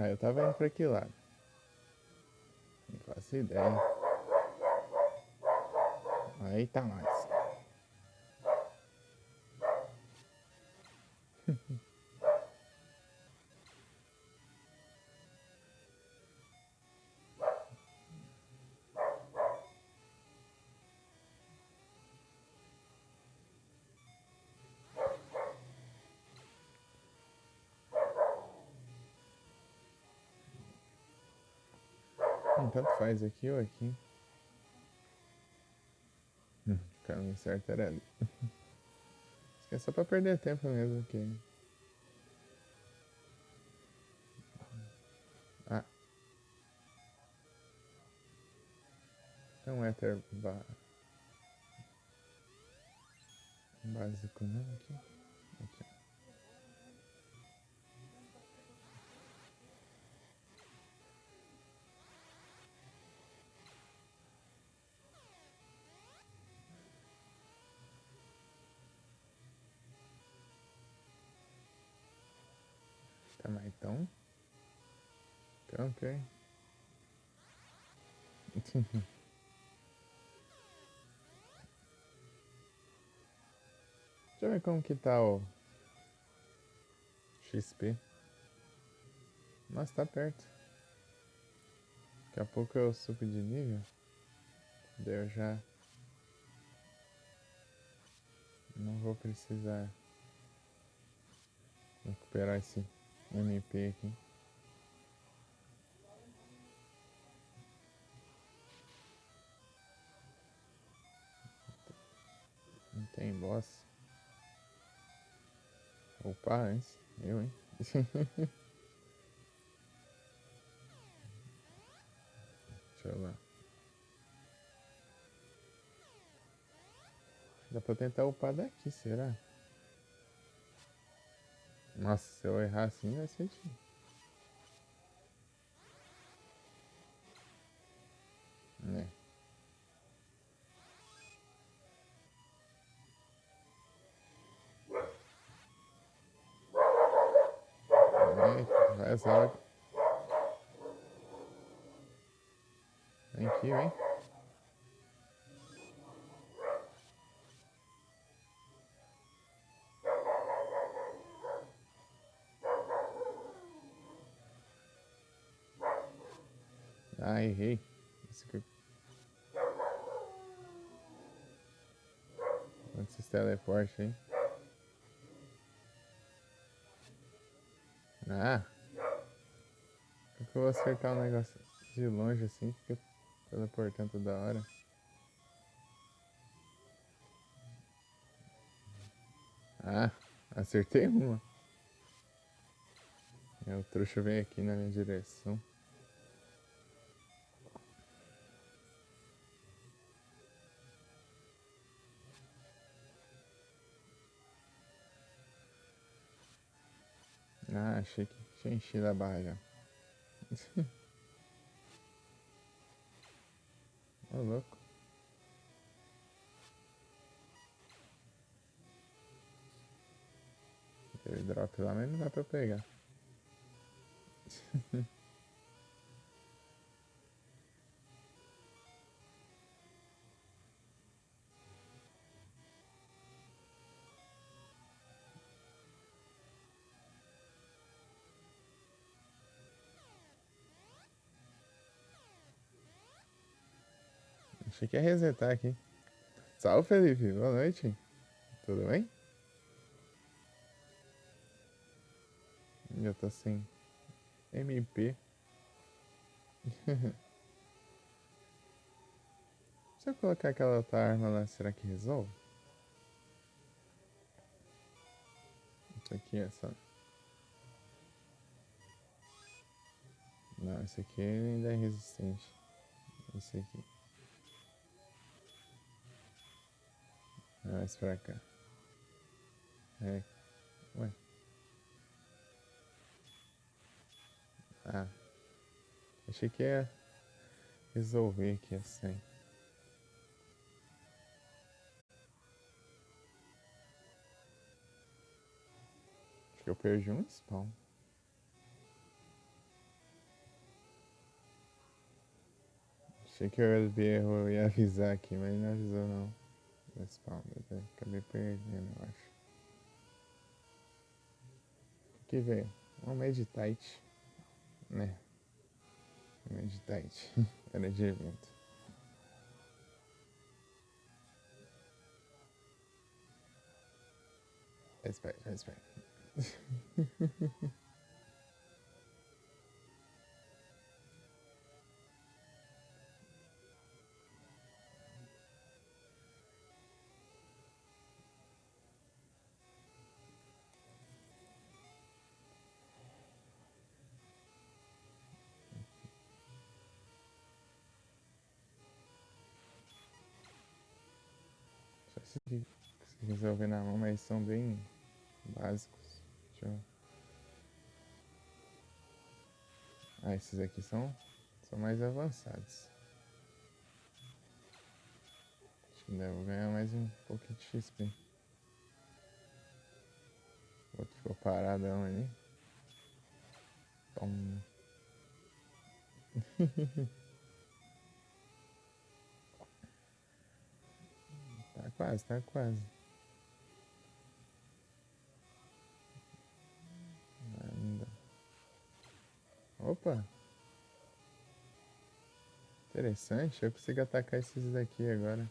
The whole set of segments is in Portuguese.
Ah, eu tava indo pra que lado? Não faço ideia. Aí tá mais. Tanto faz aqui ou aqui. O caminho certo era ali. Acho que é só pra perder tempo mesmo aqui. Ah, é um éter básico não aqui. Aqui. Tá, mas então. Ok. Deixa eu ver como que tá o XP. Nossa, tá perto. Daqui a pouco eu subo de nível. Daí eu já não vou precisar recuperar esse MP aqui. Não tem boss. Opa, antes. Eu, hein? Deixa eu lá. Dá pra tentar upar daqui, será? Nossa, se eu errar assim vai ser difícil. É. Vai essa hora. Vem aqui, vem. Ah, errei. Isso aqui. Antes teleporte aí. Ah, eu vou acertar um negócio de longe assim, fica teleportando toda hora. Ah, acertei uma. É, o trouxa vem aqui na minha direção. Ah, achei que tinha enchido a barra já. Ô, louco. Teve drop lá, mas não dá pra eu pegar. Achei que ia resetar aqui. Salve, Felipe. Boa noite. Tudo bem? Eu tô sem MP. Se eu colocar aquela outra arma lá, será que resolve? Isso aqui é só... Não, esse aqui ainda é resistente. Esse aqui. Mais pra cá. É. Ué. Ah. Achei que ia resolver aqui assim. Acho que eu perdi um spawn. Achei que eu ia avisar aqui, mas não avisou não. Spawn, acabei perdendo, eu acho. O que veio? Um Meditite. Né? Meditite. Era de evento. Respeito, respeito. Só se resolver na mão, mas são bem básicos. Deixa eu... Ah, esses aqui são mais avançados. Acho que ainda vou ganhar mais um pouquinho de XP. O outro ficou paradão ali. Tom. Tá quase, tá quase. Ainda. Opa! Interessante, eu consigo atacar esses daqui agora.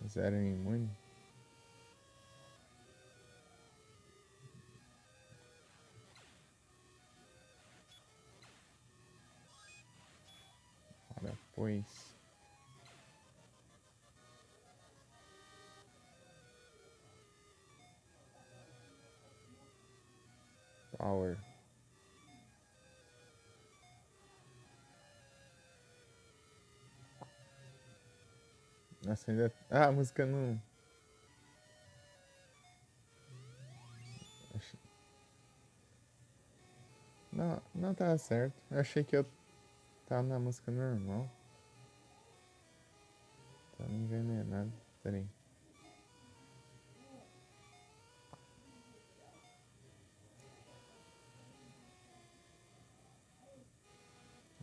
Zero imune. Ora, pois. Power. Nossa, ainda. Ah, a música não. Não, não tava certo. Eu achei que eu tava na música normal. Tava envenenado. Pera aí.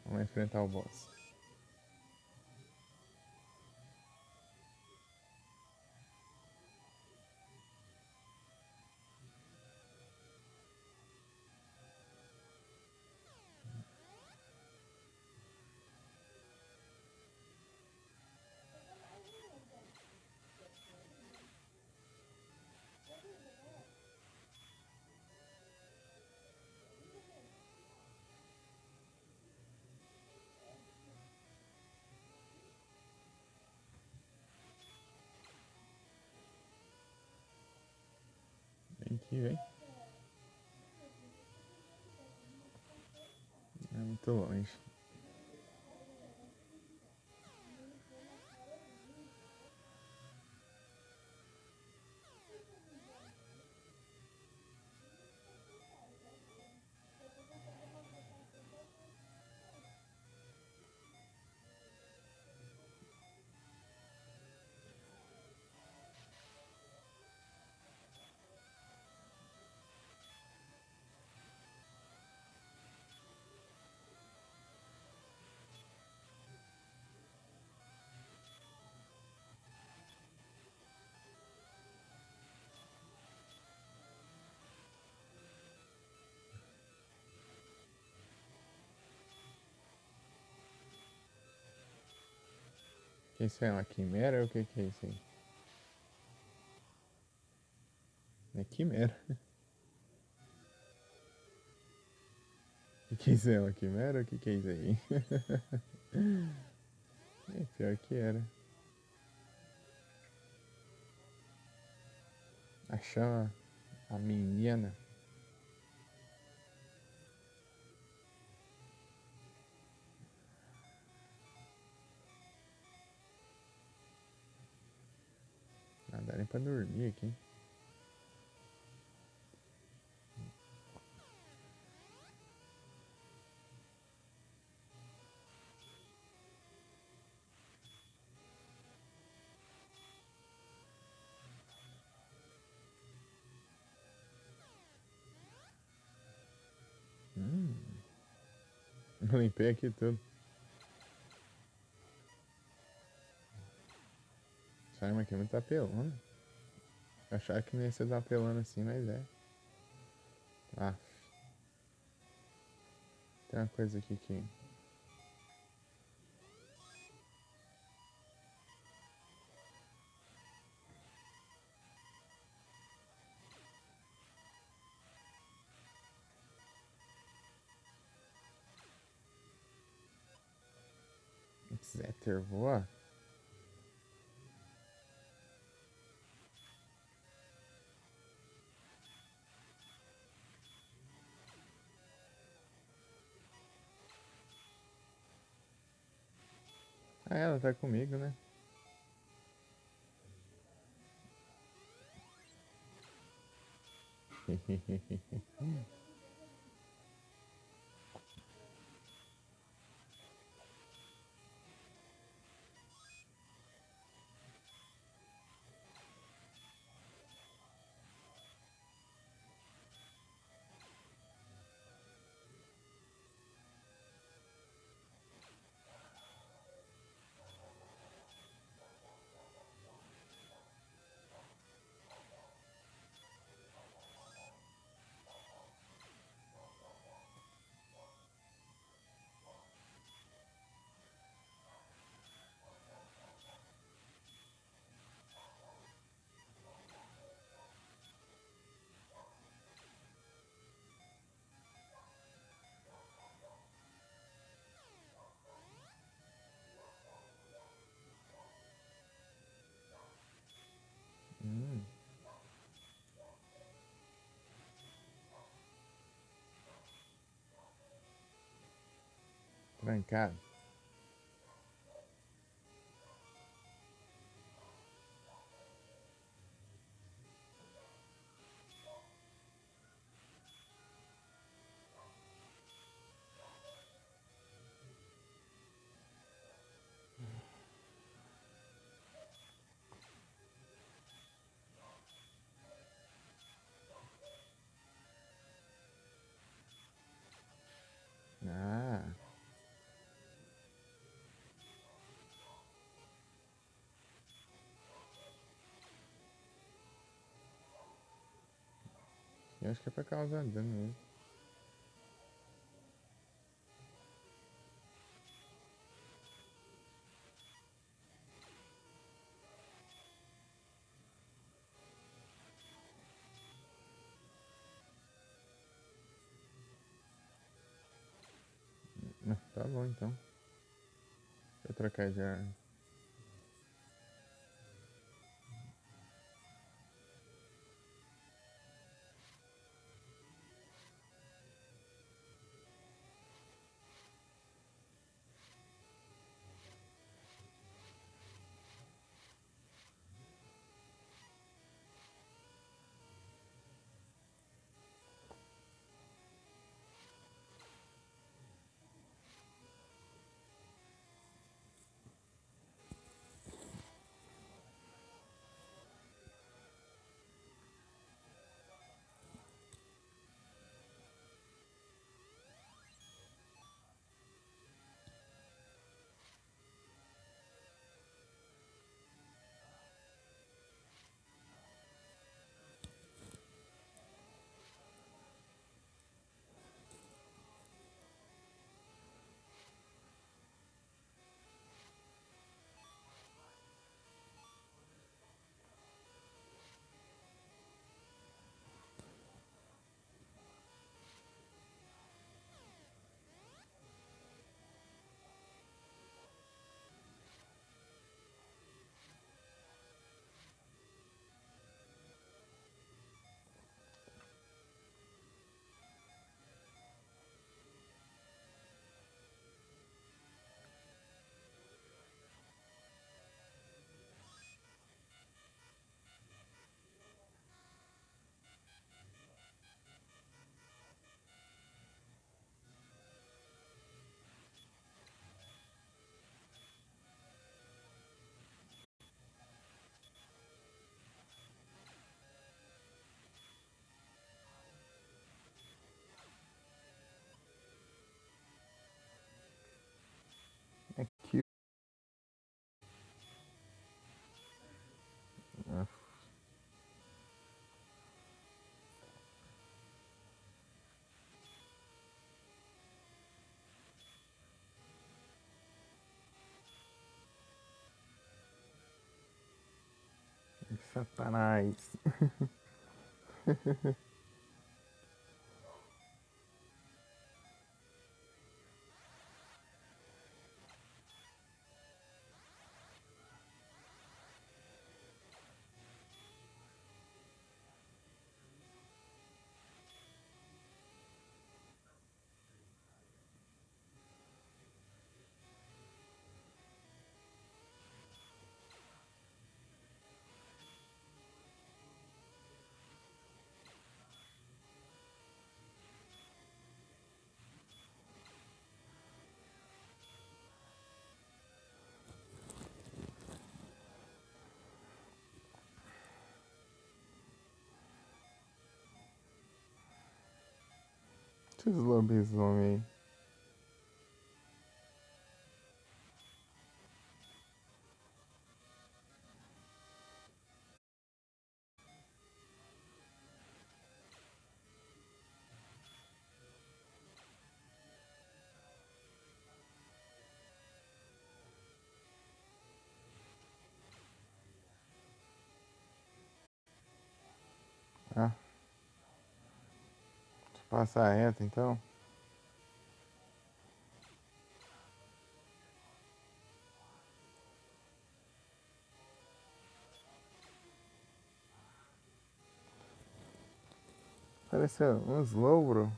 Vamos enfrentar o boss. Vem aqui, vem. É muito longe. Isso é uma quimera ou o que é isso aí? É quimera. O que é isso? É uma quimera ou o que é isso aí? É pior que era. Achar a menina. Não dá nem pra dormir aqui. Eu limpei aqui tudo. Essa arma aqui é muito apelona. Eu achava que não ia ser tão apelona assim, mas é. Ah, tem uma coisa aqui que. Zetter voa? Ah, ela tá comigo, né? Hum, trancado. Ah, eu acho que é pra causar dano mesmo. Ah, tá bom então. Deixa eu trocar de arma. Satanás. Esses lobisomem aí. Ah, deixa eu passar reto então. Parece um Slowbro.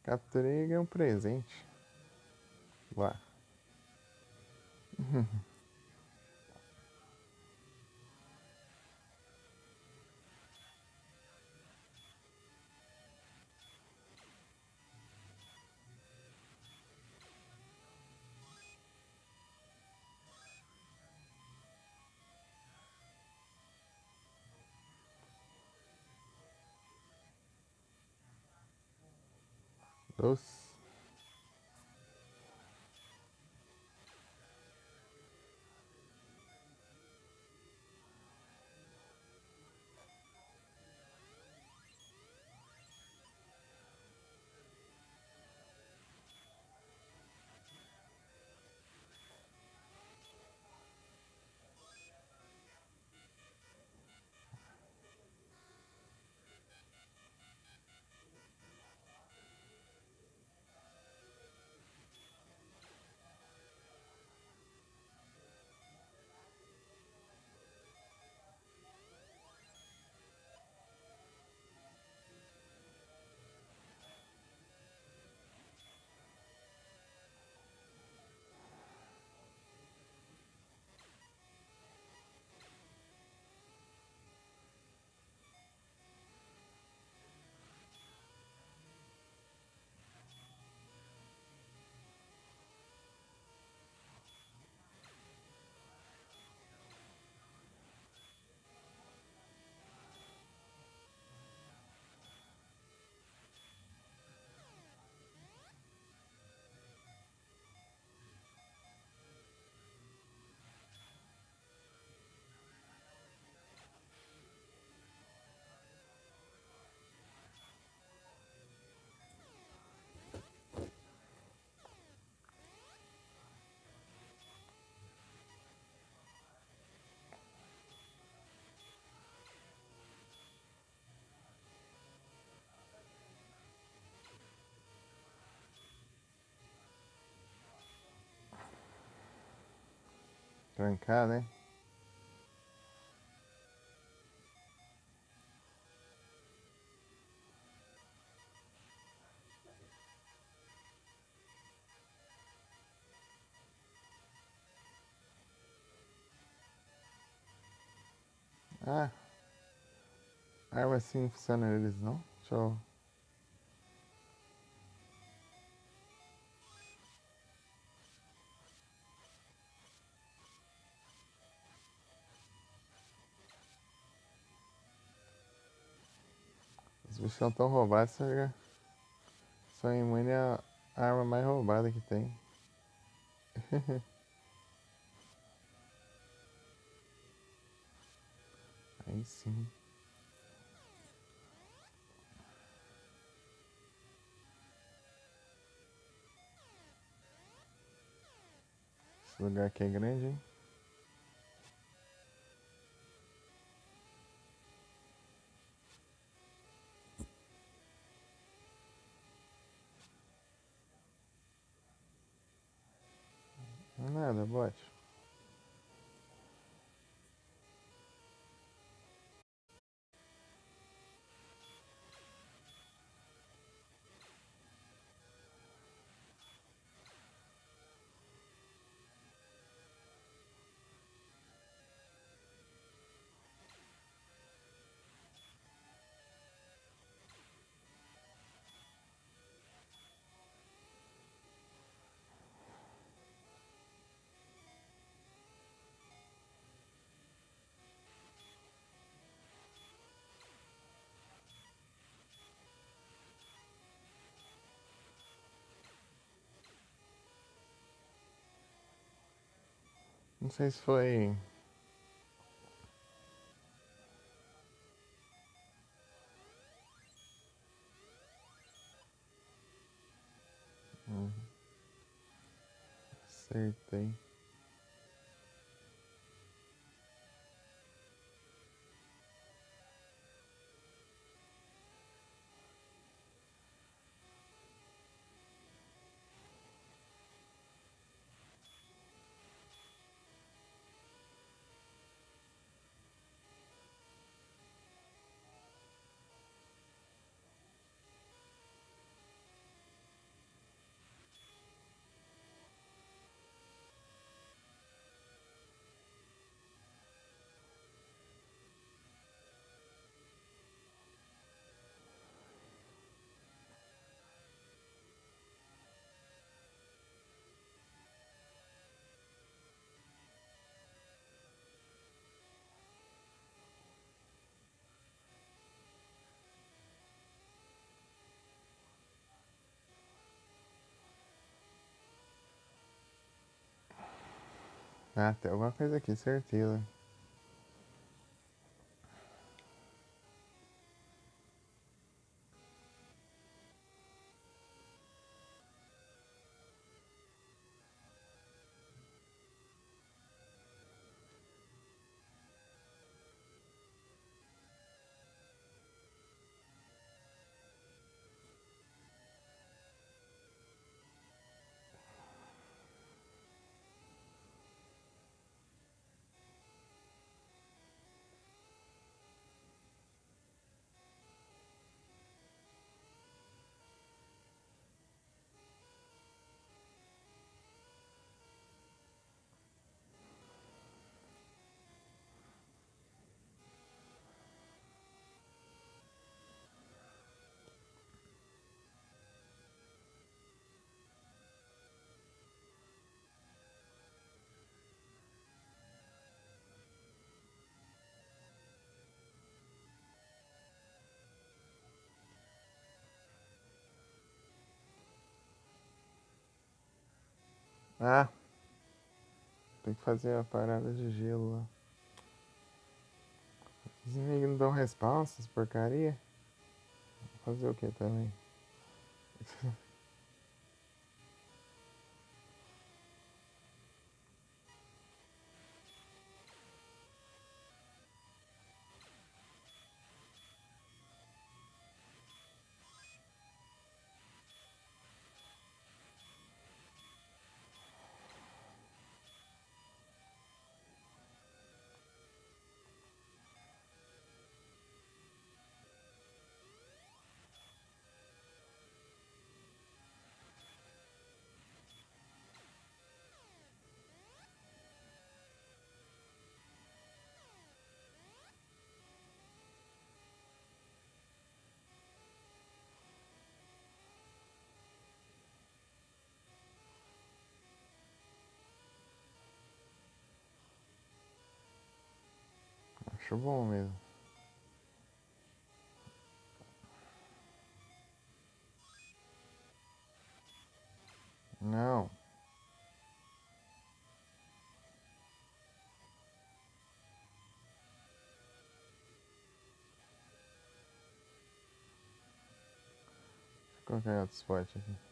Capturei e ganhei um presente. Lá. Doce. trancar, né? Ah, arma assim não funciona eles não? Deixa eu... Os bichão tão roubados, só imune é a arma mais roubada que tem. Aí sim. Esse lugar aqui é grande, hein? Não é nada, bote. Não sei se foi... Acertei. Ah, tem alguma coisa aqui, certeza. Ah, tem que fazer a parada de gelo lá. Os inimigos não dão respostas, porcaria. Fazer o que também? acho bom mesmo. Não. Deixa eu colocar em outro spot aqui.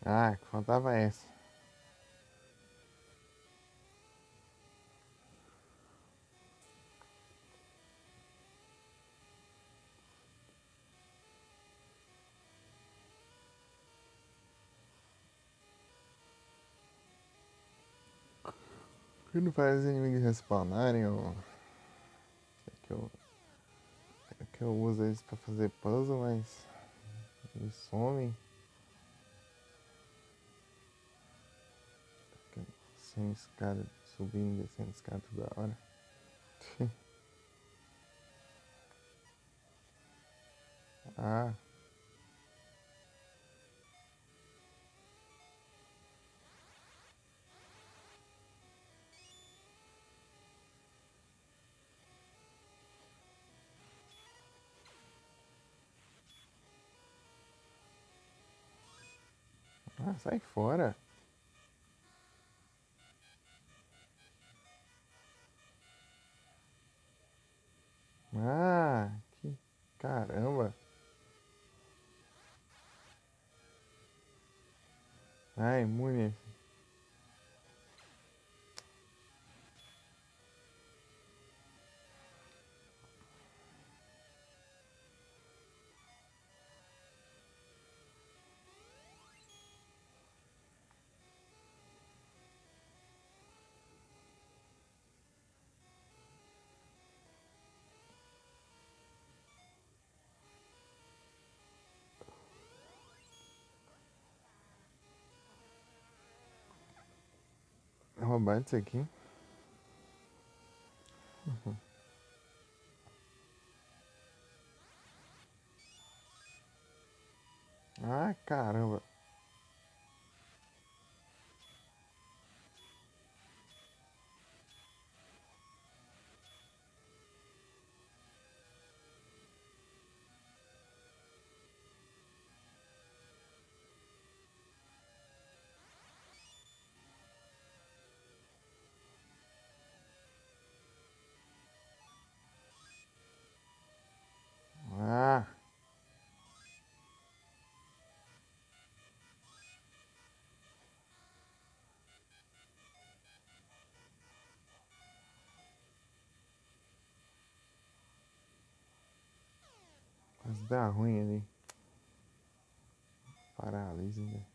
Ah, que faltava essa. Por que não faz os inimigos respawnarem, ou... é que eu uso eles pra fazer puzzle, mas eles somem. Sem escada, subindo e descendo escada toda hora. Ah, sai fora. Ah, que caramba. Ah, imune. Roubar isso aqui. Ah, caramba. Ah, quase dá ruim ali. Paralisa, né?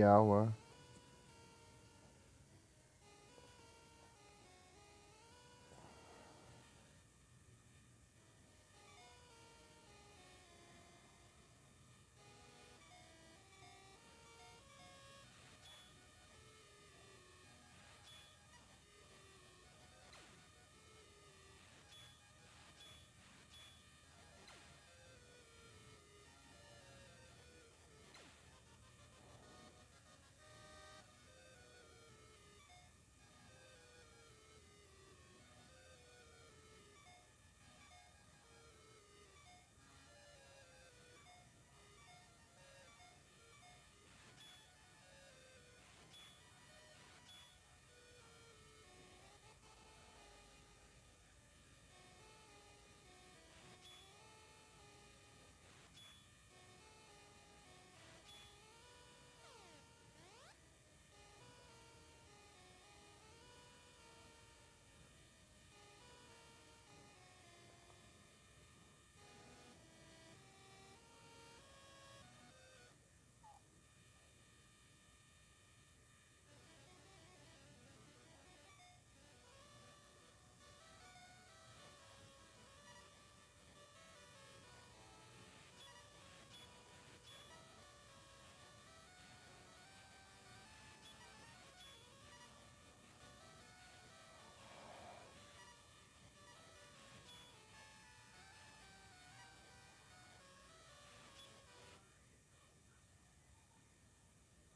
real, ó.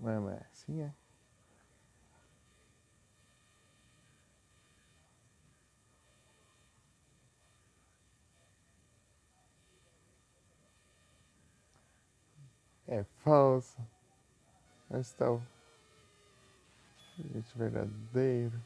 Mas assim é. É falso. Onde está o gente verdadeiro?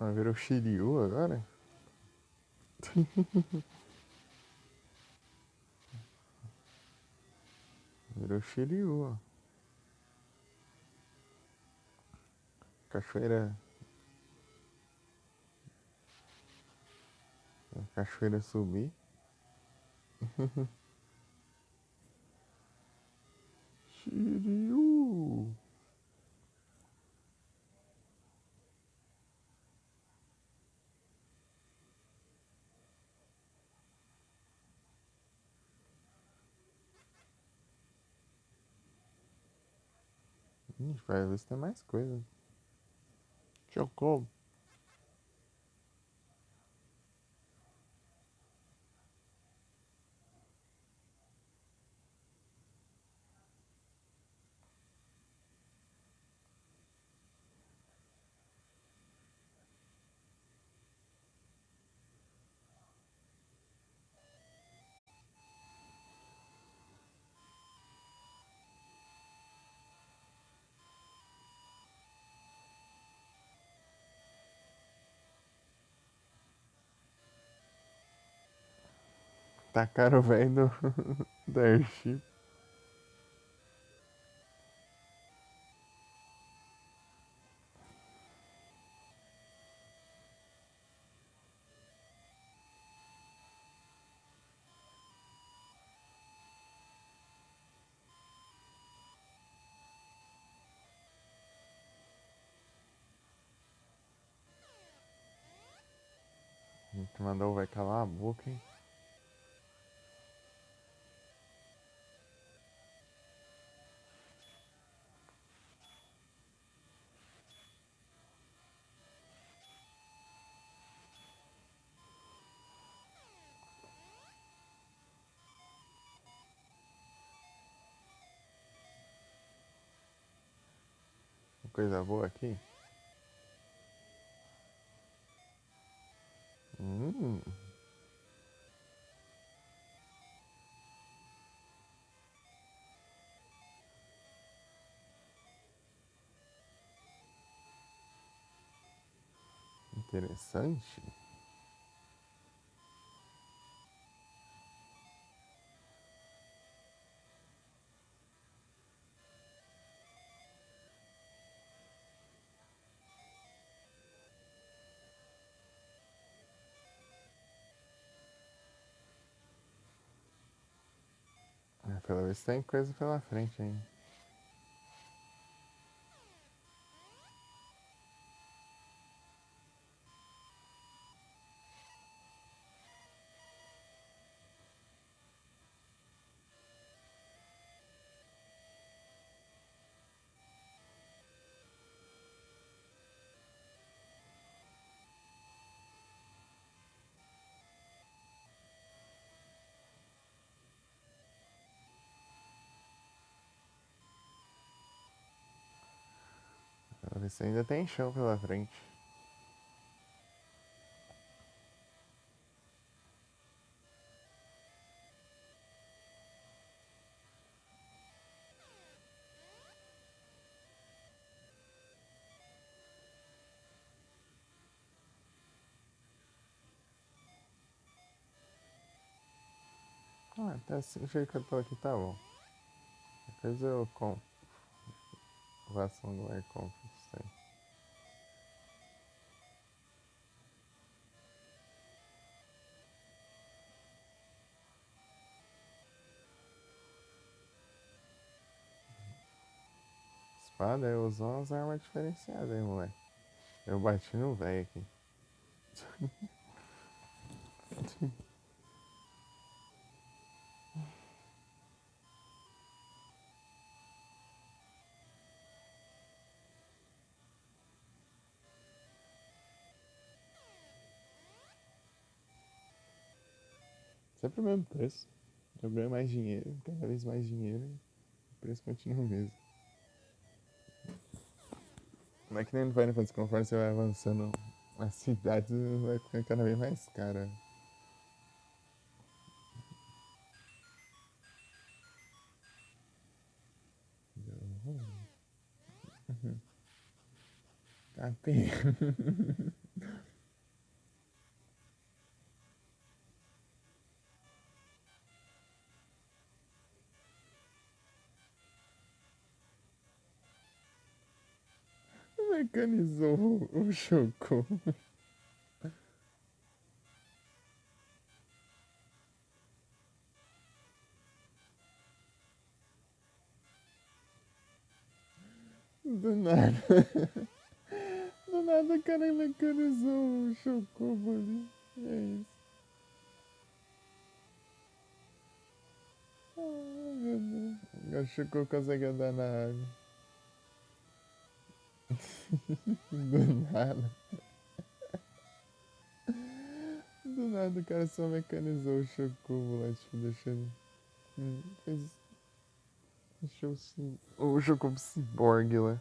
Ah, virou Shiryu agora? Virou Shiryu, ó. Cachoeira. Cachoeira subir. Shiryu! Vai ver se tem mais coisa. Chocou. Tacaram o velho do airship. A gente mandou vai calar a boca, hein? Coisa boa aqui. Hum, interessante. Pelo visto tem coisa pela frente ainda. Pelo visto ainda tem chão pela frente. Ah, até assim, o jeito que eu tô aqui tá bom. Depois eu compro. Relação do Air Conference aí. Espada, eu uso umas armas diferenciadas aí, moleque. Eu bati no velho aqui. Sempre o mesmo preço. Eu ganho mais dinheiro, cada vez mais dinheiro, o preço continua o mesmo. Não é que nem no Final Fantasy, conforme você vai avançando, a cidade vai ficando cada vez mais cara. Capim. Mecanizou o Choco. Do nada. Do nada o cara mecanizou o Chocobo ali. É isso. Ah, meu Deus. O Choco consegue andar na água. Do nada. Do nada o cara só mecanizou o Chocobo lá, tipo, deixando. Fez. Deixou o Chocobo Cyborg lá.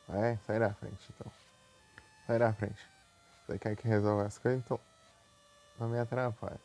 É, sai da frente então. Sai da frente. Você quer que resolva as coisas? Então não me atrapalhe.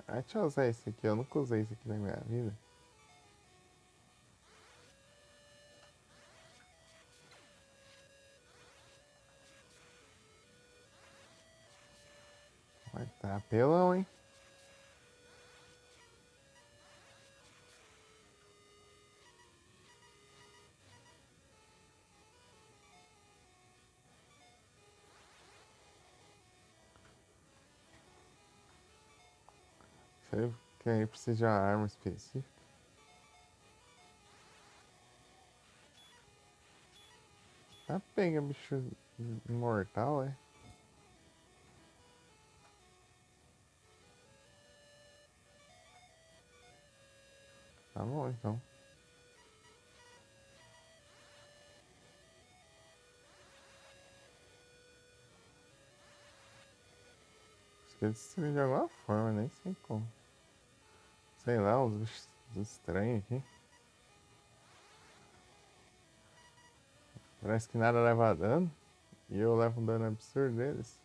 Ah, deixa eu usar esse aqui. Eu nunca usei esse aqui na minha vida. Vai tá apelão, hein? Você quer precisa de uma arma específica? Ah, pega bicho imortal, é? Tá bom, então. Acho que ele destruiu de alguma forma, nem sei como. Sei lá, uns bichos estranhos aqui. Parece que nada leva dano. E eu levo um dano absurdo deles.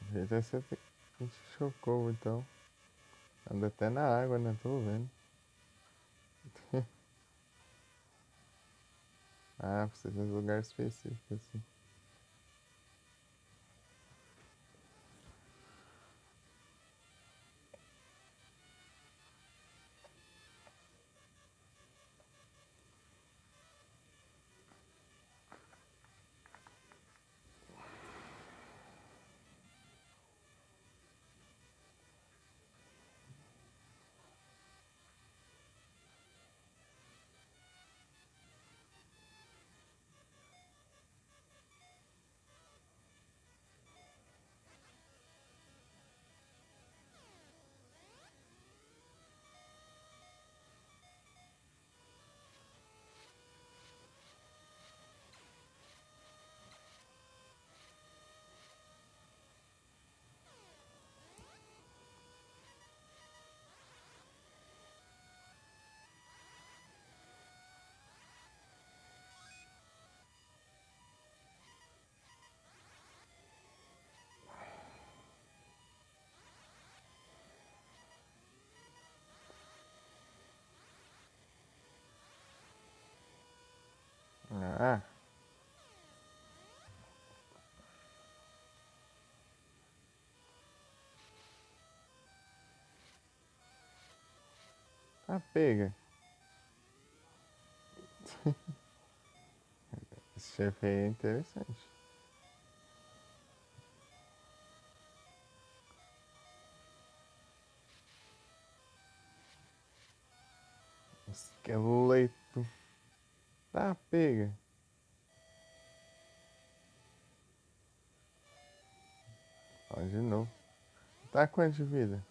O jeito é você ter que chocou, então. Anda até na água, né? Tô vendo. Ah, precisa de um lugar específico, assim. Ah, tá pega. Esse chefe aí é interessante. Esqueleto. Tá pega. Ó, de novo. Tá quanto de vida?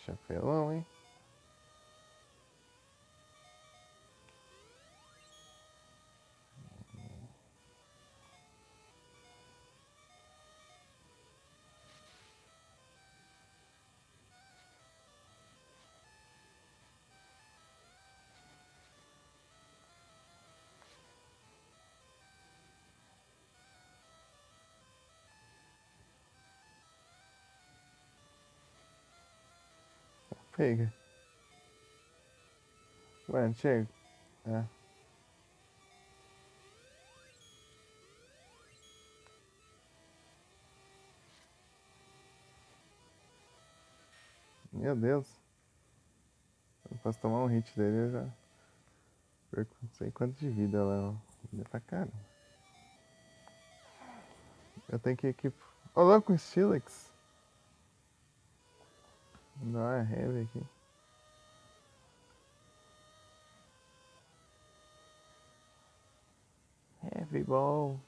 Chapelão, hein? Pega. Mano, chega. Ah, meu Deus. Eu posso tomar um hit dele, eu já perco não sei quanto de vida lá. Ó. Vida pra caramba. Eu tenho que equipar. Ô, louco, um Stilex. Não é heavy aqui. Heavy ball.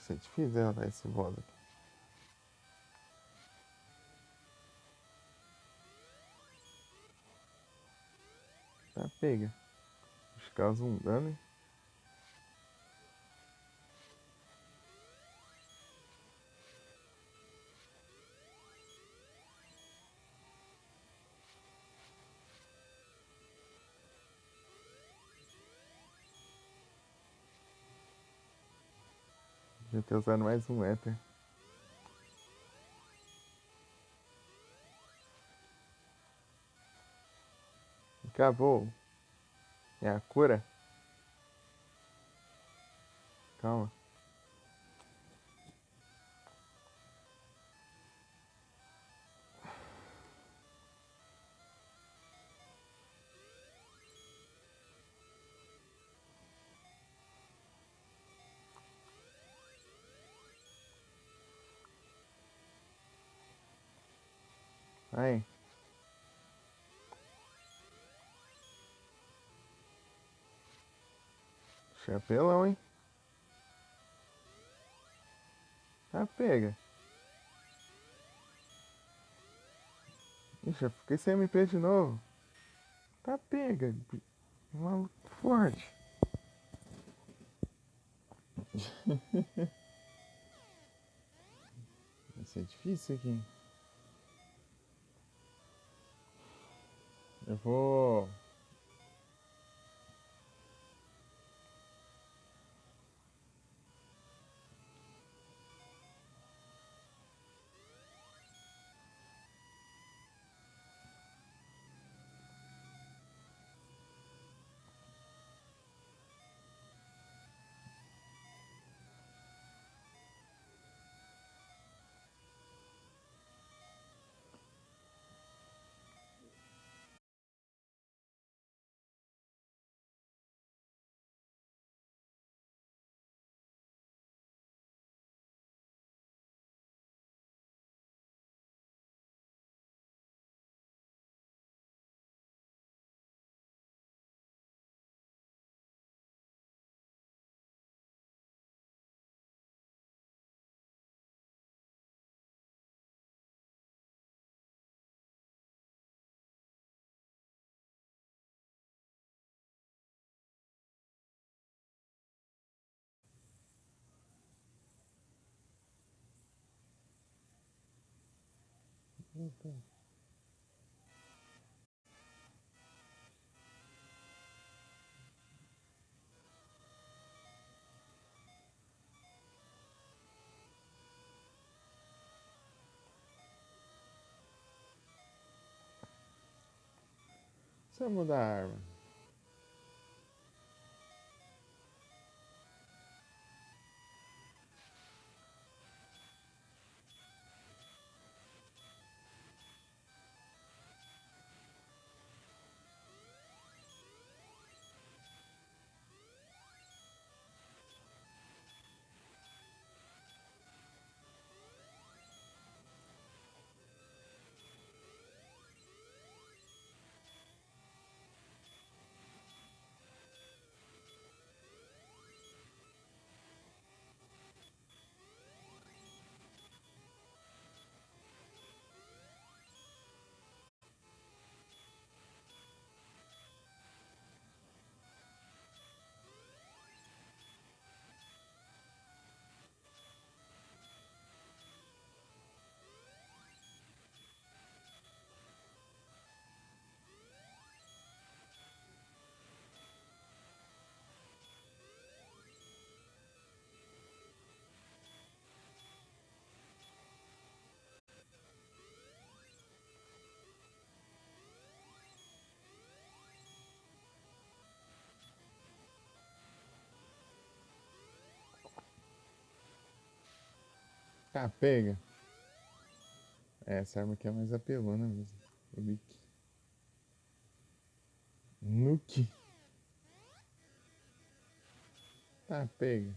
Isso é difícil derrotar esse boss aqui. Tá, pega. Acho que causa um dano, hein? Já ter usado mais um éter. Acabou. É a cura? Calma. Aí. Chapelão, hein? Tá, pega. Ixi, eu fiquei sem MP de novo. Tá, pega. Maluco forte. Vai ser difícil aqui. Eu vou... Deixa eu mudar a arma. Tá, pega. Essa arma aqui é mais apelona mesmo. O Nuke. Nuke. Tá, pega.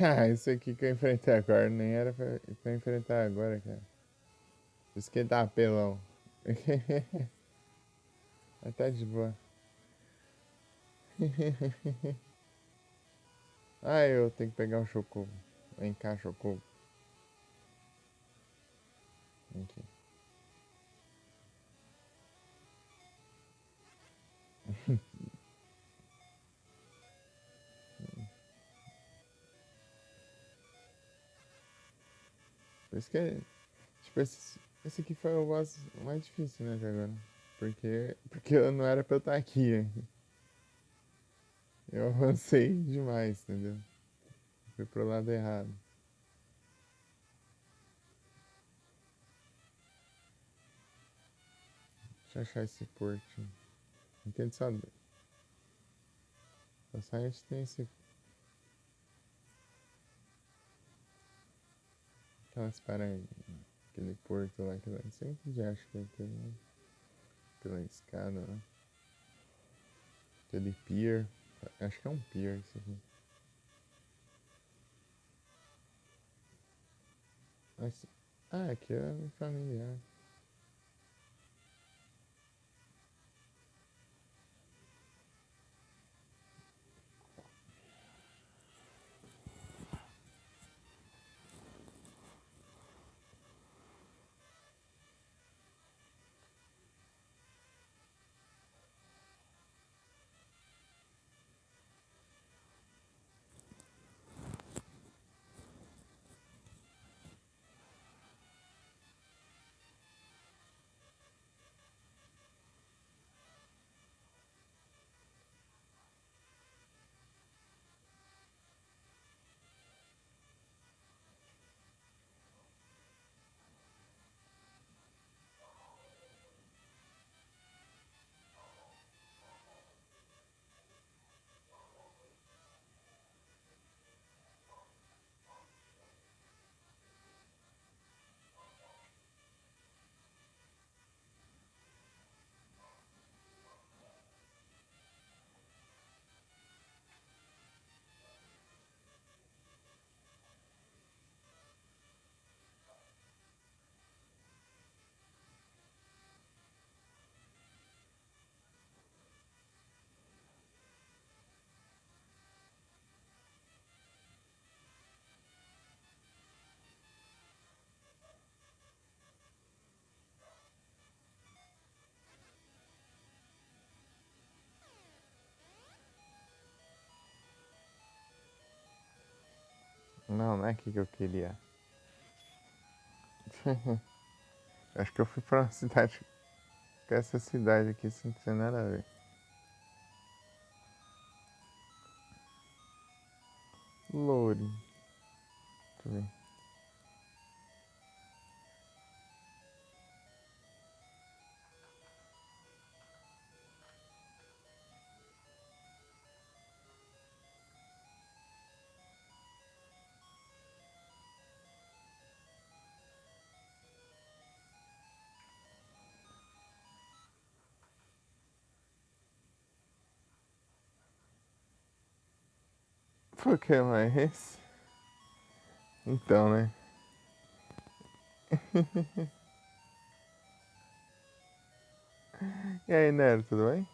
Ah, isso aqui que eu enfrentei agora nem era pra enfrentar agora, cara. Por isso que ele tá apelão. Mas tá de boa. Ah, eu tenho que pegar o chocobo. Vem cá, chocobo. Aqui. Por isso que, tipo, esse aqui foi o boss mais difícil, né, de agora. Porque eu não era pra eu estar aqui, né? Eu avancei demais, entendeu? Fui pro lado errado. Deixa eu achar esse portinho. Entende só? Só a gente tem aquelas paradas. Aquele porto lá que eu sempre já acho que é aquele, né? Pela escada lá. Aquele pier. Acho que é um pier isso aqui. Mas, aqui é familiar. Não, não é aqui que eu queria. Acho que eu fui pra uma cidade. Com essa cidade aqui sem ter nada a ver. Loure. Deixa eu ver. Por que mais? Então, né? E aí, Nero, tudo bem?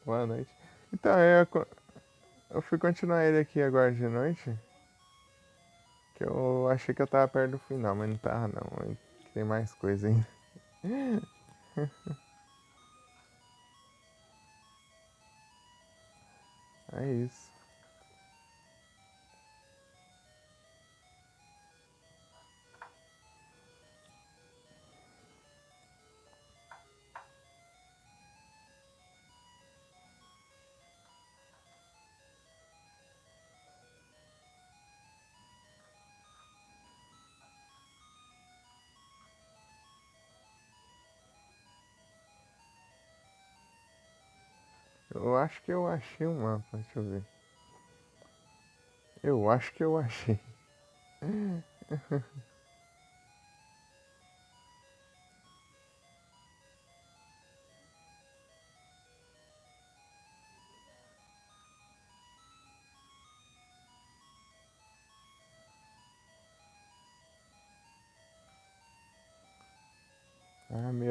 Boa noite. Então, eu fui continuar ele aqui agora de noite. Que eu achei que eu tava perto do final, mas não tava não. Aí tem mais coisa ainda. É isso. Eu acho que eu achei um mapa, deixa eu ver. Eu acho que eu achei.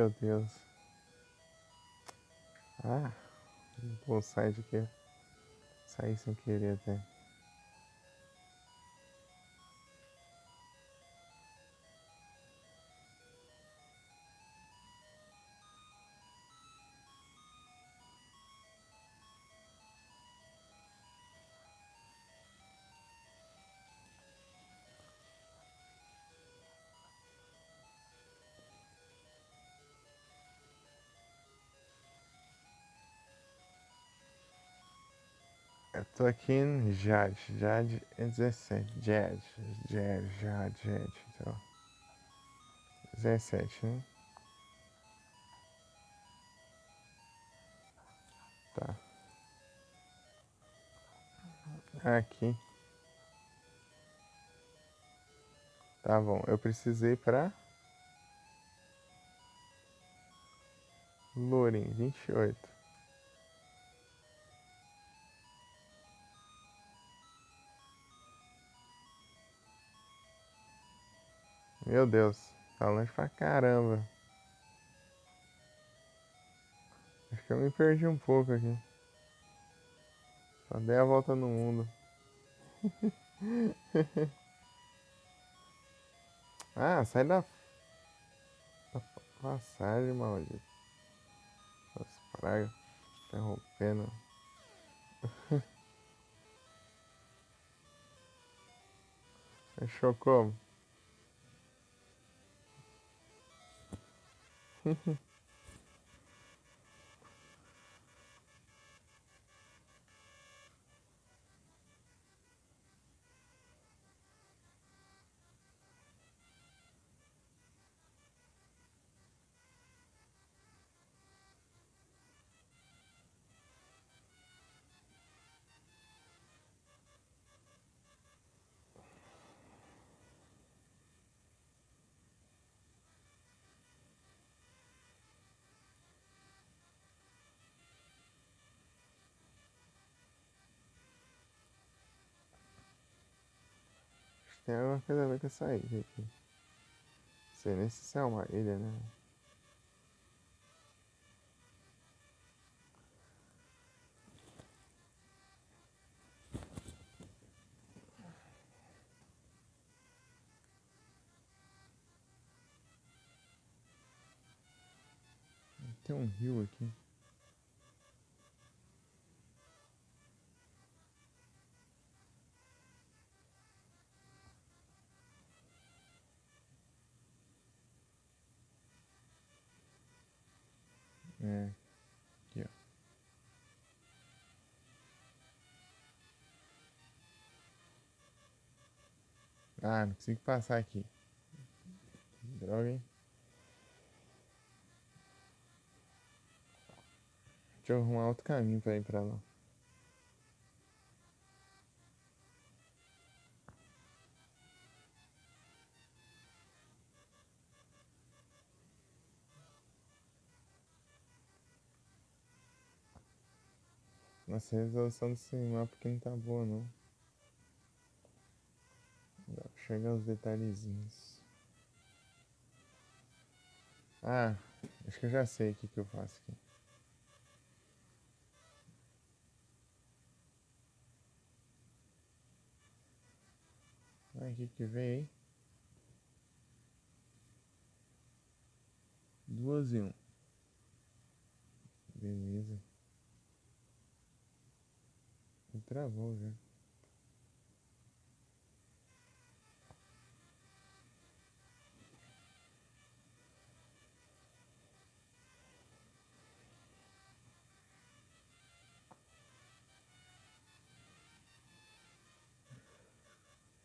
Meu Deus. Ah, vou sair de aqui. Saí sem querer até. Eu tô aqui em Jade. Jade é 17. Jade. Então, 17, né? Tá. Aqui. Tá bom. Eu precisei pra Loren, 28. Meu Deus. Tá longe pra caramba. Acho que eu me perdi um pouco aqui. Só dei a volta no mundo. Ah, sai da passagem, maldito. Nossa, praga. Interrompendo. Fechou como? Acho que tem alguma coisa a ver com essa ilha aqui. Não sei nem se isso é uma ilha, né? Tem um rio aqui. É, aqui, ó. Ah, não consigo passar aqui. Droga, hein? Deixa eu arrumar outro caminho pra ir pra lá. Nossa, a resolução desse mapa aqui não tá boa, não. Dá pra chegar os detalhezinhos. Ah, acho que eu já sei o que eu faço aqui. Ah, o que veio aí? 2 e 1. Beleza. Travou já.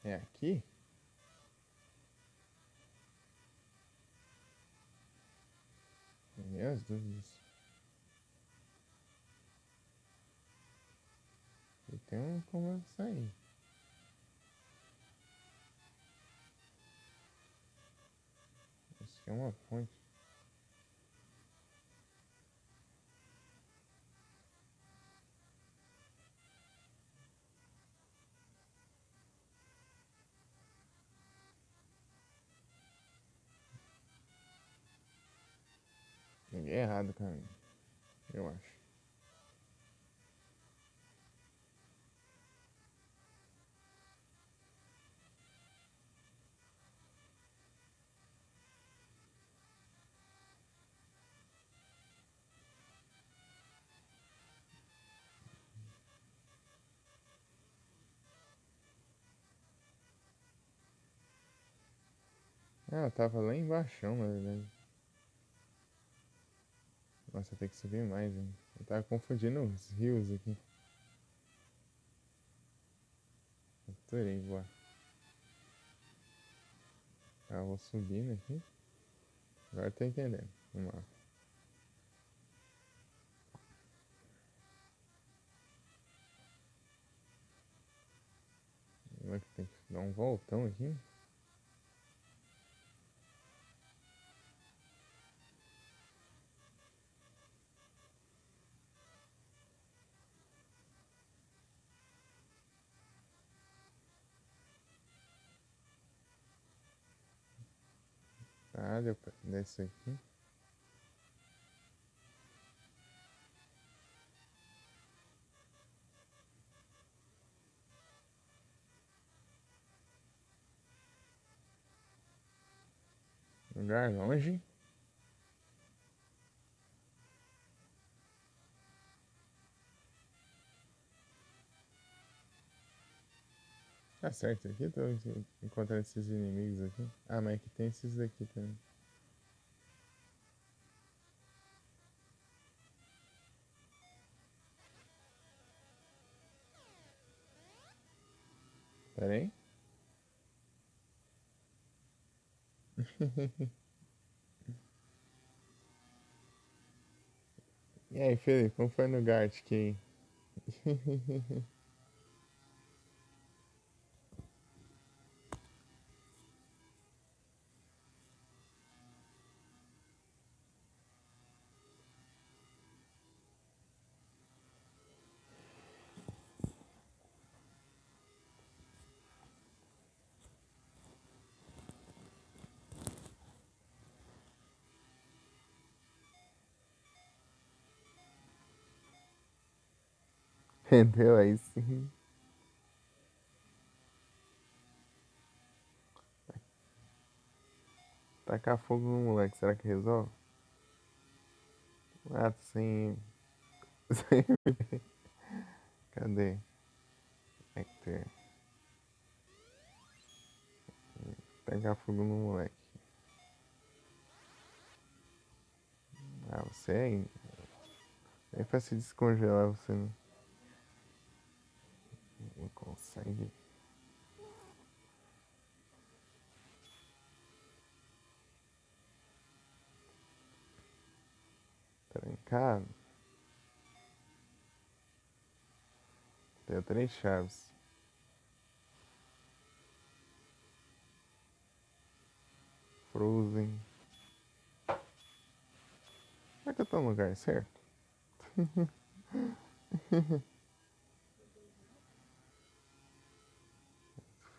É aqui? Minhas dúvidas. E tem um como sair. Isso aqui é uma ponte. errado, cara. Eu acho. Ah, eu tava lá embaixo, na verdade. Nossa, tem que subir mais, hein? Eu tava confundindo os rios aqui. Adorei voar. Ah, eu vou subindo aqui. Agora tô entendendo. Vamos lá. Como é que tem que dar um voltão aqui? Ah, deu pra descer aqui. Lugar longe. Tá certo, aqui eu tô encontrando esses inimigos aqui. Ah, mas aqui tem esses daqui também. Pera aí. E aí, Felipe, como foi no Gartic aí? Entendeu? Aí sim. Tacar fogo no moleque, será que resolve? Ah, sem. sem... Cadê? Hector. Tacar fogo no moleque. Ah, você é. É pra se descongelar, você não consegue. Trancar. Deu 3 chaves. Frozen. Será que eu tô no lugar certo?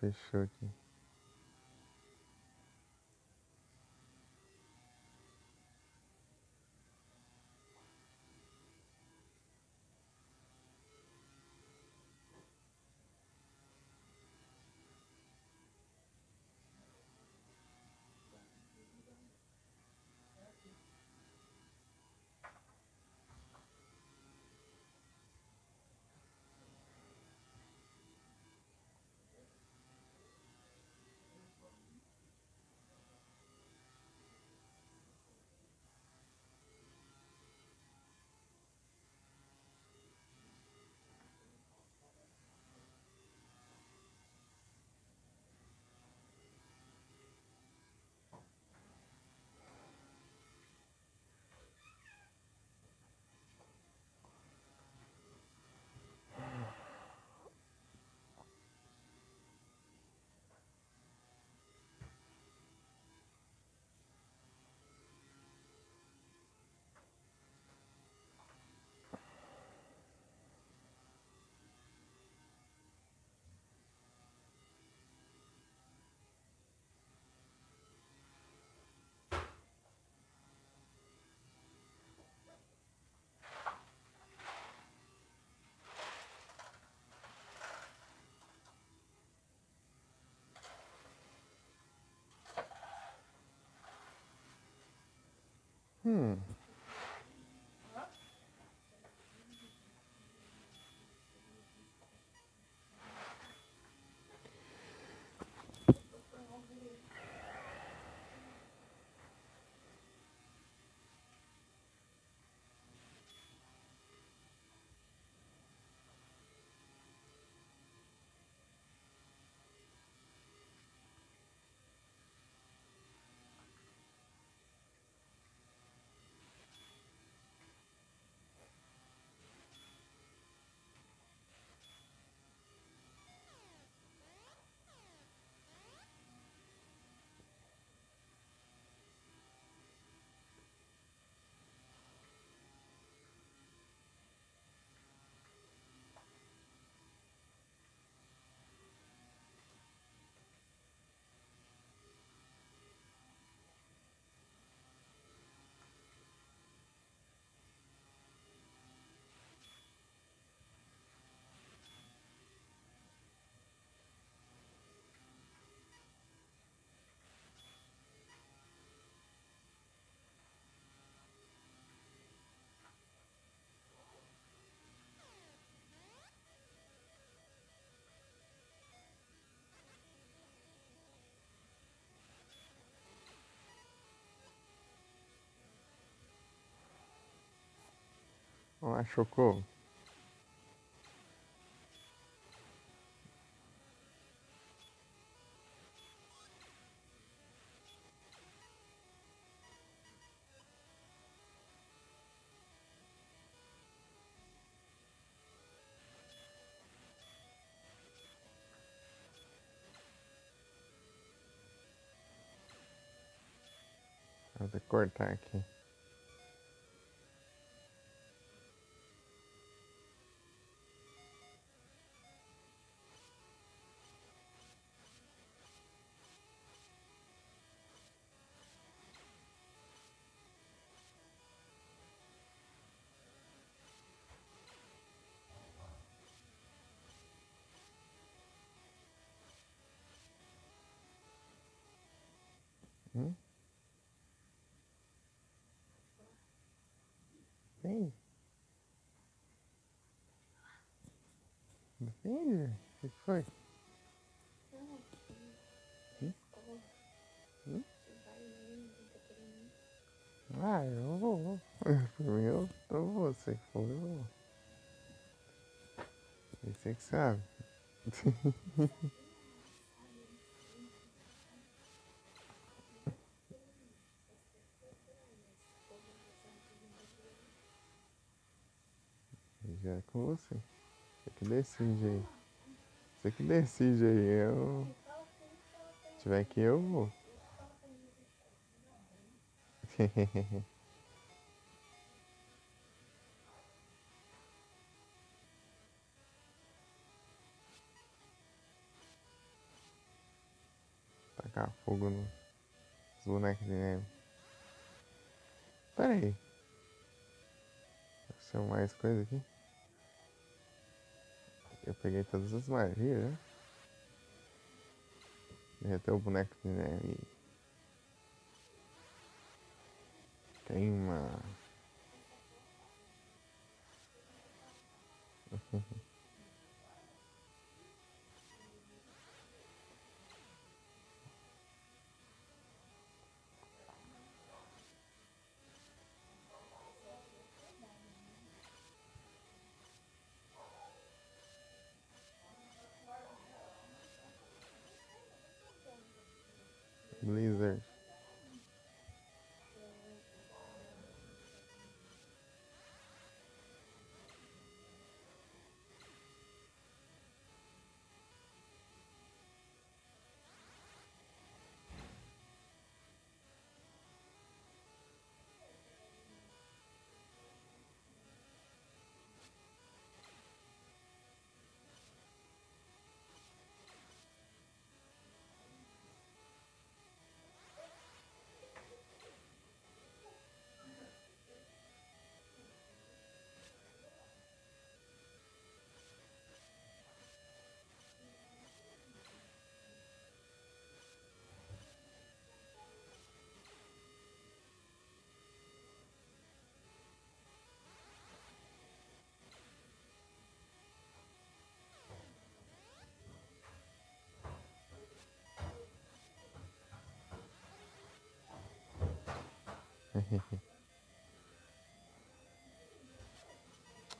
Fechou aqui. Hum. Olá, chocou. Vou cortar aqui. Hum? Vem. Vem. O que foi? Hum? Hum? Ah, eu vou. Por mim, eu vou. Se for, eu vou. Você que sabe. Já é com você. Você que decide aí. Você que decide aí. Se tiver que eu vou. Tacar fogo nos bonecos de neve. Pera aí. Deixa eu mais coisa aqui. Eu peguei todas as magias, né? Derreteu o boneco de neve. Queima. Blizzard.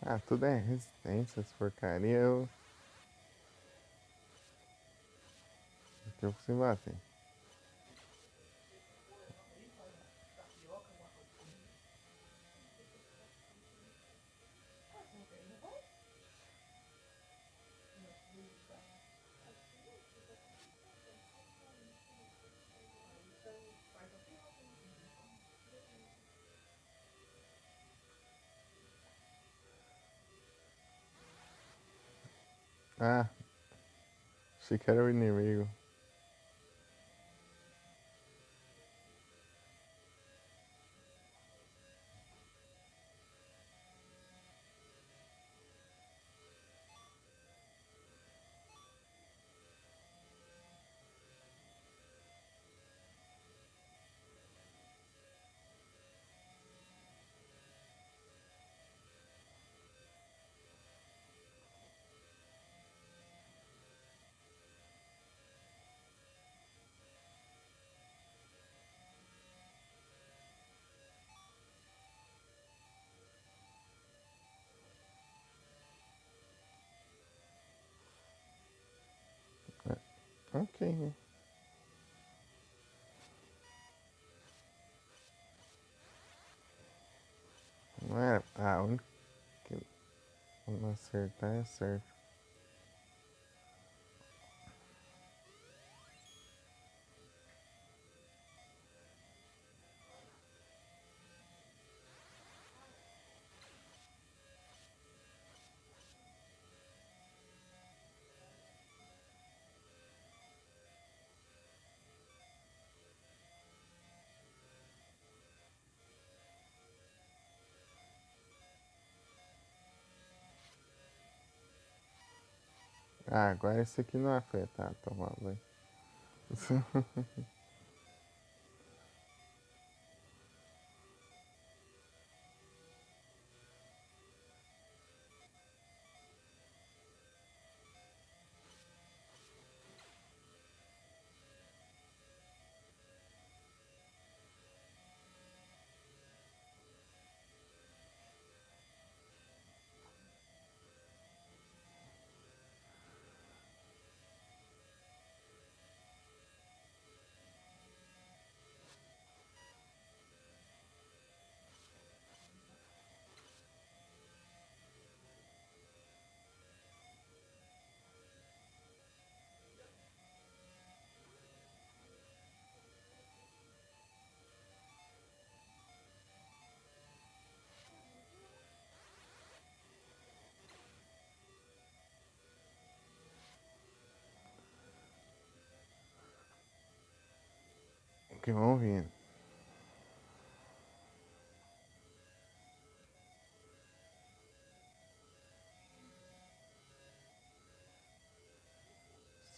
Ah, tudo é resistência, essa porcaria. Eu consigo bater. Ah, achei que era o inimigo. Ok, né? Não era. A única que não acertar é certo. Ah, agora esse aqui não afeta. Ah, toma banho. Que vão vindo.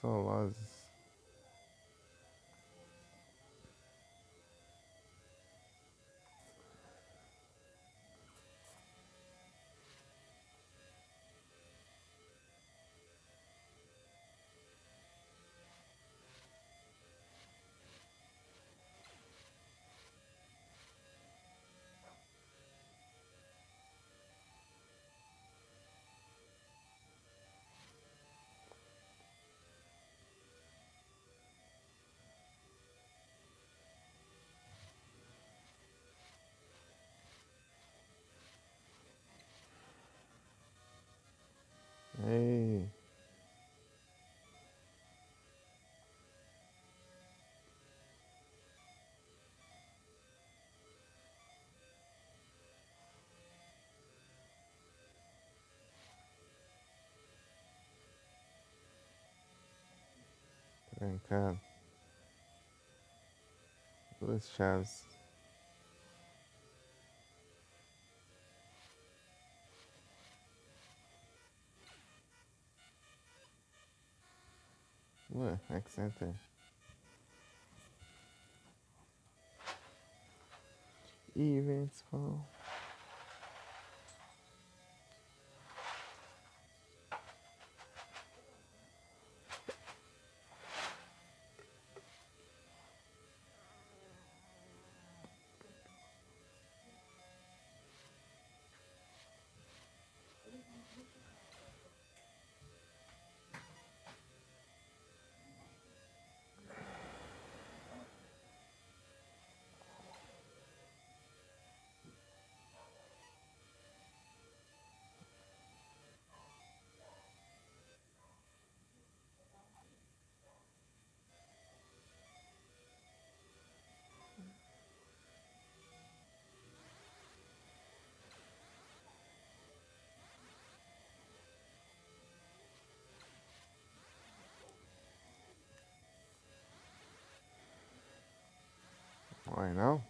Solozes. Ei, trancado. Duas chaves. Ué, accent. Events fall. Vai não?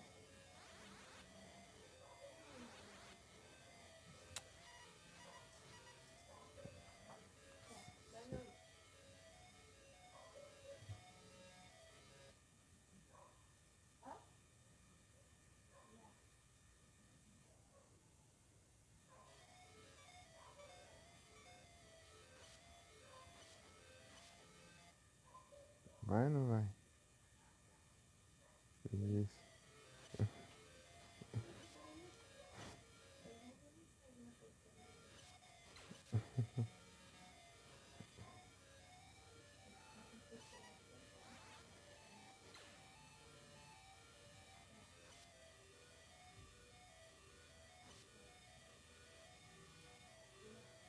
Vai ou não vai? Isso.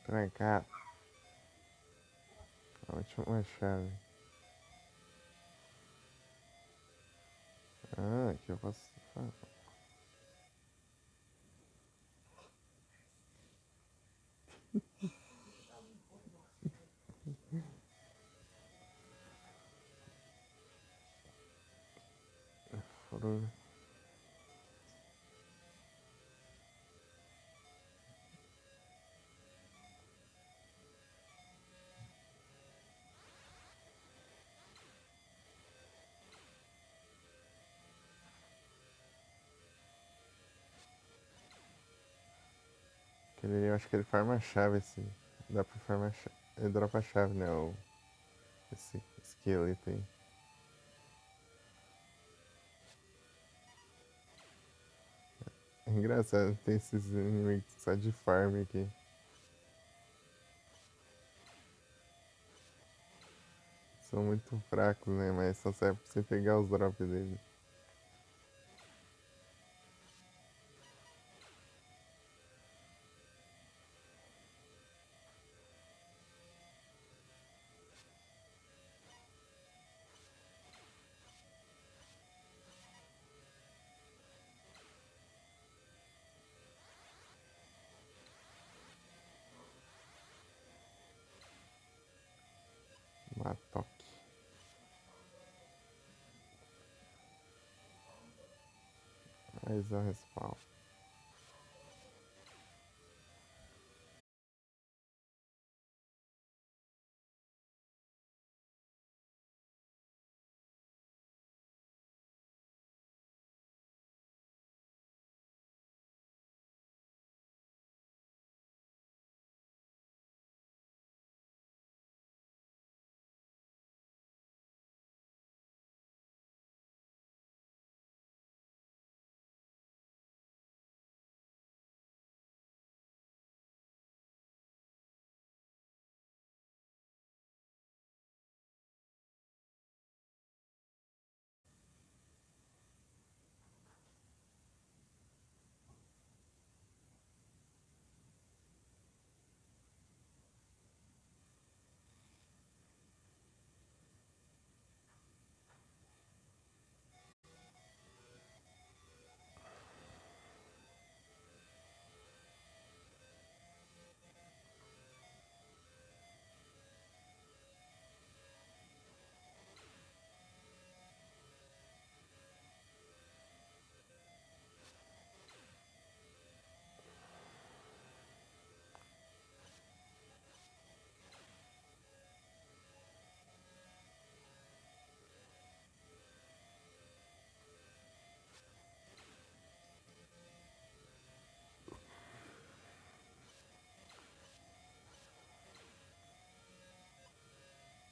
Trancado. A última chave. Ah, aqui eu posso. Foram. Aquele ali, eu acho que ele farma a chave, esse. Dá pra farmar a chave. Ele dropa a chave, né? Esse esqueleto aí. É engraçado, tem esses inimigos só de farm aqui. São muito fracos, né? Mas só serve pra você pegar os drops dele. Matoque. Mais um respawn.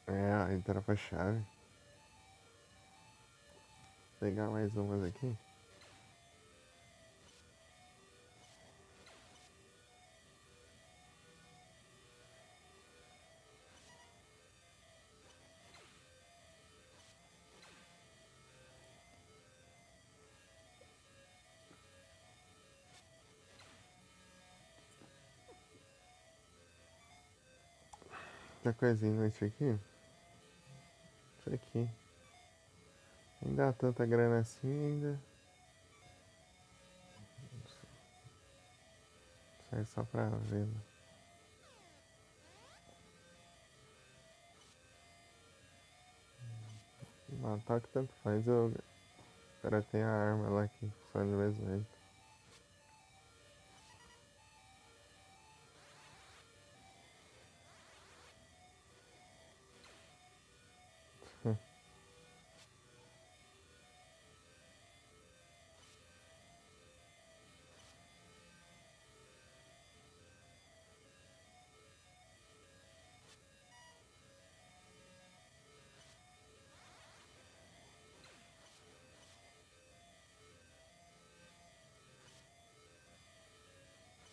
É, aí dropa a chave. Vou pegar mais umas aqui. Outra coisinha inútil aqui. Isso aqui. Nem dá tanta grana assim ainda. Sai só pra venda. Matar que tanto faz. Agora tem a arma lá que funciona do mesmo jeito.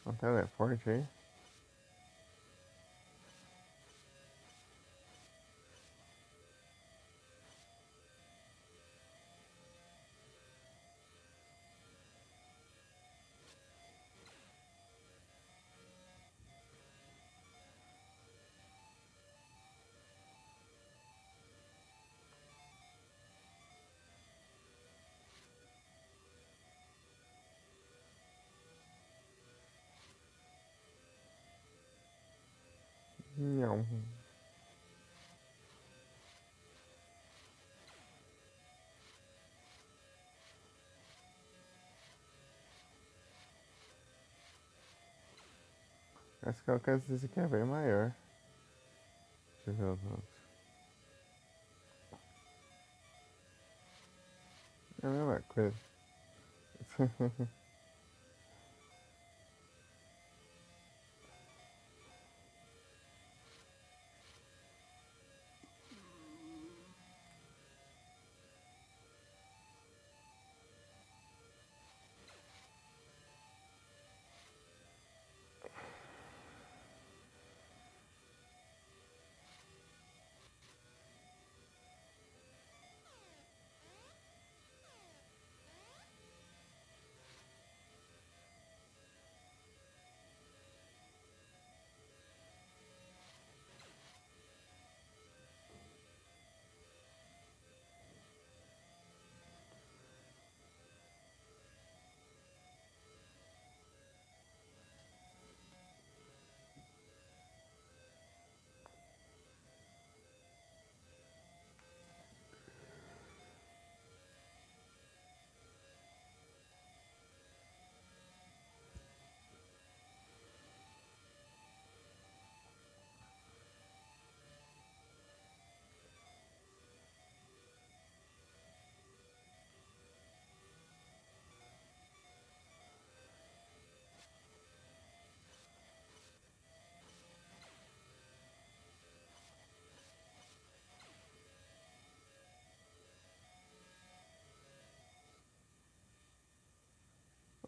Um teleporte aí. Não. Acho que o alcance desse aqui é bem maior. Deixa eu ver os outros. É a mesma coisa.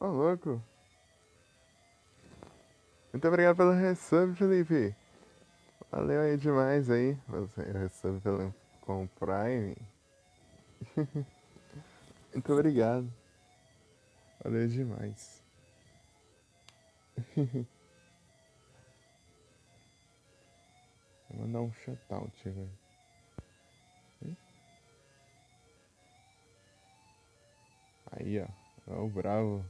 Ô, louco. Muito obrigado pelo resub, Felipe. Valeu aí demais aí. Você resub pelo, com o Prime. Muito obrigado. Valeu demais. Vou mandar um shoutout agora. Aí, ó. Ó o bravo.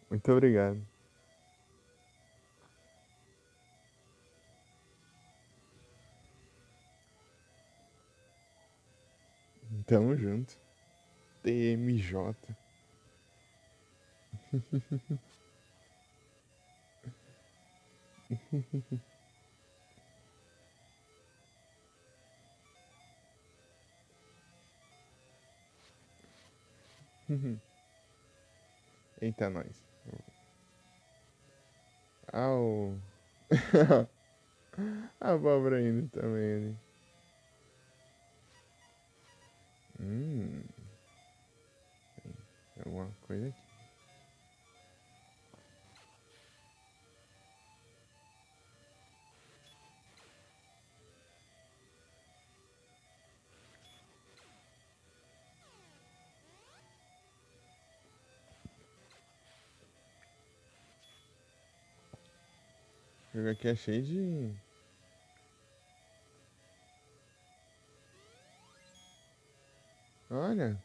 Muito obrigado. Tamo junto. TMJ. Eita, nós. Au. A abóbora ainda também ali. Hum. Tem alguma coisa aqui. O jogo aqui é cheio de. Olha.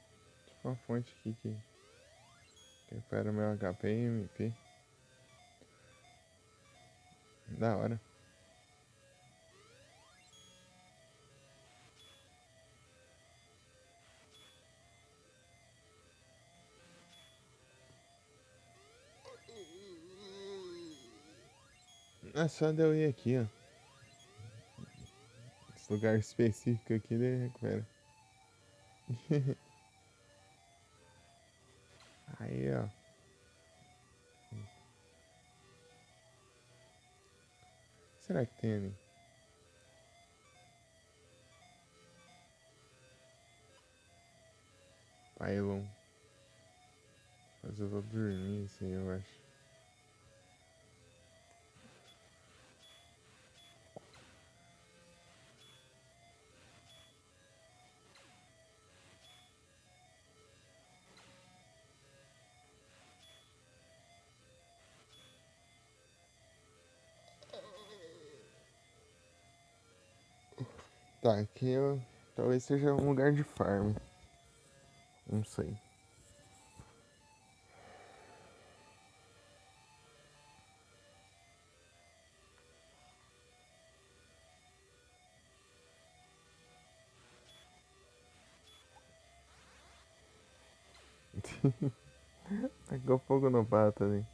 Tipo uma fonte aqui que recupera o meu HP e MP. Da hora. É só de eu ir aqui, ó. Esse lugar específico aqui, ele recupera. Aí, ó. Será que tem ali? Pylon. Mas eu vou dormir assim, eu acho. Tá, aqui eu... talvez seja um lugar de farm. Não sei. Pegou fogo no pato ali.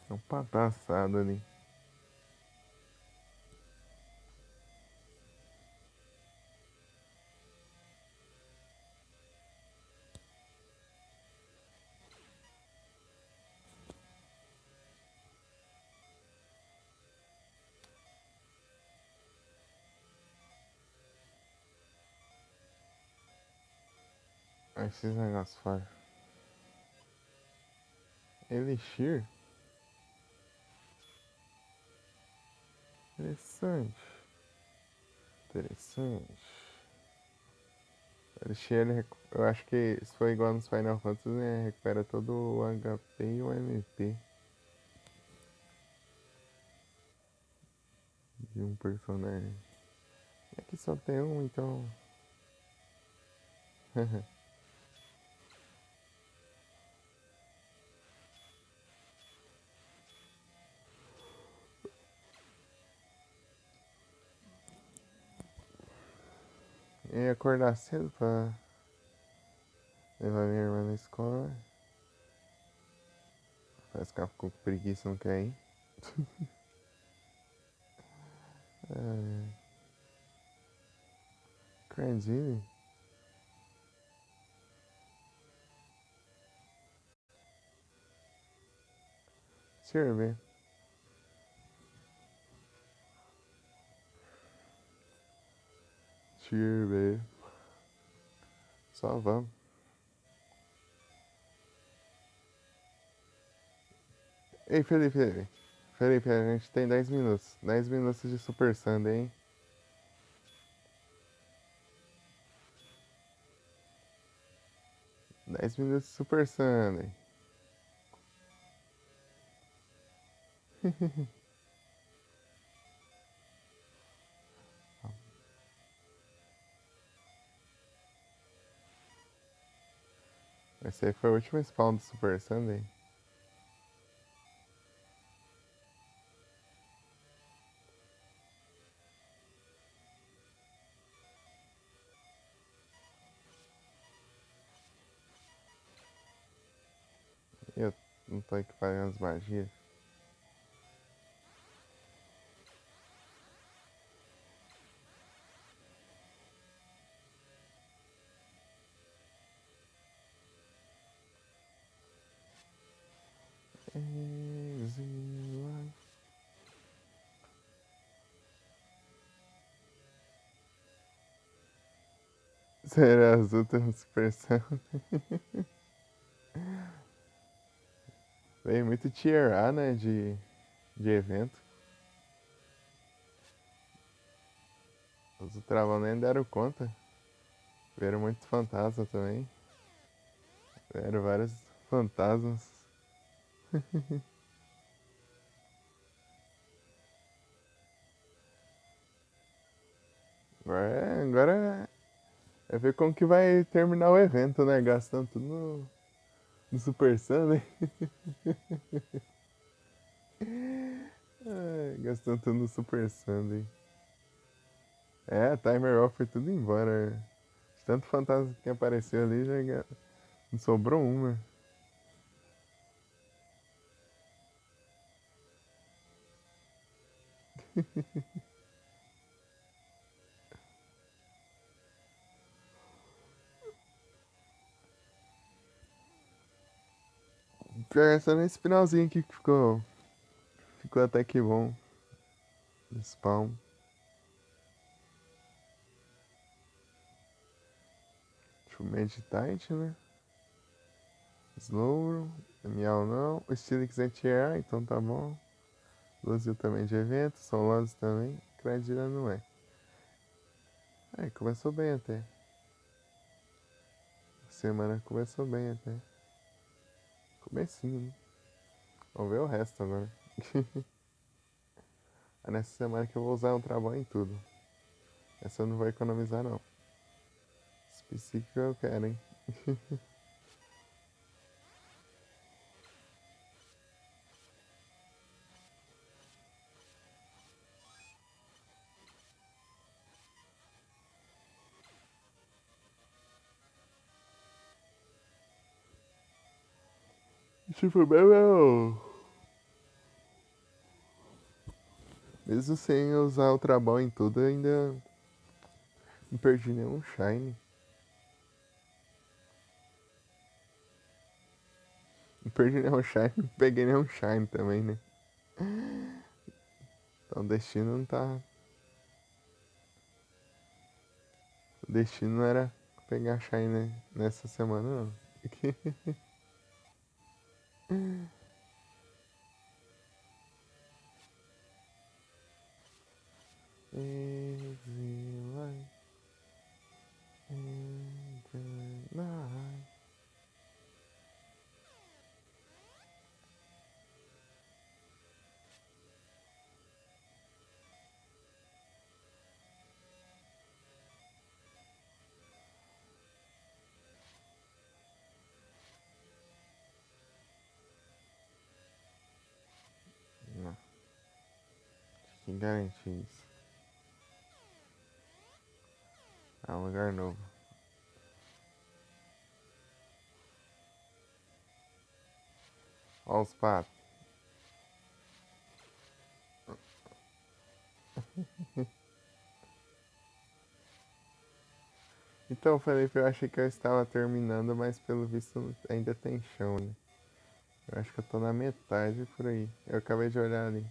É um pato assado ali. Olha esses negócios fora. Elixir? Interessante. Interessante. Elixir, eu acho que se for igual nos Final Fantasy, né? Recupera todo o HP e o MP de um personagem. Aqui só tem um, então. Eu ia acordar cedo pra levar minha irmã na escola. Parece que ela ficou com preguiça, não quer ir. Crazy. Deixa eu ver. Deixa eu ver. Só vamos. Ei, Felipe. Felipe, a gente tem 10 minutos. 10 minutos de Super Sunday, hein? 10 minutos de Super Sunday. Esse aí foi o último spawn do Super Sunday. E eu não tô equipando as magias. Easy life. Será azul tem um Super Sunday? Veio muito tier A, né? De evento. Os Ultravão nem deram conta. Vieram muitos fantasmas também. Vieram vários fantasmas. Agora é ver como que vai terminar o evento, né? Gastando tudo no Super Sunday. Ai, gastando tudo no Super Sunday. É, Timer Off foi tudo embora. De tanto fantasma que apareceu ali, já não sobrou uma. Pior é só nesse finalzinho aqui que ficou até que bom. Spawn. Deixa eu meditate, né? Slow, Miau não. O Stilix NTR, então tá bom. Luzio também de evento, Solose também. Cradira não é. Aí, começou bem até. A semana começou bem até. Comecinho, né? Vamos ver o resto agora. É nessa semana que eu vou usar um trabalho em tudo. Essa eu não vou economizar não. Específico eu quero, hein? Tipo, mesmo sem usar o trabalho em tudo, eu ainda não perdi nenhum shine. Não perdi nenhum shine, não peguei nenhum shine também, né? Então o destino não tá. O destino não era pegar shine nessa semana, não. Easy life, enjoy life. Não, quem garante isso? É um lugar novo. Olha os patos. Então, Felipe, eu achei que eu estava terminando, mas pelo visto ainda tem chão, né? Eu acho que eu tô na metade por aí. Eu acabei de olhar ali.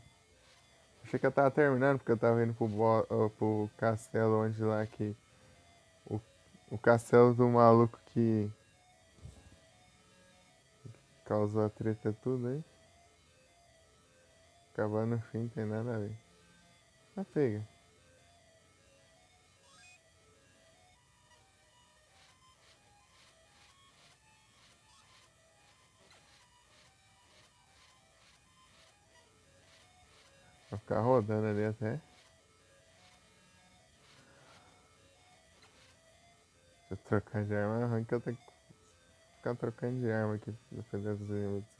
Achei que eu tava terminando porque eu tava indo pro castelo onde lá que. O, o castelo do maluco que causou a treta tudo aí. Acabar no fim, tem nada a ver. Mas pega. Vou ficar rodando ali até. Se eu trocar de arma, é ruim que eu tenho que ficar trocando de arma aqui, dependendo dos limites.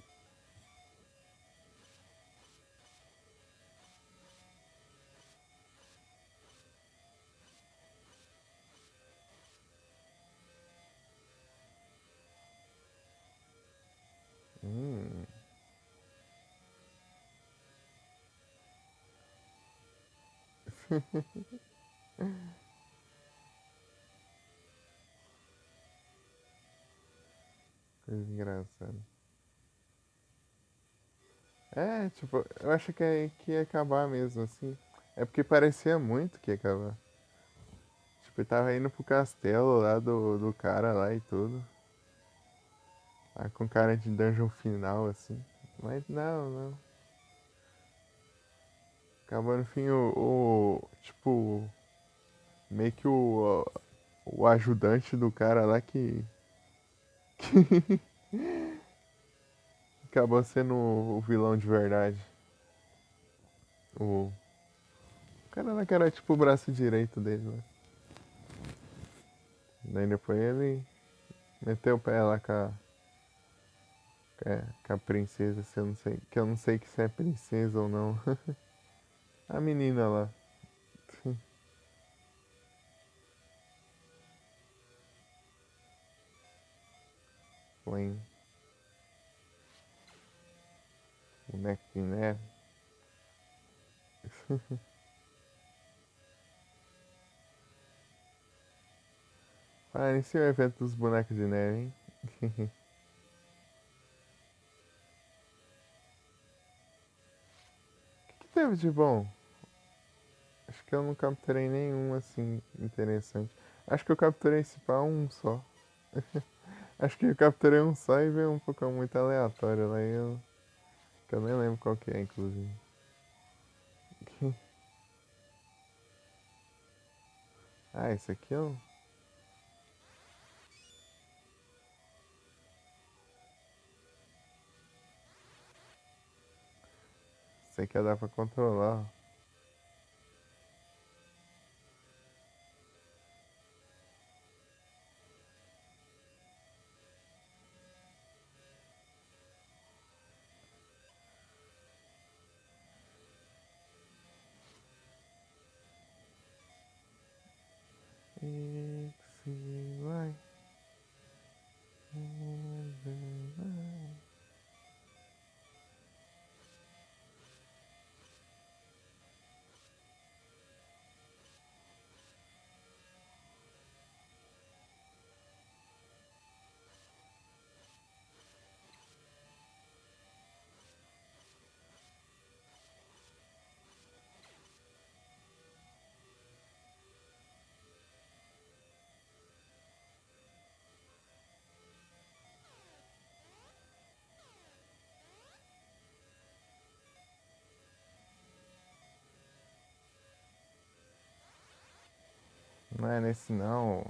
Hum. Coisa engraçada. É, tipo, eu acho que ia acabar mesmo, assim. É porque parecia muito que ia acabar. Tipo, ele tava indo pro castelo lá do cara lá e tudo. Tá com cara de dungeon final, assim. Mas não, não. Acabou no fim tipo, meio que o ajudante do cara lá que acabou sendo o vilão de verdade. O cara lá que era tipo o braço direito dele, né? Daí depois ele meteu o pé lá com a princesa, se eu não sei, que eu não sei que se é princesa ou não. A menina lá. Flame. Boneco de neve. Ah, esse é o evento dos bonecos de neve, hein? O que teve de bom? Acho que eu não capturei nenhum assim interessante. Acho que eu capturei esse pá um só. Acho que eu capturei um só e veio um Pokémon muito aleatório lá e eu. Que eu nem lembro qual que é, inclusive. Ah, esse aqui eu. Sei que dá pra controlar. XY. Não é nesse não.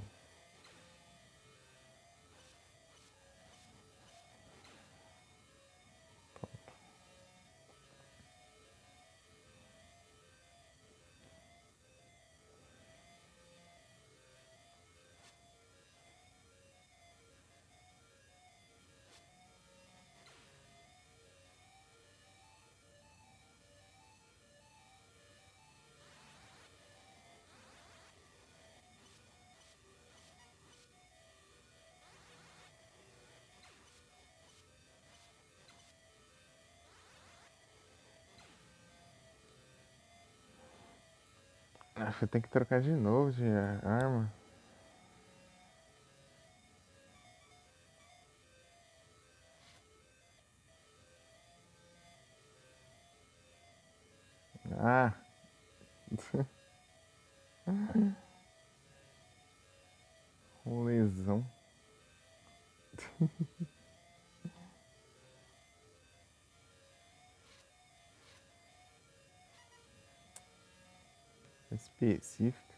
Acho que tem que trocar de novo de arma. Ah, um lesão. Específica.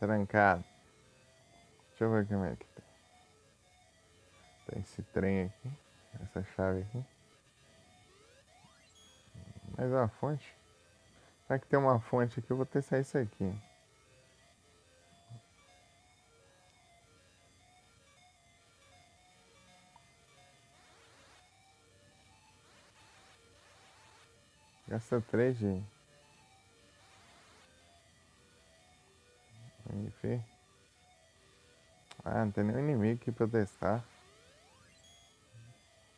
Trancado. Deixa eu ver como é que tá. Tem esse trem aqui. Essa chave aqui. Mais uma fonte. Será que tem uma fonte aqui? Eu vou testar isso aqui. Gasta 3 de NP. Ah, não tem nenhum inimigo aqui pra eu testar.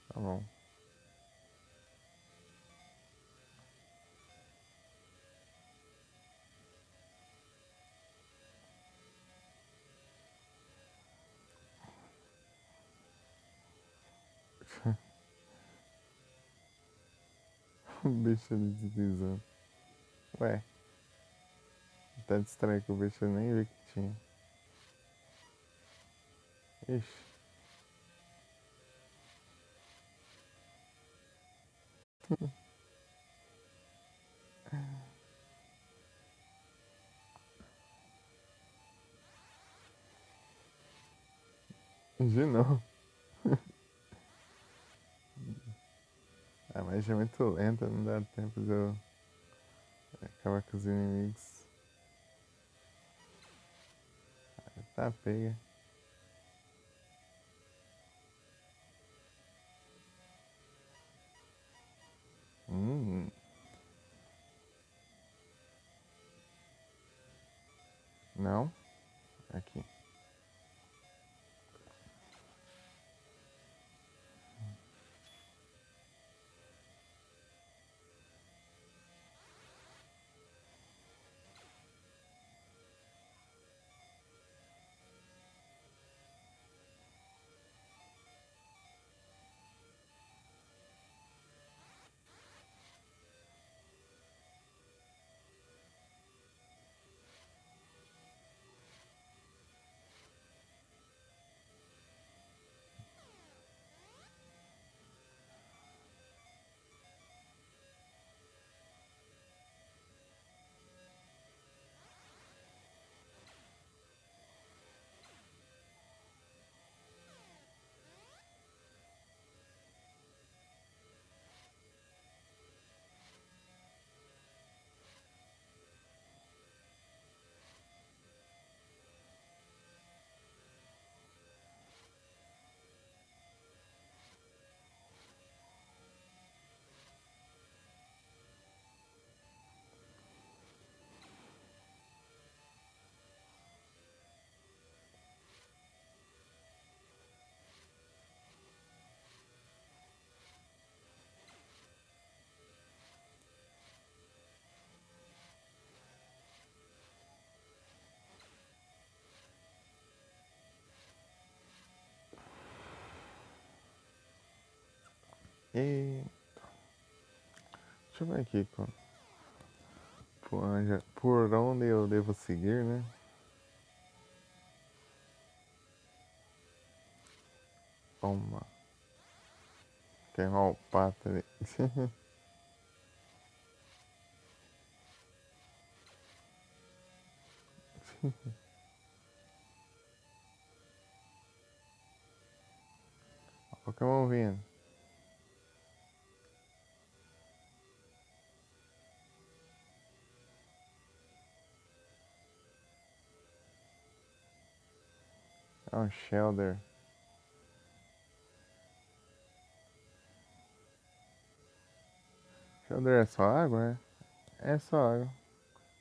Tá bom. O bicho deslizando. Ué, tá distraído que o bicho eu nem vi que tinha. Ixi. De novo. A magia é muito lenta, não dá tempo de eu acabar com os inimigos. Tá pega. Hum, não? Aqui. E deixa eu ver aqui por onde eu devo seguir, né? Toma. Queimar o pato ali. Pokémon vindo. É um Shelder. Shelder é só água, é? É só água.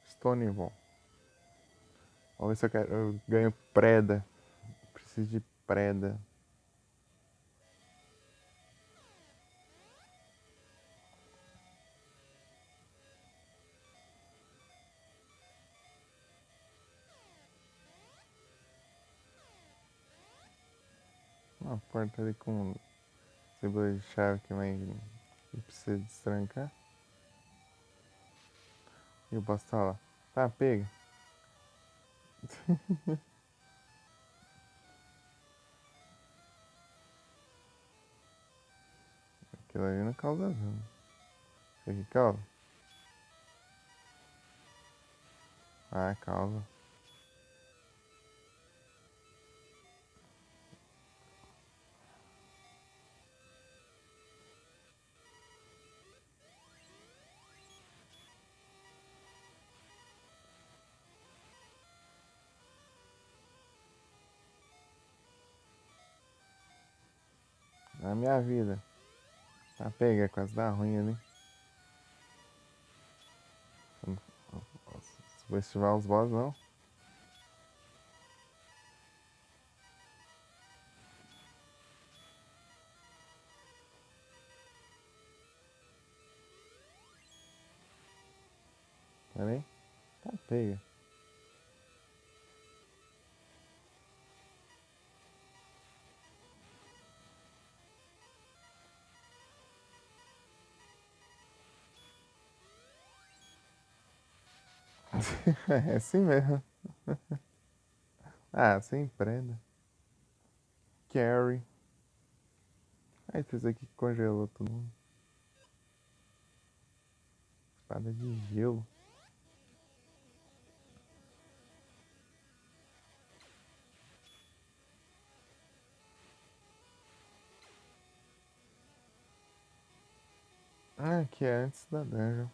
Stone Ball. Vamos ver se eu ganho preda. Preciso de preda. Uma porta ali com símbolo de chave que vai precisa destrancar. E o boss tá lá. Tá, pega. Aquilo ali não causa dano. Isso aqui causa? Ah, causa. Na minha vida. Tá, pega, quase dá ruim ali. Subestimar os boss não. Pera aí. Tá, pega. É assim mesmo. Ah, sem prenda. Carry. Aí fez aqui que congelou todo mundo. Espada de gelo. Ah, aqui é antes da dungeon.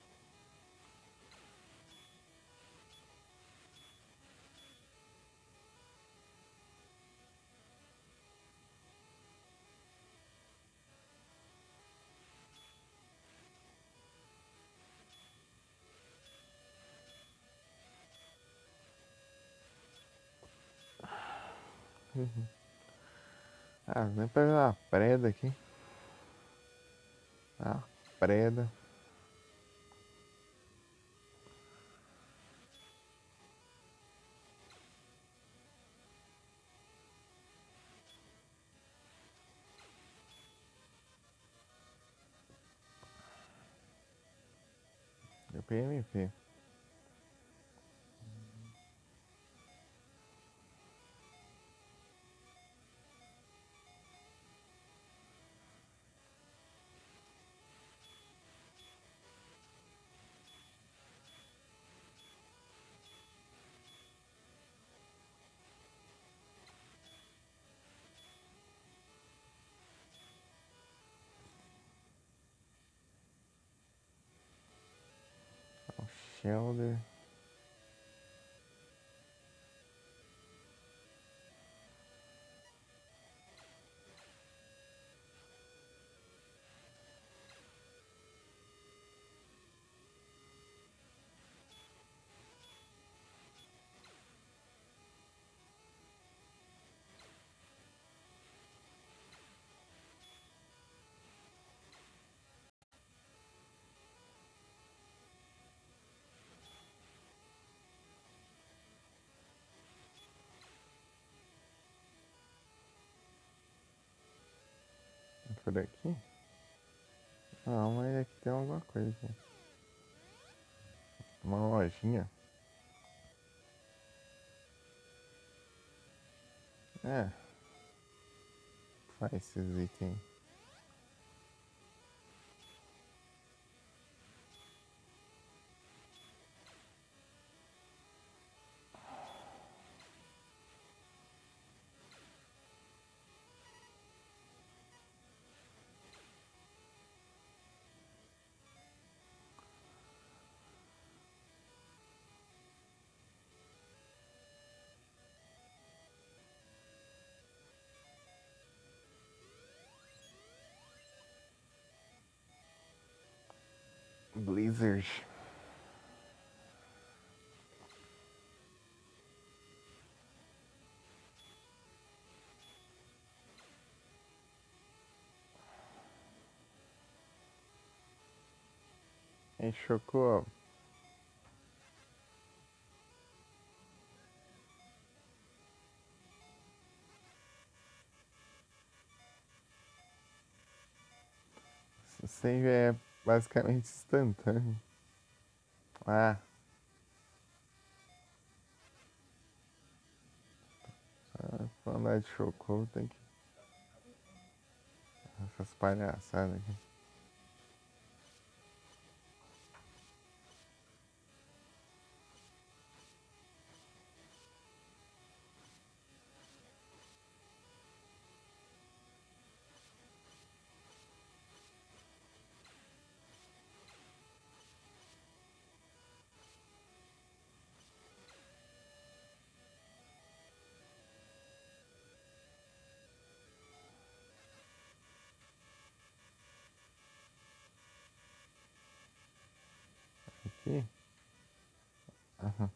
Ah, nem pra ver uma preda aqui. Ah, preda. Deu PMP. Shelder. Por aqui? Não, mas aqui tem alguma coisa aqui. Uma lojinha. É. Faz esses itens. Blizzard. E chocou. O save é basicamente instantâneo. Ah, pra andar de chocou tem que. Essas palhaçadas aqui. Aqui. Aham.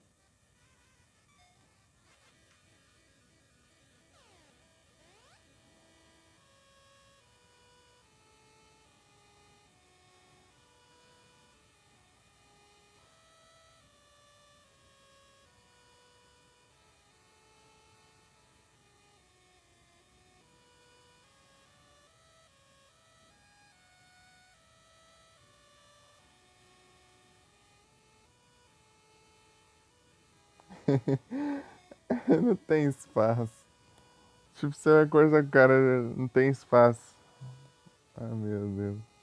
Não tem espaço. Tipo, você vai conversar com o cara, não tem espaço. Ah, meu Deus.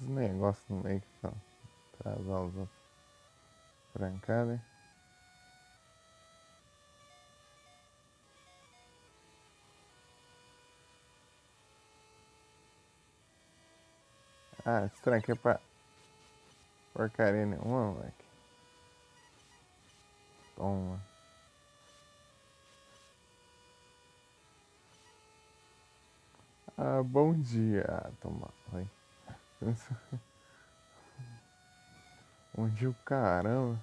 negócios no meio que são atrasar os outros. Trancar, né? Ah, esse tranque é pra porcaria nenhuma, moleque. Toma. Ah, bom dia. Ah, toma. Vai. Bom dia, o caramba.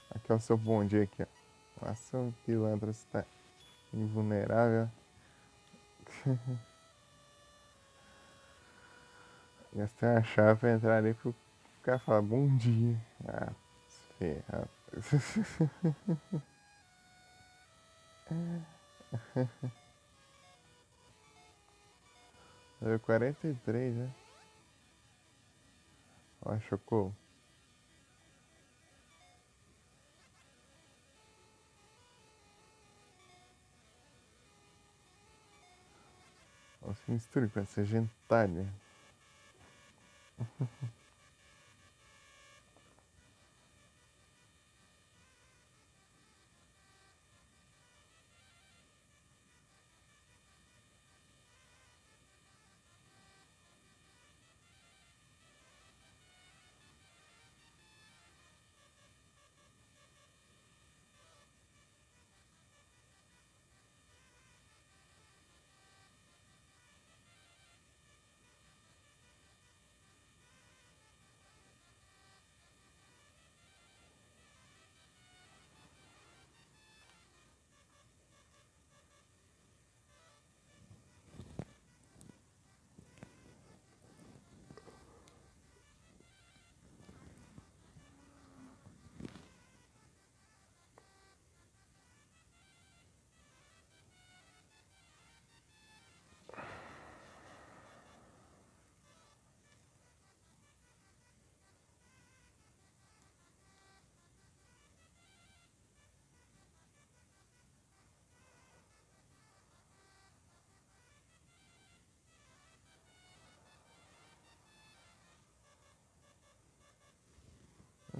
Aqui é o seu bom dia aqui, ó. Nossa, o pilantra está invulnerável. Gastei uma chave pra entrar ali pro cara falar bom dia. Ah, se ferrar. Deu 43, né? Ó, chocou. Ó, se misture com essa gentalha.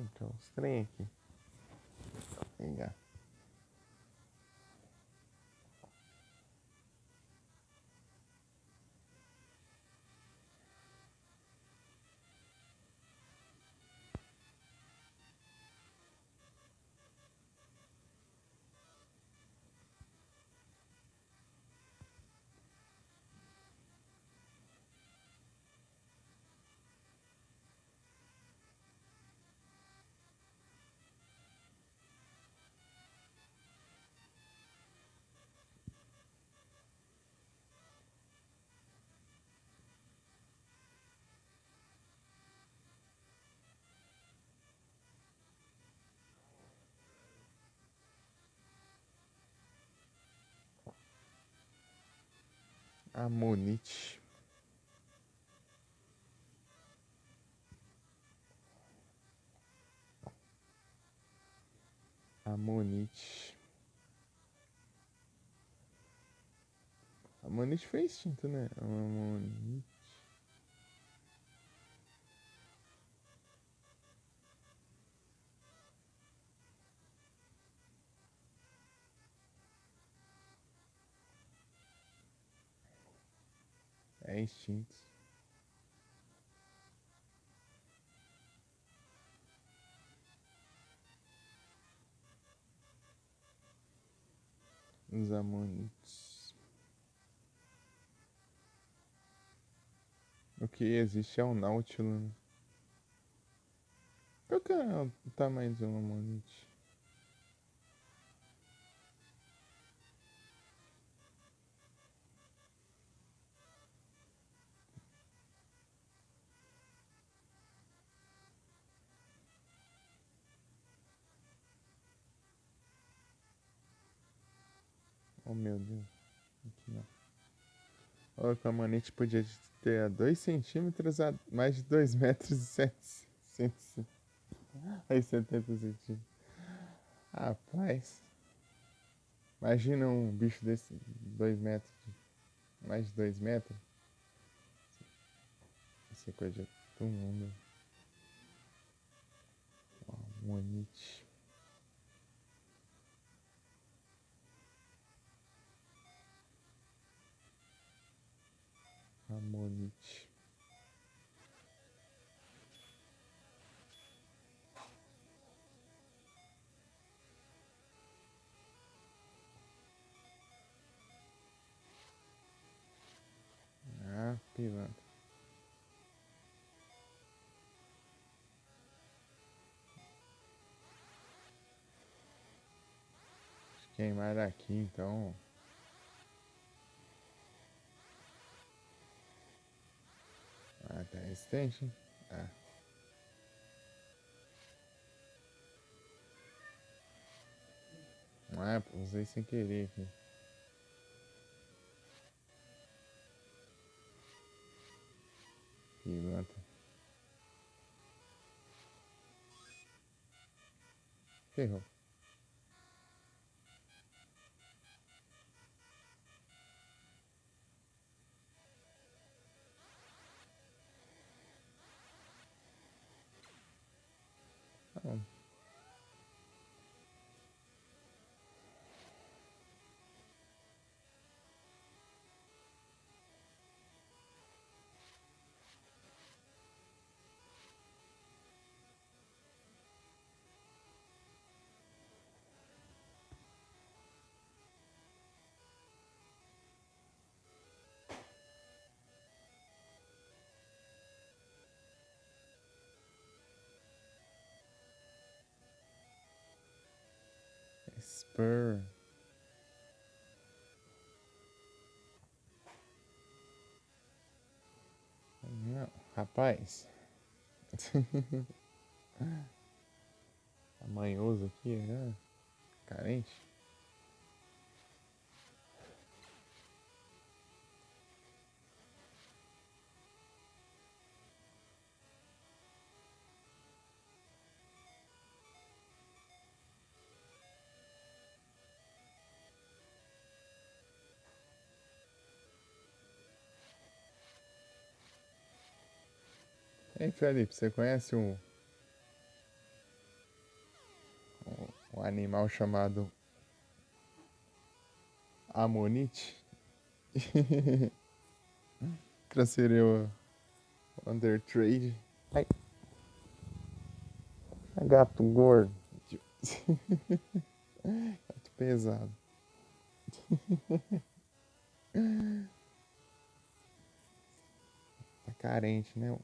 Então, os trem aqui. Pegar. Amonite. Amonite. Amonite foi extinto, né? Amonite. É extinto. Os amonites. O que existe é o Nautilus, né? Qual que é o tamanho de um amonite? Oh meu Deus. Aqui não. O amonite podia ter 2 centímetros a mais de 2 metros e 700. Aí 70 centímetros. Rapaz. Imagina um bicho desse, 2 metros, mais de 2 metros. Isso é coisa do mundo. Monite. Amonite. Ah, pilantra. Queimar aqui, então. Ah, tá resistente, hein? Ah. Ah, usei sem querer aqui. Pilantra. Ferrou. Tá bom. Spur. Não, rapaz. Amanhoso aqui, né? Carente. Ei, Felipe, você conhece um animal chamado Amonite? Cracereua Undertrade. Ai, gato gordo. Gato pesado. Tá carente, né?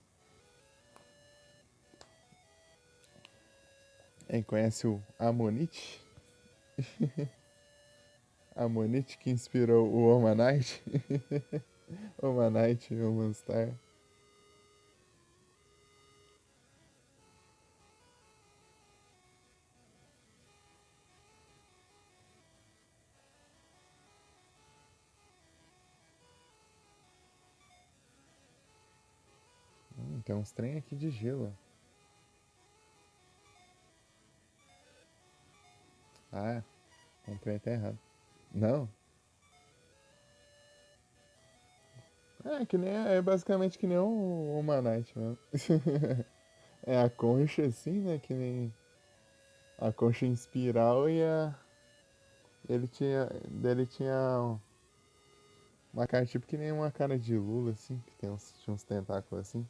Ei, conhece o Amonite? Amonite que inspirou o Omanite? Omanite, Omanstar. Tem uns trem aqui de gelo. Ah, comprei até errado. Não? É basicamente que nem o Humanite mesmo. É a concha assim, né? Que nem a concha em espiral e a. Dele tinha uma cara tipo que nem uma cara de Lula, assim, que tinha uns tentáculos assim.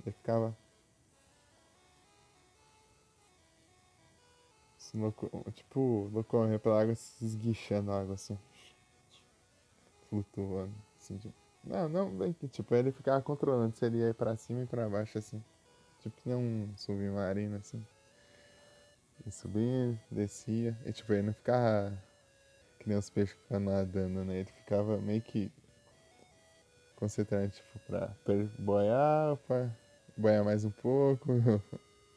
Ele ficava tipo, vou correr pela água se esguichando a água assim, flutuando. Assim, tipo. Não, não, bem que tipo, ele ficava controlando se ele ia pra cima e pra baixo assim. Tipo que nem um submarino assim. Ele subia, descia. E tipo, ele não ficava que nem os peixes que ficam nadando, né? Ele ficava meio que concentrado, tipo, pra ele boiar, pra boiar mais um pouco,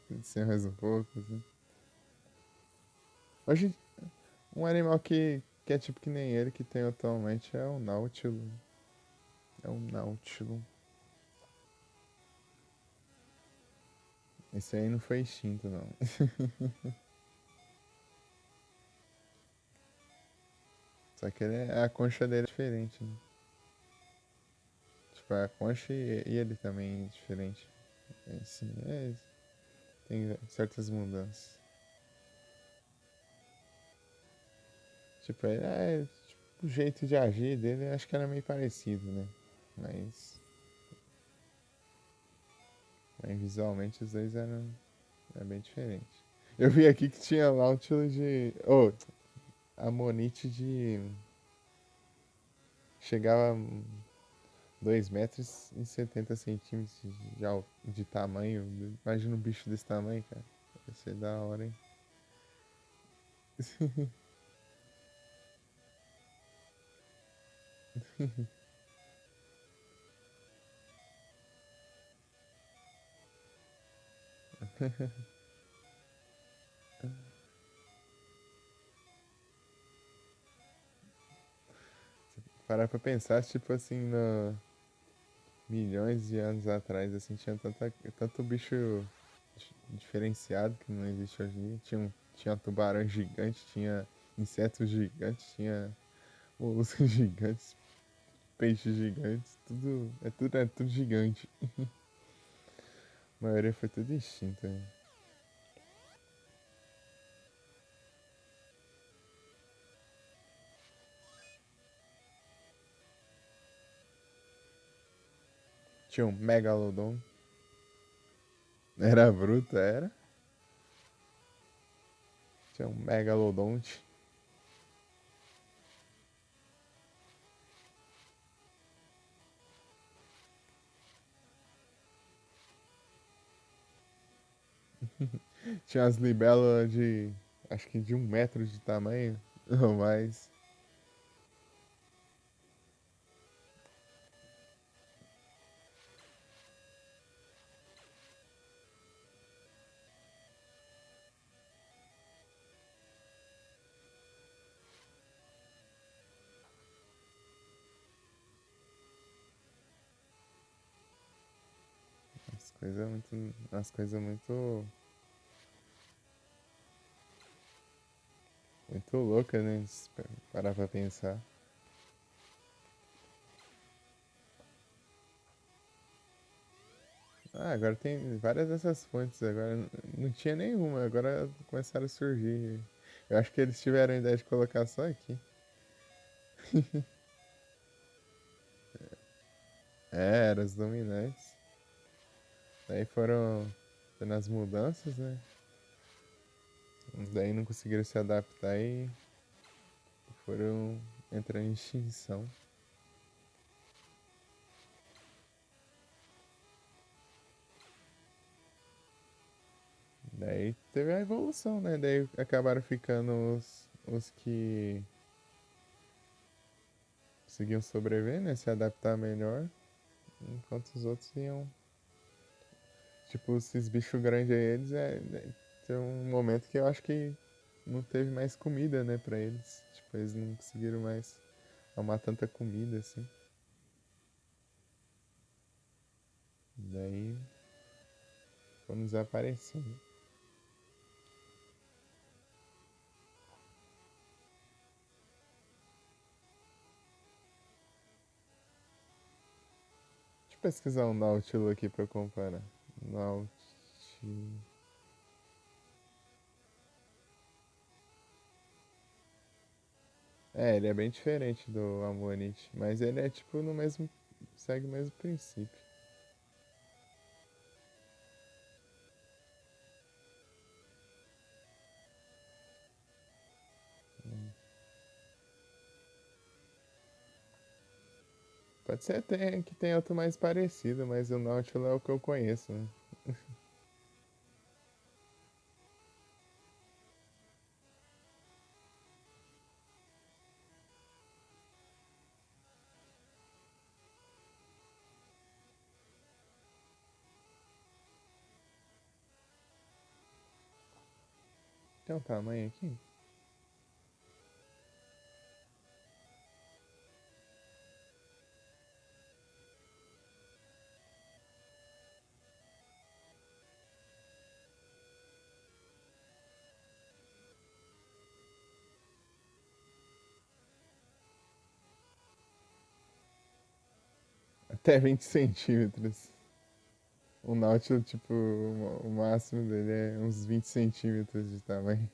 descer mais um pouco, assim. Hoje, um animal que é tipo que nem ele que tem atualmente é o Nautilus. É o Nautilus. Esse aí não foi extinto, não. Só que a concha dele é diferente, né? Tipo, a concha e ele também é diferente. É, sim, tem certas mudanças. Tipo, tipo, o jeito de agir dele acho que era meio parecido, né? Mas, mas visualmente os dois eram bem diferentes. Eu vi aqui que tinha Nautilus de. Oh, Amonite de. Chegava a 2 metros e 70 centímetros de tamanho. Imagina um bicho desse tamanho, cara. Vai ser da hora, hein? Parar pra pensar, tipo assim, no milhões de anos atrás, assim, tinha tanto bicho diferenciado que não existe hoje em dia. Tinha tubarão gigante, tinha insetos gigantes, tinha moluscos gigantes, peixes gigantes, tudo gigante. A maioria foi tudo extinta, né? Tinha um megalodon, era bruto, era. Tinha um megalodonte. Tinha as libélulas de, acho que de 1 metro de tamanho, ou mais. As coisas muito loucas, né? Se parar pra pensar. Ah, agora tem várias dessas fontes. Agora não tinha nenhuma, agora começaram a surgir. Eu acho que eles tiveram a ideia de colocar só aqui. Eram os dominantes. Daí foram tendo as mudanças, né? Daí não conseguiram se adaptar e foram entrando em extinção. Daí teve a evolução, né? Daí acabaram ficando os que conseguiam sobreviver, né? Se adaptar melhor, enquanto os outros iam. Tipo, esses bichos grandes aí, tem um momento que eu acho que não teve mais comida, né, pra eles. Tipo, eles não conseguiram mais arrumar tanta comida assim. Daí foram desaparecendo. Deixa eu pesquisar um Nautilus aqui pra eu comparar. Nautilus. É, ele é bem diferente do Amonite, mas ele é tipo no mesmo. Segue o mesmo princípio. Pode ser até que tenha outro mais parecido, mas o Nautilus é o que eu conheço, né? Tem um tamanho aqui? até 20 centímetros. O Nautilus, tipo, o máximo dele é uns 20 centímetros de tamanho.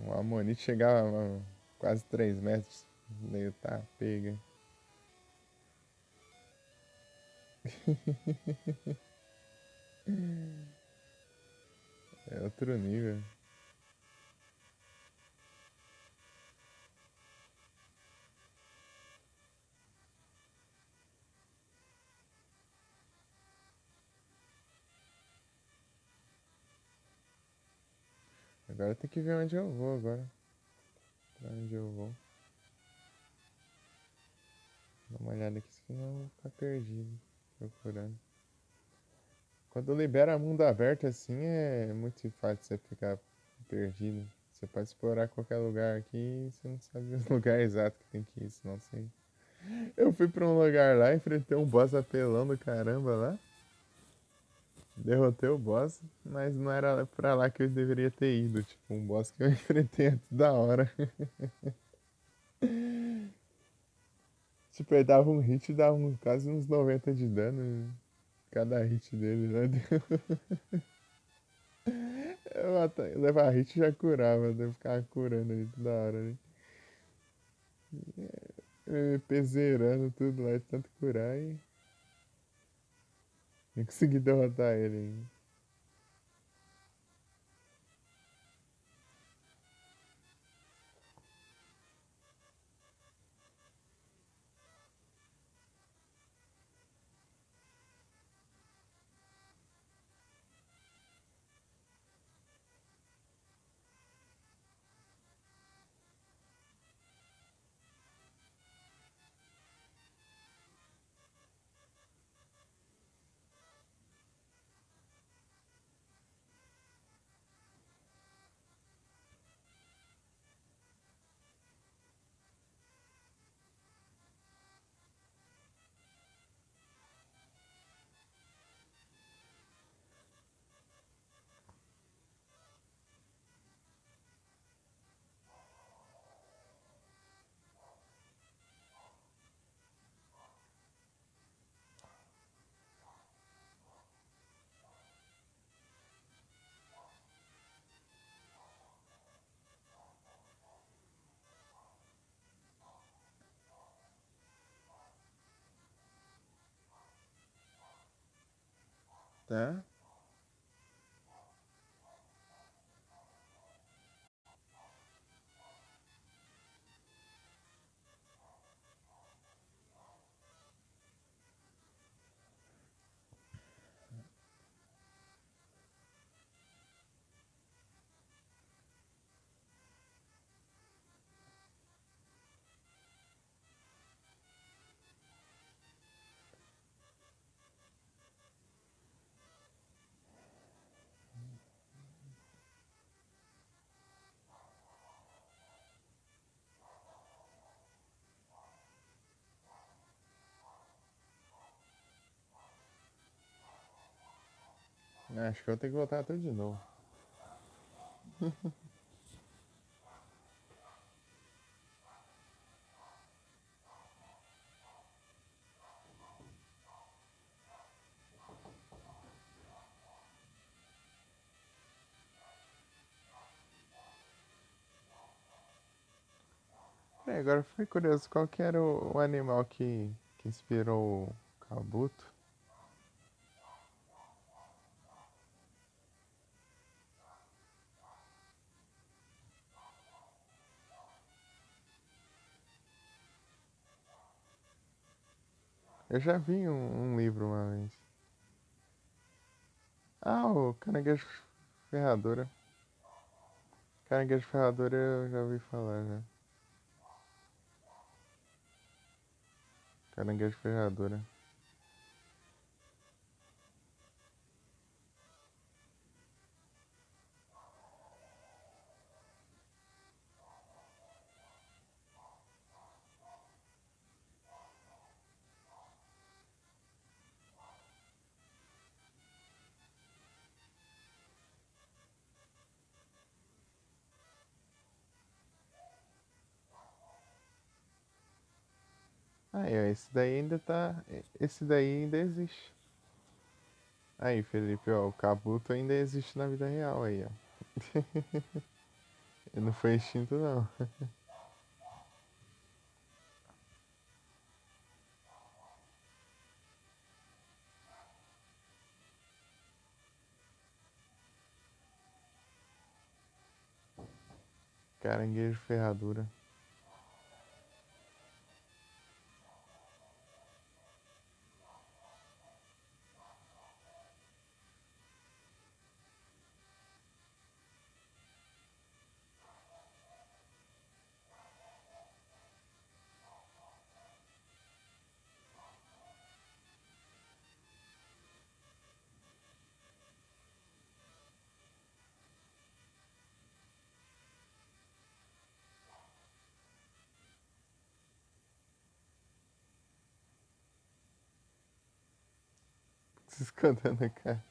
O Ammonite chegava a quase 3 metros. Meio tá, pega. É outro nível. Agora tem que ver onde eu vou agora. Pra onde eu vou. Dá uma olhada aqui, senão eu vou ficar perdido. Procurando. Quando libera mundo aberto assim é muito fácil você ficar perdido. Você pode explorar qualquer lugar aqui e você não sabe o lugar exato que tem que ir, senão você. Eu fui pra um lugar lá, enfrentei um boss apelão do caramba lá. Derrotei o boss, mas não era pra lá que eu deveria ter ido. Tipo, um boss que eu enfrentei antes da hora. Tipo, ele dava um hit e dava quase uns 90 de dano, né? Cada hit dele, né? Eu levava hit e já curava, eu ficava curando ali toda hora, né? MP zerando tudo lá, de tanto curar e não consegui derrotar ele ainda. Tá? Acho que eu vou ter que voltar tudo de novo. Agora eu fiquei curioso, qual que era o animal que inspirou o Kabuto? Eu já vi um livro uma vez. Ah, o Caranguejo Ferradura. Caranguejo Ferradura eu já ouvi falar, já. Caranguejo Ferradura. Aí, ó, esse daí ainda tá. Esse daí ainda existe. Aí, Felipe, ó, o Kabuto ainda existe na vida real aí, ó. Ele não foi extinto, não. Caranguejo ferradura. Se escondendo na caixa.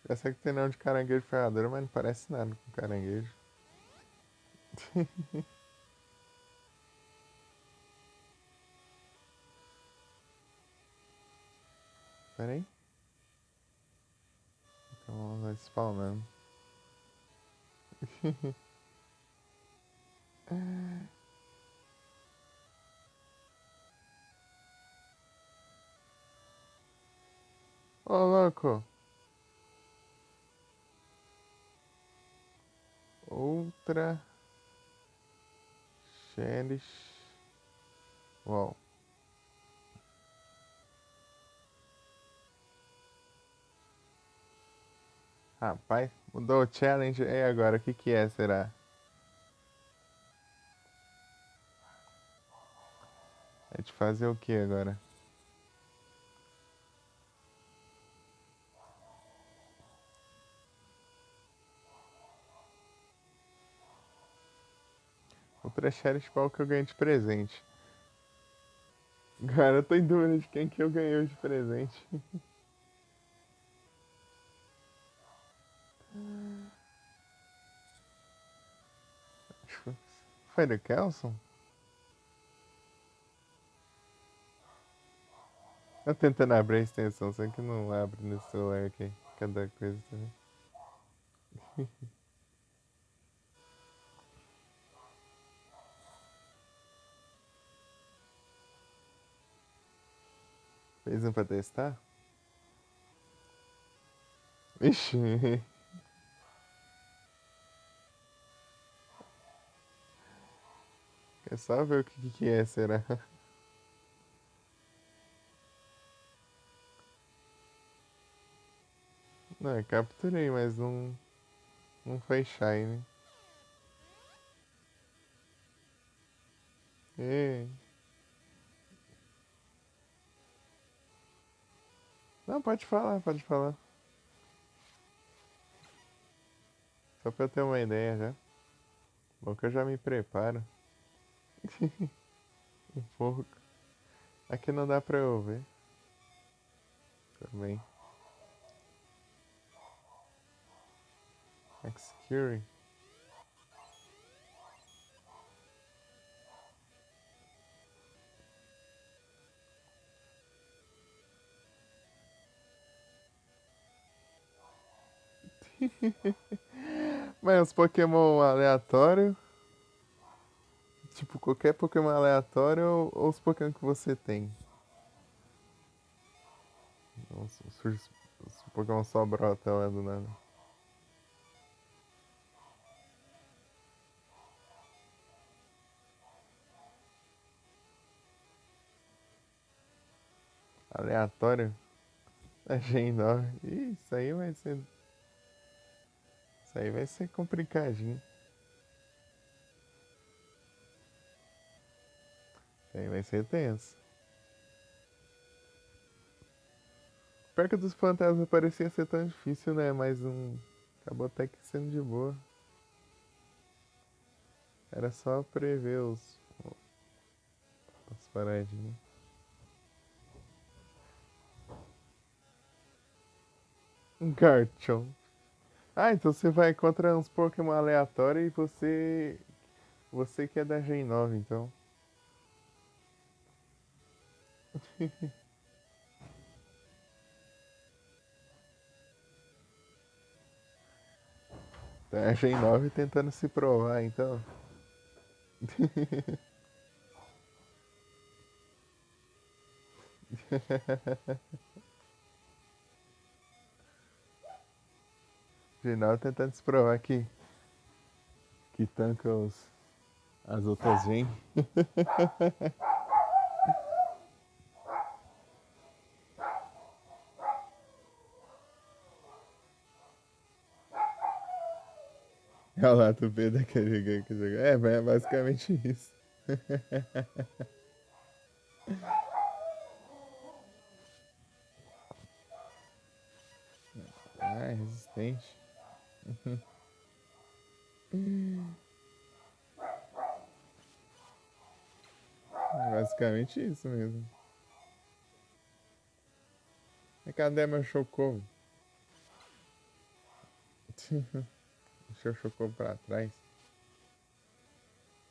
Eu sei que tem nome de caranguejo ferradura, mas não parece nada com caranguejo. Pera aí. Então vamos lá spawnando. Ô, louco. Outra Cherish. Uau. Rapaz, mudou o challenge. E agora, o que que é, será? É de fazer o que agora? Outra Cherish qual que eu ganhei de presente? Cara, eu tô em dúvida de quem que eu ganhei de presente. Foi do Kelson? Eu tentando abrir a extensão, só que não abre no celular aqui. Cada coisa também. Fez um pra testar? Ixi. É só ver o que é, será? Não, eu capturei, mas não foi shine. E... Não, pode falar, pode falar. Só pra eu ter uma ideia já. Bom que eu já me preparo. Um pouco. Aqui não dá pra eu ver. Também. Excurie. Mas os Pokémon aleatórios. Tipo, qualquer Pokémon aleatório ou os Pokémon que você tem? Os Pokémon só brota lá do nada. Aleatório? Achei enorme. Ih, isso aí vai ser. Isso aí vai ser complicadinho. Isso aí vai ser tenso. Perto dos fantasmas parecia ser tão difícil, né? Mas acabou até que sendo de boa. Era só prever as paradinhas. Um Garchomp. Ah, então você vai contra uns Pokémon aleatórios e você que é da Gen 9, então. Tá a Gen 9 tentando se provar, então. Gen 9 tentando se provar que tanca as outras Gen. Olha lá, tu vê daquele que jogou. É basicamente isso. Ah, é resistente. É basicamente isso mesmo. E cadê meu Chocobo? Deixa o Chocobo pra trás.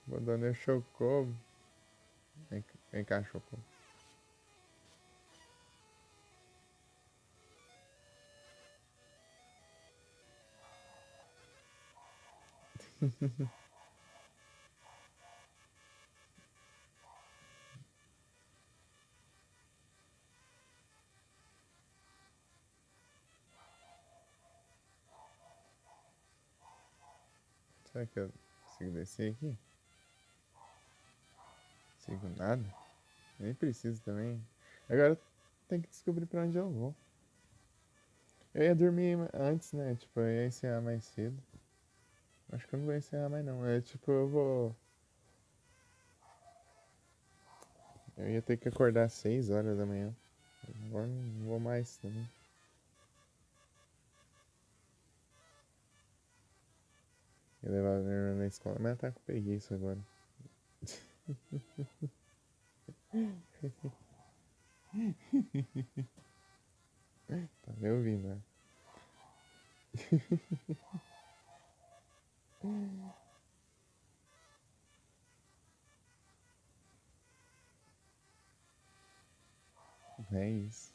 Abandonei o Chocobo. Vem cá, Chocobo. Será que eu consigo descer aqui? Consigo nada? Nem preciso também. Agora tem que descobrir pra onde eu vou. Eu ia dormir antes, né? Tipo, eu ia encerrar mais cedo. Acho que eu não vou encerrar mais não. É tipo, eu vou. Eu ia ter que acordar às 6 horas da manhã. Agora não vou mais também. Ia levar a minha irmã na escola, mas ela tá com preguiça agora. Tá me ouvindo, né? É isso.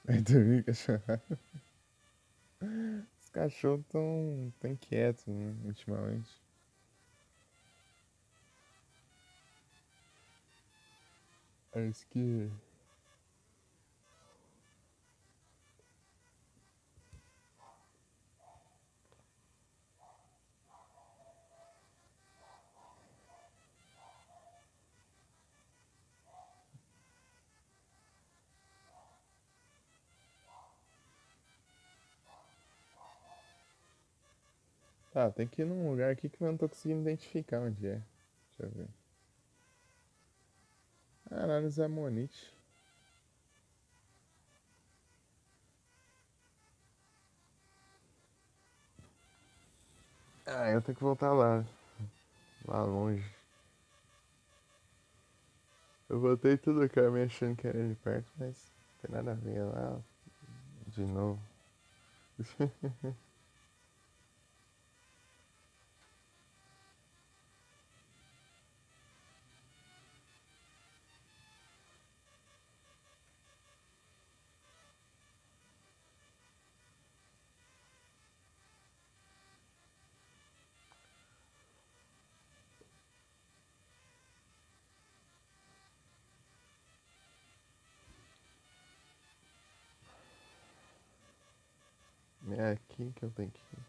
Vai dormir, cachorro. Os cachorros tão quietos, né, ultimamente. Acho que. Tá, tem que ir num lugar aqui que eu não tô conseguindo identificar onde é. Deixa eu ver. Análise Amonite. Ah, eu tenho que voltar lá longe. Eu voltei tudo cara me achando que era ali perto, mas não tem nada a ver lá de novo. É aqui que eu tenho que ir.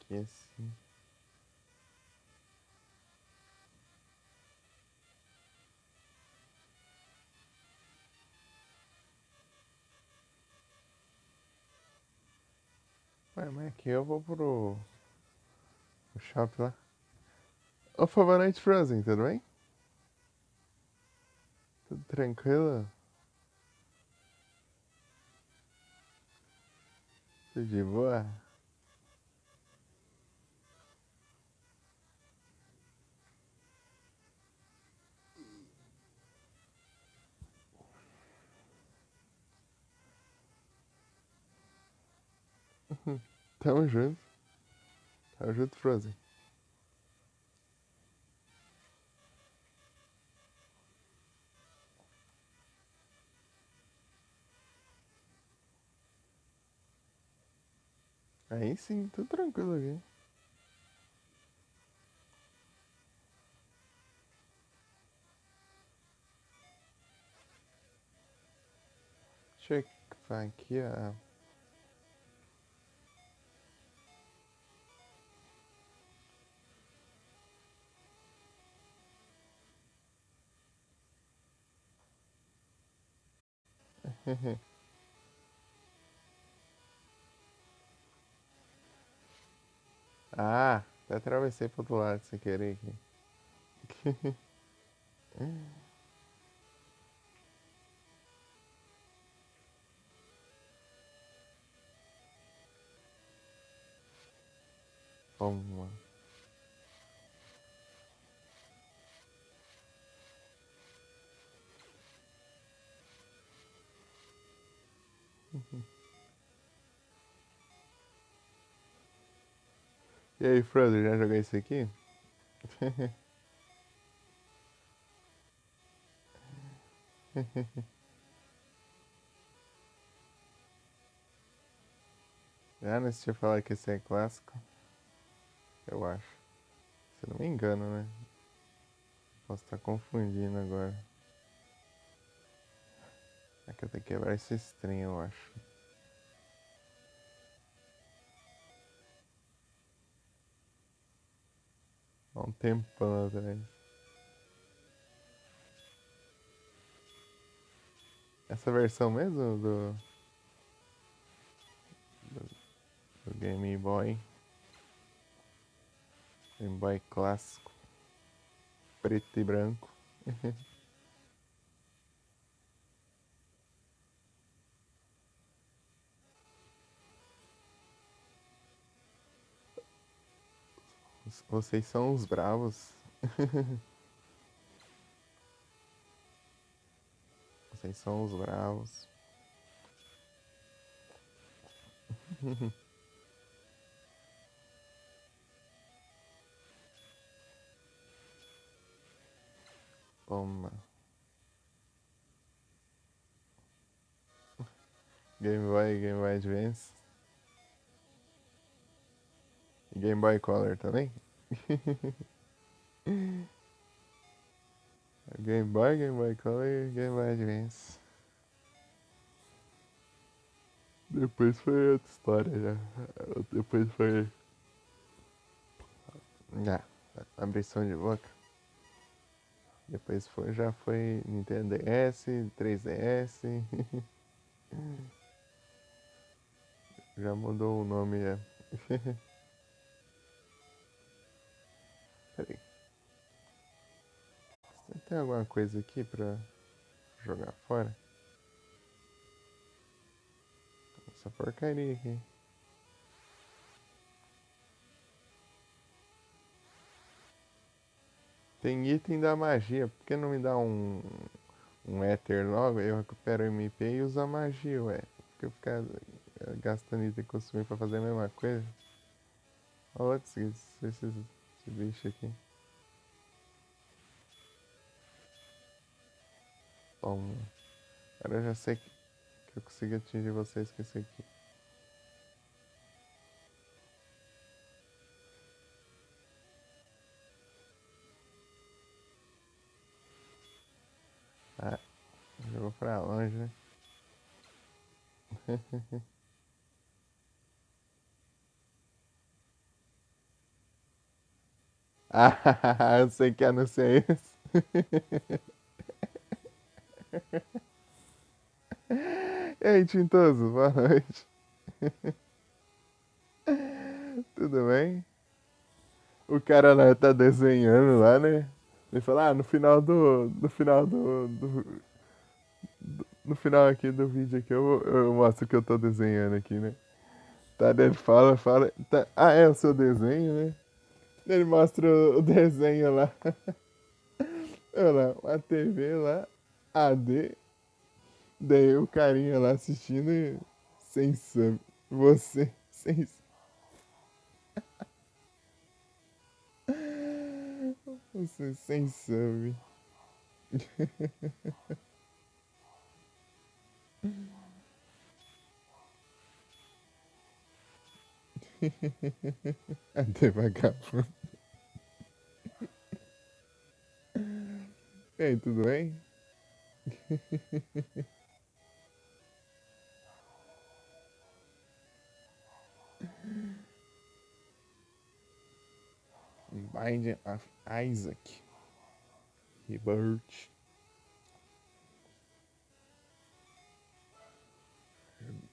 Aqui assim. Ué, mas aqui eu vou pro shopping lá. Ô, boa noite, Frozen, tudo bem? Tudo tranquilo? Tudo de boa? Tamo junto. Tamo junto, Frozen. Aí sim, tudo tranquilo aqui. Deixa eu falar aqui, ó. Ah, até atravessei pro outro lado sem querer aqui. Vamos lá. E aí, Frozen, já jogou isso aqui? Ah, não assistiu falar que esse é clássico? Eu acho. Se eu não me engano, né? Posso estar confundindo agora. É que eu tenho que quebrar esse trem, eu acho. Há um tempão atrás. Essa versão mesmo do Game Boy. Game Boy clássico. Preto e branco. Vocês são os bravos. Vocês são os bravos. Toma. Game Boy Advance. E Game Boy Color também? Game Boy Color e Game Boy Advance. Depois foi outra história já. Depois foi. Já, abrição de boca. Depois foi, já foi Nintendo DS, 3DS. Já mudou o nome já. Peraí. Tem alguma coisa aqui pra jogar fora? Essa porcaria aqui. Tem item da magia. Por que não me dá um éter logo? Eu recupero o MP e uso a magia, ué. Porque eu ficar gastando item consumir pra fazer a mesma coisa. Olha lá esse bicho aqui. Bom, agora eu já sei que eu consigo atingir vocês com esse aqui. Ah, jogou pra longe, né? Ah, eu sei que anúncio é esse. E aí, Tintoso, boa noite. Tudo bem? O cara lá tá desenhando lá, né? Ele fala, no final no final aqui do vídeo aqui eu mostro o que eu tô desenhando aqui, né? Tá, daí ele fala, tá, é o seu desenho, né? Daí ele mostra o desenho lá, olha lá, uma TV lá, AD, daí o carinha lá assistindo e sem sub, você sem sub, você sem sub. AD vagabundo. E aí, tudo bem? Binding of Isaac. Rebirth.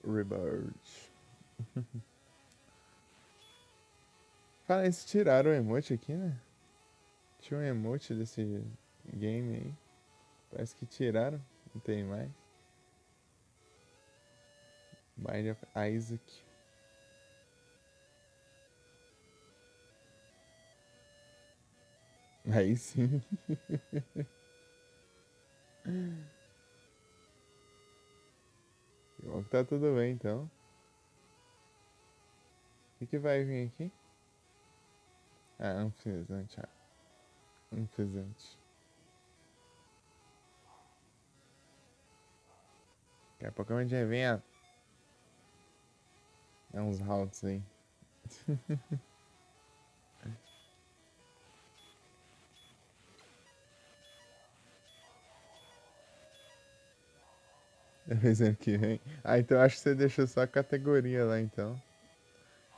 Rebirth. Fala, eles tiraram o emote aqui, né? Tinha um emote desse game aí. Parece que tiraram. Não tem mais. Binding of Isaac. Aí sim. Bom que tá tudo bem então. O que vai vir aqui? Anfisante. Anfisante. Daqui a pouco a gente vai ver uns routes aí. Da vez que vem. Então acho que você deixou só a categoria lá então.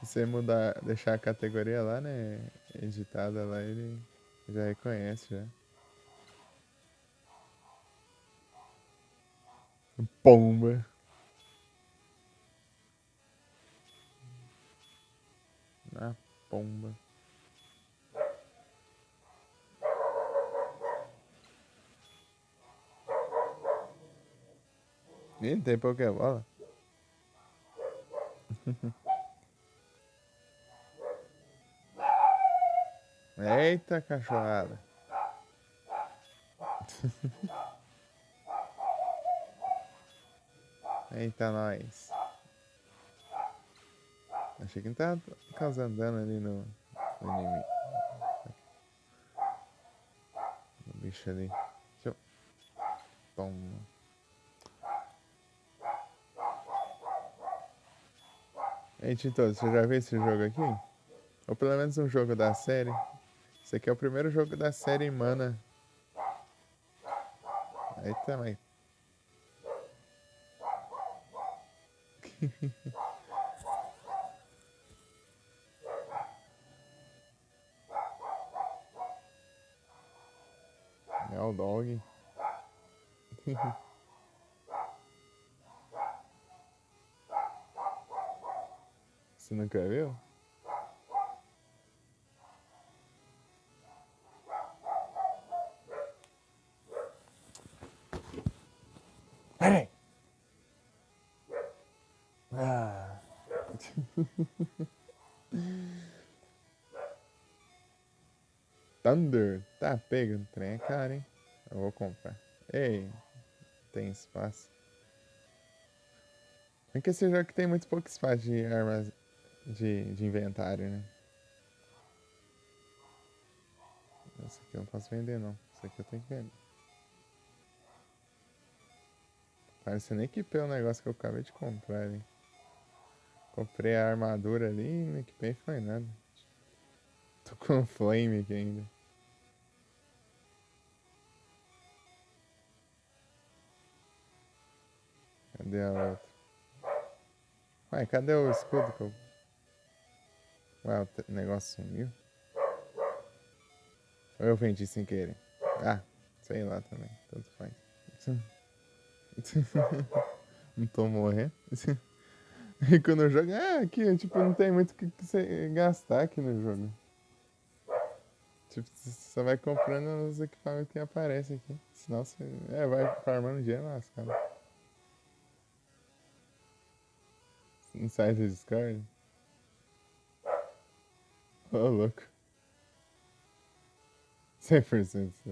Se você deixar a categoria lá, né? Editada lá, ele já reconhece já. Pomba. Na pomba. Ih, tem Pokébola? Eita, cachorrada. Eita, nós. Achei que não tava causando dano ali no inimigo. No bicho ali. Deixa eu... Toma. Ei, Tito, você já viu esse jogo aqui? Ou pelo menos um jogo da série. Esse aqui é o primeiro jogo da série Mana. Eita, mas... É o dog. Você nunca viu? Peraí! Ah. Thunder. Tá pegando trem, é caro, hein? Eu vou comprar. Ei, tem espaço. É que esse jogo que tem muito pouco espaço de armas de inventário, né? Esse aqui eu não posso vender, não. Esse aqui eu tenho que vender. Parece nem equipei o negócio que eu acabei de comprar ali. Comprei a armadura ali e não equipei foi nada. Tô com flame aqui ainda. Cadê a outra? Ué, cadê o escudo que eu... Ué, o negócio sumiu? Ou eu vendi sem querer? Ah, sei lá também. Tanto faz. Não tô morrendo. E quando eu jogo, aqui, tipo, não tem muito o que você gastar aqui no jogo. Tipo, você só vai comprando os equipamentos que aparecem aqui. Senão você vai farmando dinheiro lascado. No site do Discord. Ô, louco. 100% só.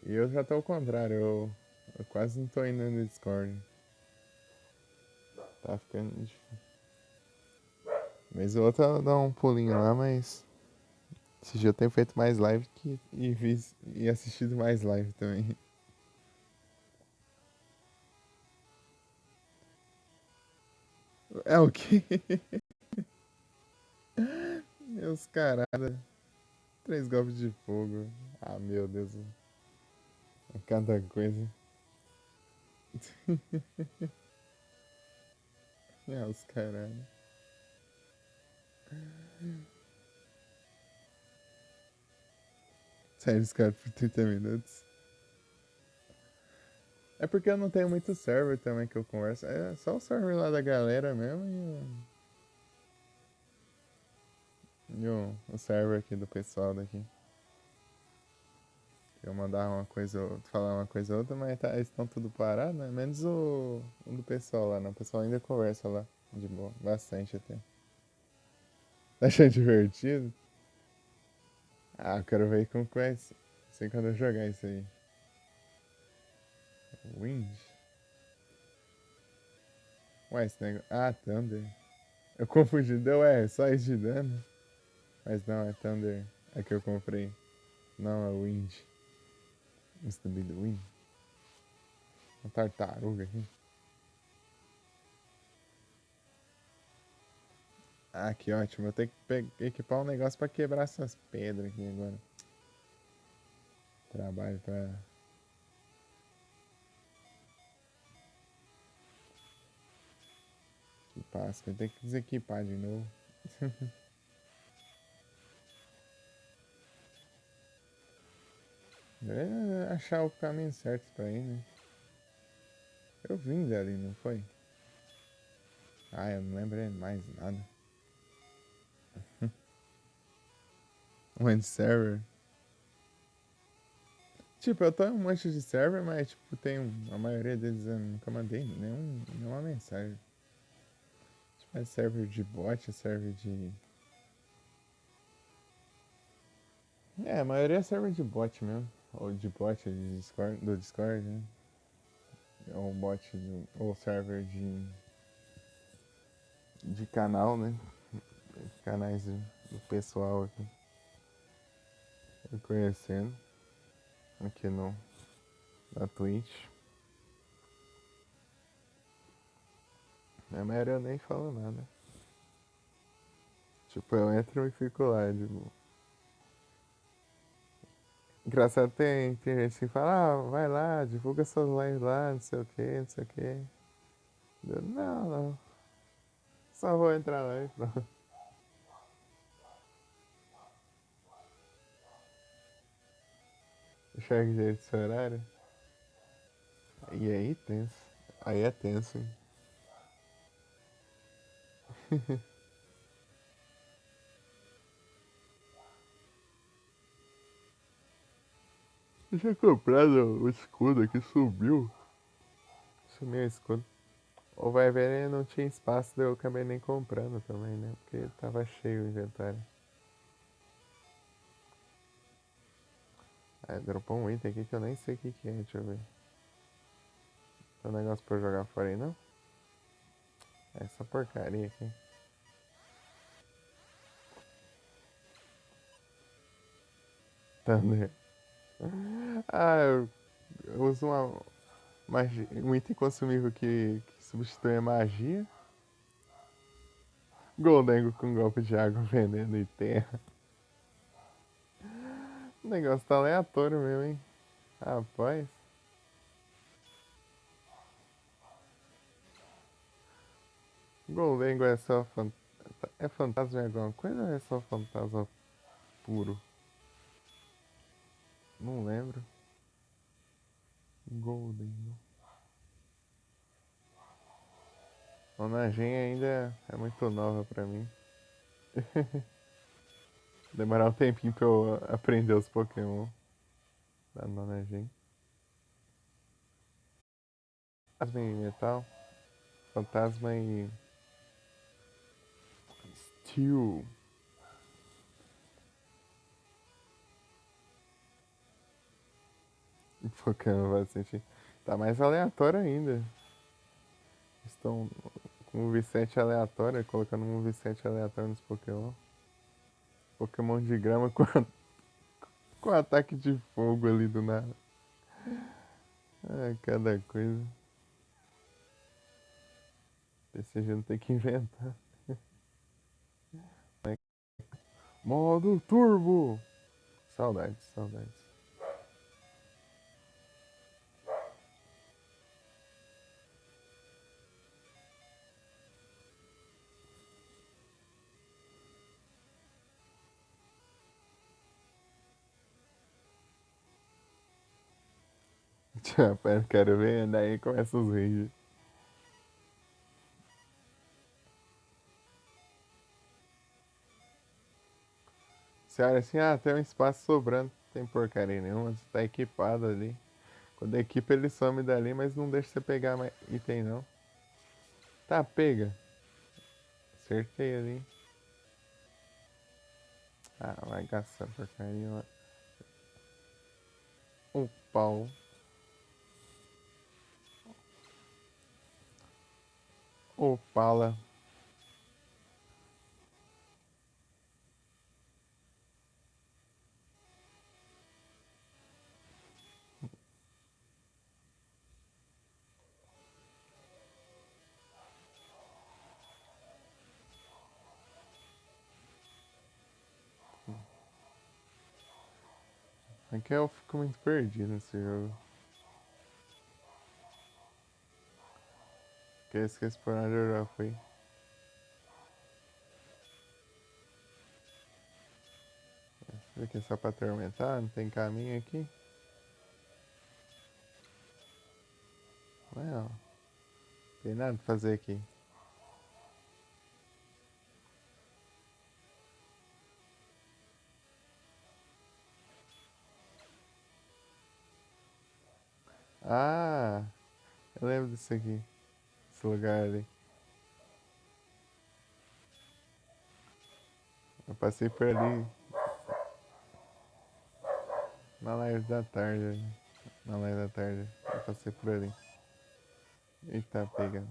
E eu já tô ao contrário, eu quase não tô indo no Discord. Tá ficando difícil. Vez ou outra eu dou um pulinho lá, mas esse dia eu tenho feito mais live e assistido mais live também. É o quê? Meus caralho. 3 golpes de fogo. Ah, meu Deus. É cada coisa. É, os caralho. Sério, os caras por 30 minutos. É porque eu não tenho muito server também que eu converso. É só o server lá da galera mesmo e o server aqui do pessoal daqui. Eu mandar uma coisa, falar uma coisa ou outra, mas eles estão tudo parado, né? Menos o do pessoal lá, né? O pessoal ainda conversa lá, de boa, bastante até. Tá achando divertido? Ah, eu quero ver como que vai ser quando eu jogar isso aí. Wind? Ué, esse negócio. Ah, Thunder. Eu confundi, deu só isso de dano. Mas não, é Thunder. É que eu comprei. Não, é Wind. Mr. Be the Wind. Uma tartaruga aqui. Ah, que ótimo. Eu tenho que equipar um negócio pra quebrar essas pedras aqui agora. Trabalho pra. Que Páscoa. Tem que desequipar de novo. É achar o caminho certo pra ir, né? Eu vim dali, não foi? Ah, eu não lembrei mais nada. Um server. Tipo, eu tô em um monte de server, mas tipo, a maioria deles eu nunca mandei nenhuma mensagem. Tipo, é server de bot, é server de. A maioria é server de bot mesmo. Ou de bot do Discord, né? Ou bot ou server de canal, né? Canais do pessoal aqui. Eu conhecendo. Aqui na Twitch. A maioria eu nem falo nada. Tipo, eu entro e fico lá, tipo. Engraçado, tem gente que fala, vai lá, divulga suas lives lá, não sei o que, não sei o que. Não, não. Só vou entrar lá e pronto. Enxerga direito seu horário. E aí, tenso. Aí é tenso, hein? Eu tinha comprado o escudo aqui, sumiu. Sumiu o escudo. Ou vai ver, não tinha espaço, daí eu acabei nem comprando também, né? Porque tava cheio o inventário. Aí dropou um item aqui que eu nem sei o que é, deixa eu ver. Tem um negócio pra eu jogar fora aí, não? Essa porcaria aqui. Thunder. Eu uso um item consumível que substitui a magia. Goldengo com golpe de água, veneno e terra. O negócio tá aleatório mesmo, hein? Rapaz. Goldengo é só é fantasma em alguma coisa ou é só fantasma puro? Não lembro. Golden. Dona Gen ainda é muito nova pra mim. Demorar um tempinho pra eu aprender os Pokémon da Dona Gen. Fantasma e Metal. Fantasma e Steel. Pokémon bastante. Tá mais aleatório ainda. Estão com um V7 aleatório, colocando um V7 aleatório nos Pokémon. Pokémon de grama com ataque de fogo ali do nada. Ah, cada coisa. PCG não tem que inventar. Modo Turbo! Saudades, saudades. Tchau, pera, quero ver, daí começa os vídeos. Você olha assim, ah, tem um espaço sobrando, não tem porcaria nenhuma, você tá equipado ali. Quando equipa ele some dali, mas não deixa você pegar mais item não. Tá, pega. Acertei ali. Ah, vai gastar porcaria lá. Um pau. Opala. Aqui eu fico muito perdido nesse jogo. Que esse que por onde eu já fui. Isso aqui é só pra atormentar, não tem caminho aqui. Não, tem nada pra fazer aqui. Ah, eu lembro disso aqui. Esse lugar ali. Eu passei por ali na live da tarde. Na live da tarde. Eu passei por ali. Eita, pega.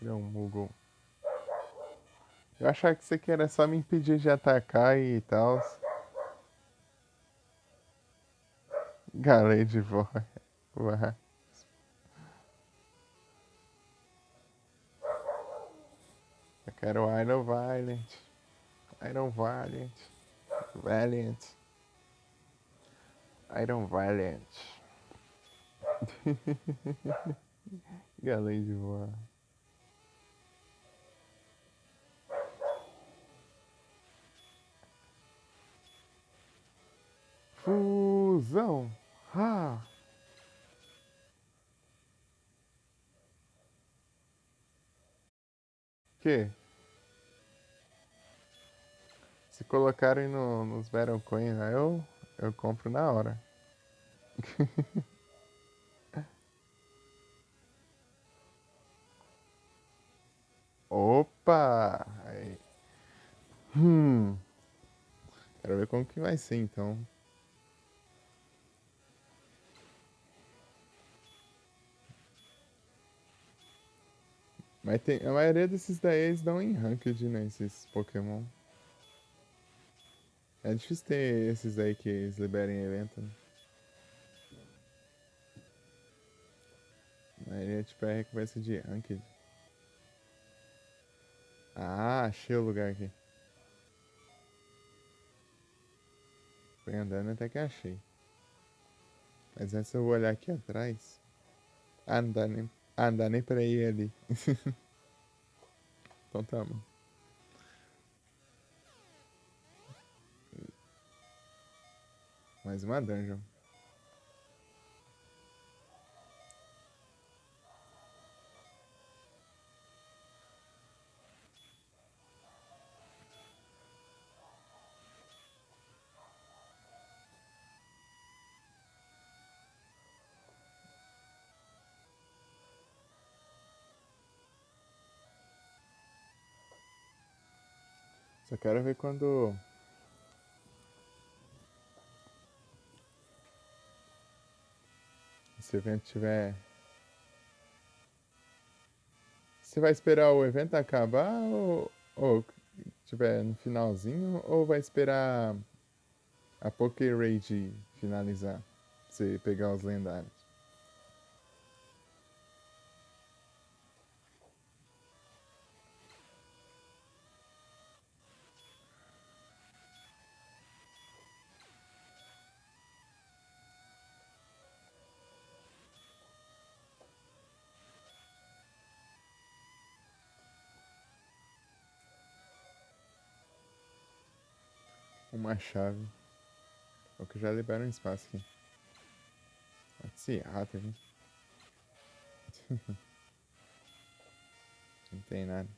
Ele é um Moogle. Eu achava que isso aqui era só me impedir de atacar e tal. Galei de voz. Eu quero Iron Valiant. Iron Valiant. Valiant. Iron Valiant. Galei de voar. Fusão. Ah. Que? Se colocarem nos Battle Coin, aí eu compro na hora. Opa! Aí. Hum. Quero ver como que vai ser então. Mas tem, a maioria desses daí eles dão em ranked, né? Esses Pokémon. É difícil ter esses aí que eles liberem em evento, né? A maioria tipo é recompensa de ranked. Ah, achei o lugar aqui. Fui andando até que achei. Mas antes eu vou olhar aqui atrás. Ah, não dá nem pra ir ali. Então tá, mano. Mais uma dungeon. Só quero ver quando esse evento tiver. Você vai esperar o evento acabar ou tiver no finalzinho ou vai esperar a Poké Raid finalizar? Pra você pegar os lendários. Uma chave. O que já libera um espaço aqui. Esse rato aqui. Não tem nada.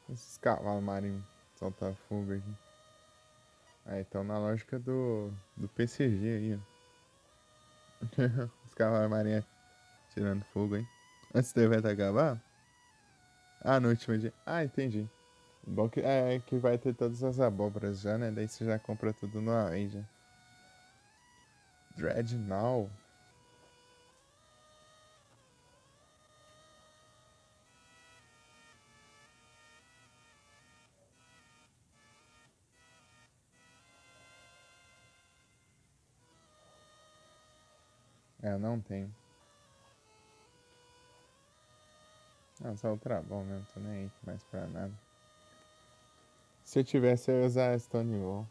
Esses cavalos marinhos soltam fogo aqui. Aí estão na lógica do PCG aí, ó. Os cavalos marinhos tirando fogo aí. Antes do evento acabar? Ah, no último dia. Ah, entendi. Bom que vai ter todas as abóboras já, né? Daí você já compra tudo numa vez já. Dreadnought. É, eu não tenho. Ah, só Ultra Ball mesmo, tô nem aí mais pra nada. Se eu tivesse, eu ia usar Stonewall.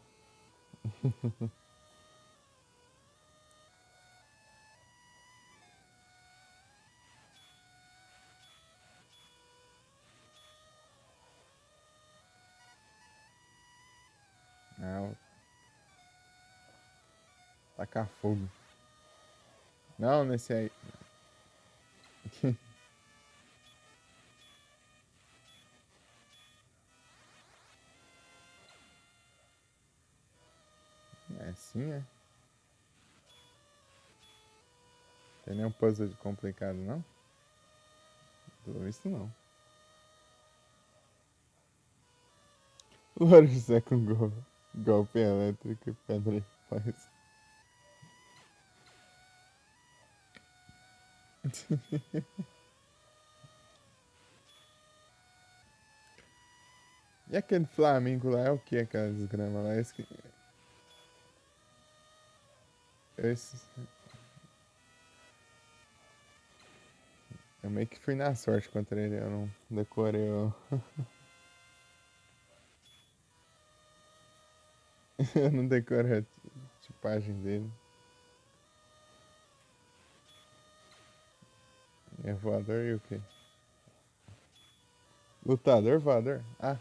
Ah, tacar fogo. Não, nesse aí. É assim, é? Tem nenhum puzzle de complicado, não? Pelo visto, não. Louro José com golpe elétrico e pedra e faz. E aquele Flamengo lá é o que, aquela desgrama lá? Esse, eu meio que fui na sorte contra ele, eu não decorei eu não decorei a tipagem dele. É voador e o quê? Lutador, voador? Ah,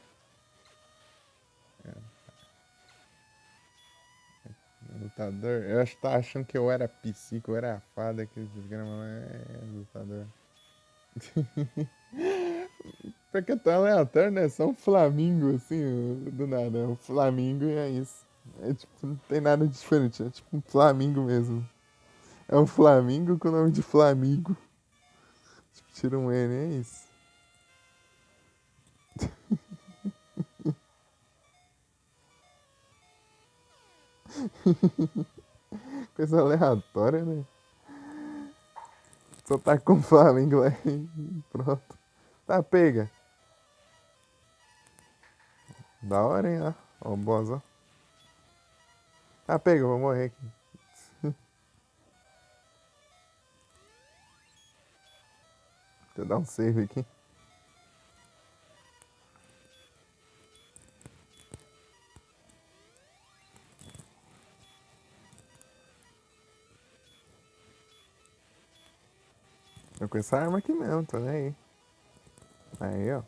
lutador. Eu acho que tá achando que eu era psico, eu era fada, aquele desgrama lá é lutador. Porque é tão aleatório, né? Só um flamingo, assim, do nada. É um flamingo e é isso. É tipo, não tem nada diferente. É tipo um flamingo mesmo. É um flamingo com o nome de Flamigo. Tipo, tira um N, é isso. Coisa aleatória, né? Só tá com o Flamengo lá e pronto. Tá, pega. Da hora, hein? Ó, o boss, ó. Tá, pega, eu vou morrer aqui. Deixa eu dar um save aqui. Tô com essa arma aqui mesmo, tô nem aí. Aí, ó.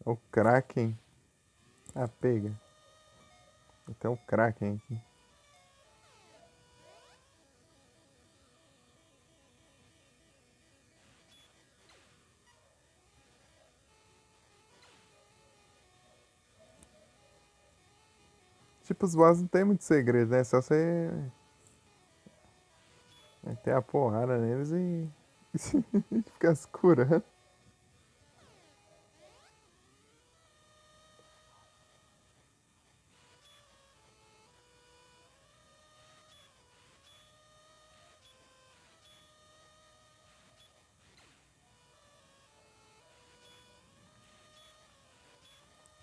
O Kraken. Ah, pega. Até o Kraken aqui. Tipo, os boss não tem muito segredo, né? Só você. Meter a porrada neles e ficar se curando.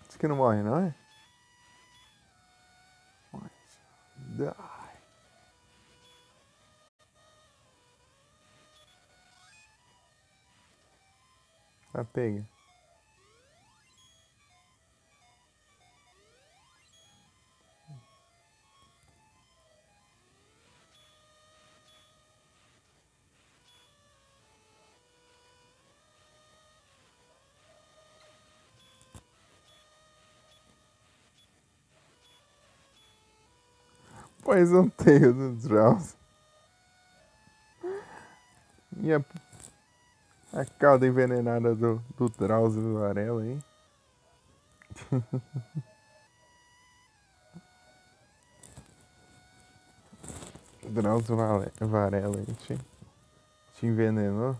Diz que não morre, não é? Die. Tá pega. Pois um teio do Drauz. E a cauda envenenada do Drauzio Varela aí. Drauzio Varela aí te envenenou.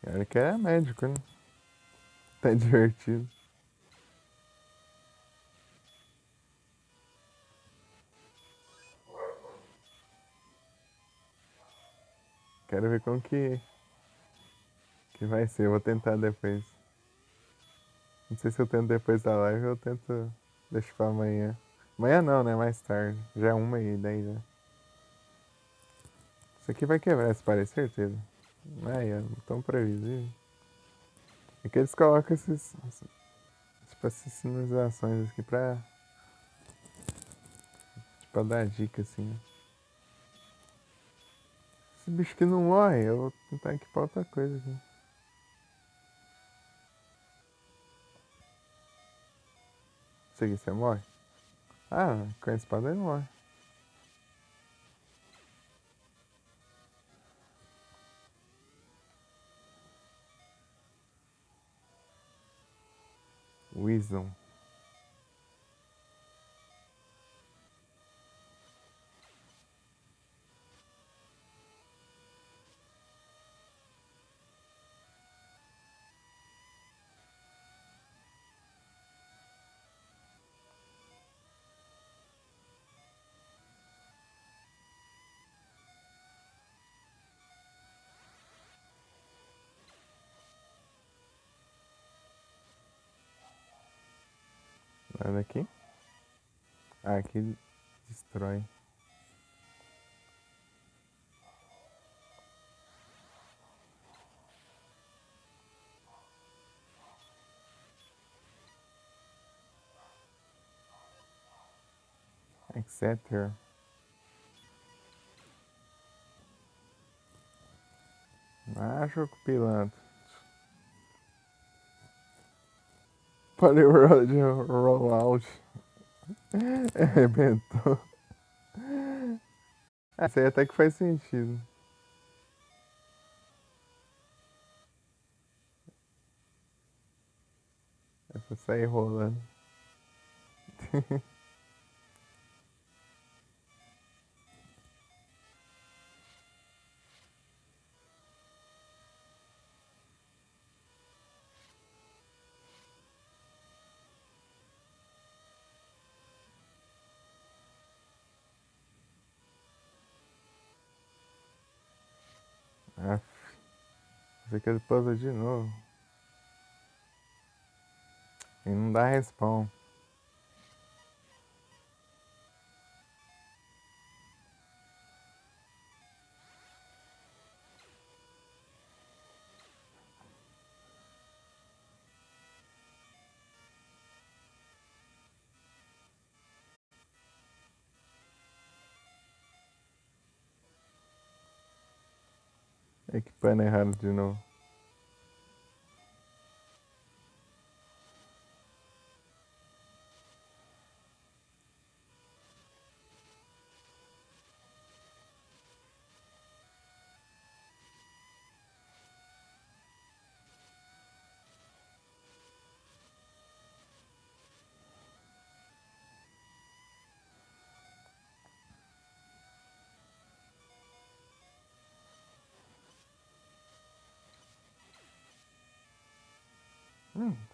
Ele que é médico, né? Tá divertido. Quero ver como que vai ser. Eu vou tentar depois. Não sei se eu tento depois da live ou eu tento deixar pra amanhã. Amanhã não, né? Mais tarde. Já é 1h10 já. Isso aqui vai quebrar esse parede, certeza. Ai, é tão previsível. É que eles colocam tipo, essas sinalizações aqui pra dar dica, assim, né? Esse bicho que não morre, eu vou tentar equipar outra coisa aqui. Isso aqui você morre? Ah, com a espada ele morre. Wisdom. Nada aqui. Ah, aqui destrói. Etc. Macho pilantra. Parei o de rollout. Arrebentou. Ah, isso aí até que faz sentido. Essa sair rolando. Ah, isso aqui é puzzle de novo. E não dá respawn. Equipando errado de novo.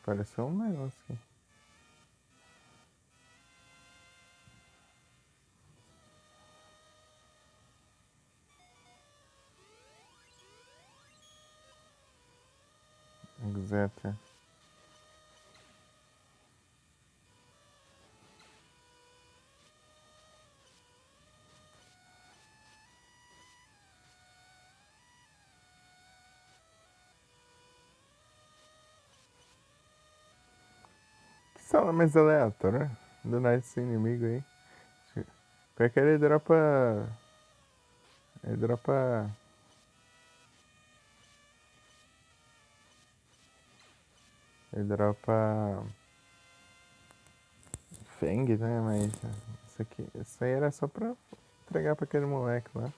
Apareceu um negócio aqui. Exeter. Que sala mais aleatória. Do nada esse inimigo aí. Pior que ele dropa. Ele dropa. Ele dropa. Feng, né? Mas isso aí era só pra entregar pra aquele moleque lá.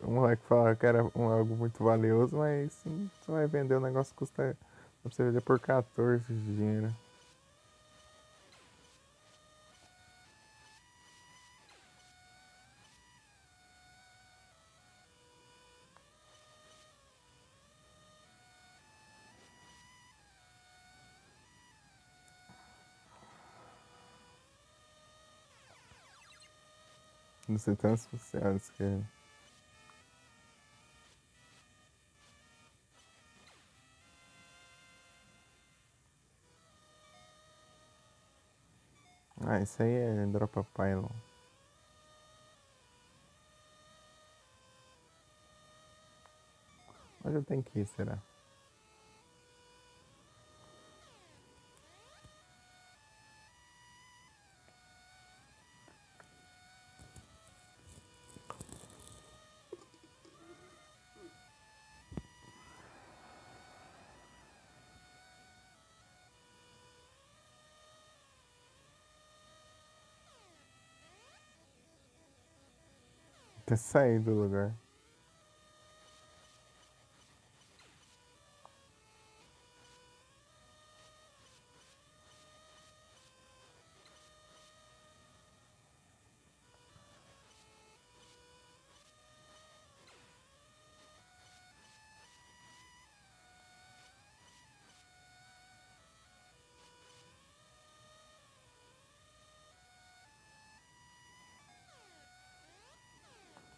O moleque falava que era algo muito valioso, mas você vai vender o negócio que custa. Pra você vender por 14 de dinheiro. Não sei tantos funcionários que. Ah, isso aí é dropa pylon. Onde eu tenho que ir, será? Ter saído do lugar.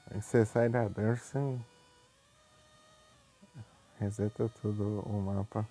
Aí você sai da Durson, reseta tudo o mapa.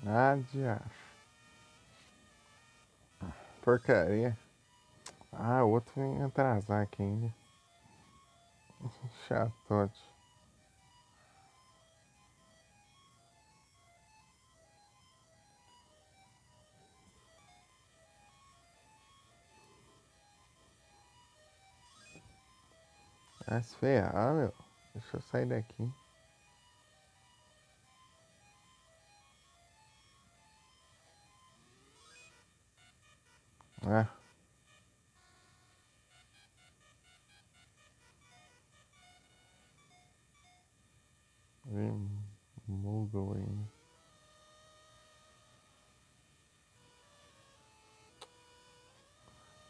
Ah, de acho. Porcaria. Ah, o outro vem atrasar aqui ainda. Chatote. Vai se ferrar, meu. Deixa eu sair daqui. Ah, vem Moogle ainda.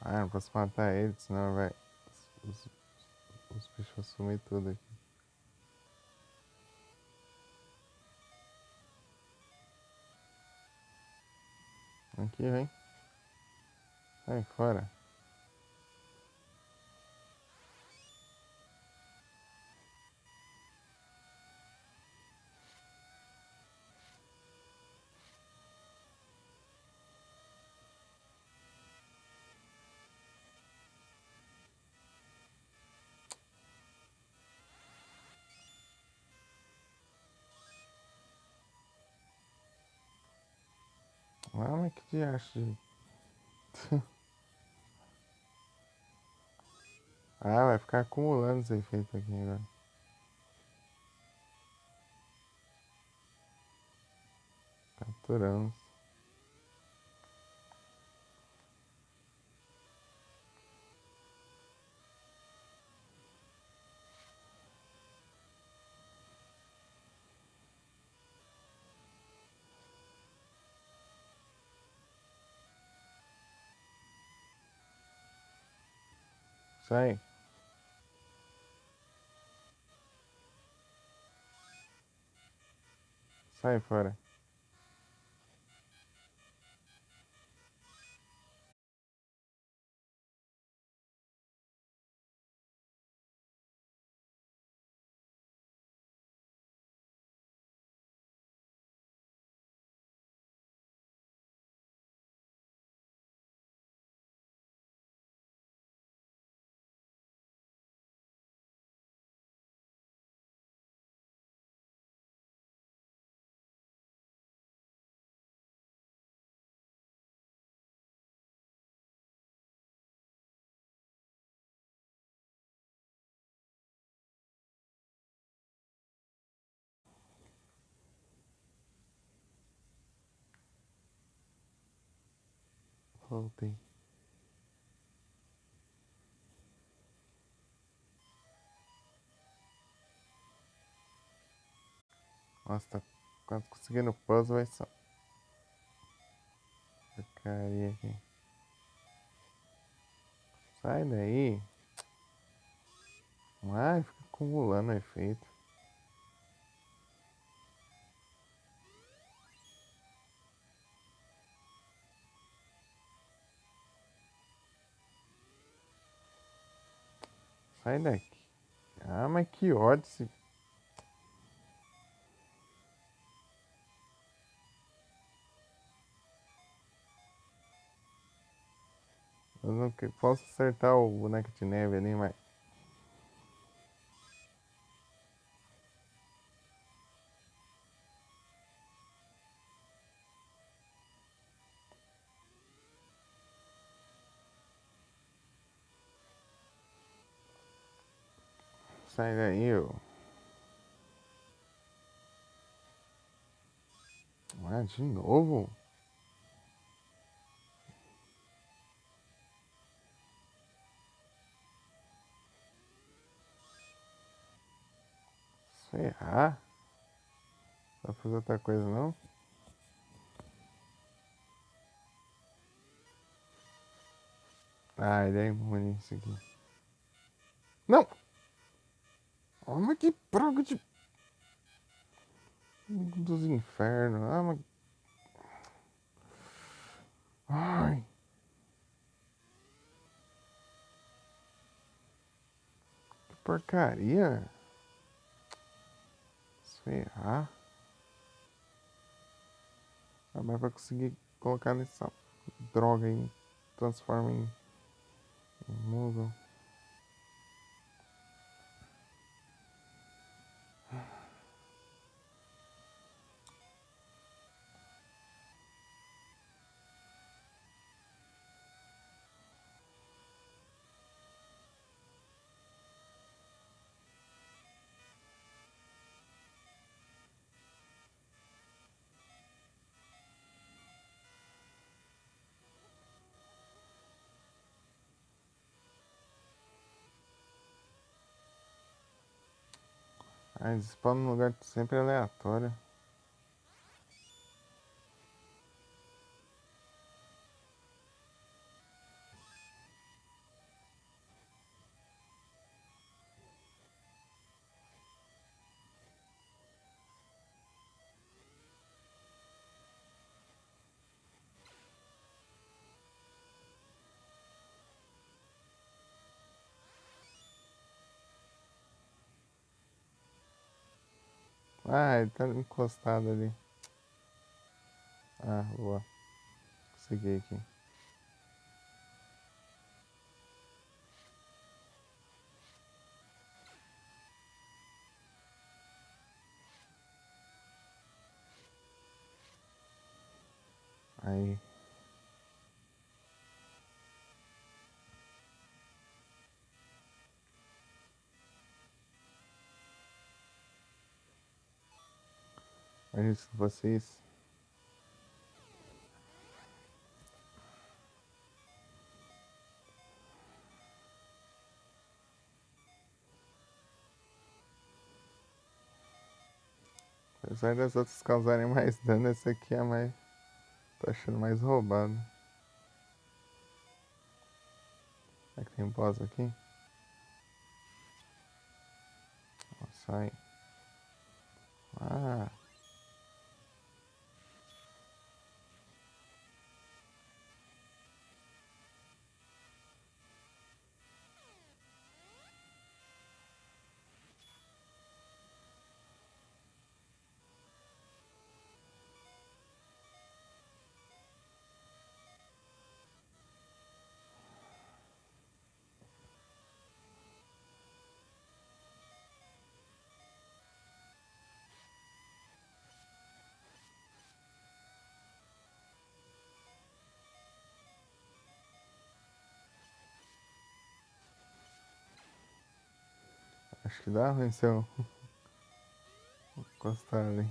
Ah, não posso matar ele, senão vai. Os, os bichos vão sumir tudo aqui. Aqui, vem. Sai fora. Ah, mas que diacho de... Ah, vai ficar acumulando esse efeito aqui agora. Capturamos. Sai. Sai fora. Voltei. Nossa, tá quase conseguindo o puzzle, vai só. Porcaria aqui. Sai daí. Ai, fica acumulando efeito. Sai daqui. Ah, mas que ódio esse... Eu não posso acertar o boneco de neve ali, mas... Sai daí, ô. Ah, de novo? Ferrar? Não vai fazer outra coisa, não? Ah, ele é imune isso aqui. Não! Oh, mas que praga de... dos infernos. Ah, mas... Ai, que porcaria. Se ferrar. Ah, mas vai conseguir colocar nessa droga aí. Transforma em Moogle. Ah, eles spawnam num lugar sempre aleatório. Ah, ele tá encostado ali. Ah, boa. Consegui aqui. Aí. Imagina se vocês. Apesar das outras causarem mais dano, esse aqui é mais. Tô achando mais roubado. Será que tem boss aqui? Ó, sai. Ah, acho que dá ruim se eu encostar ali.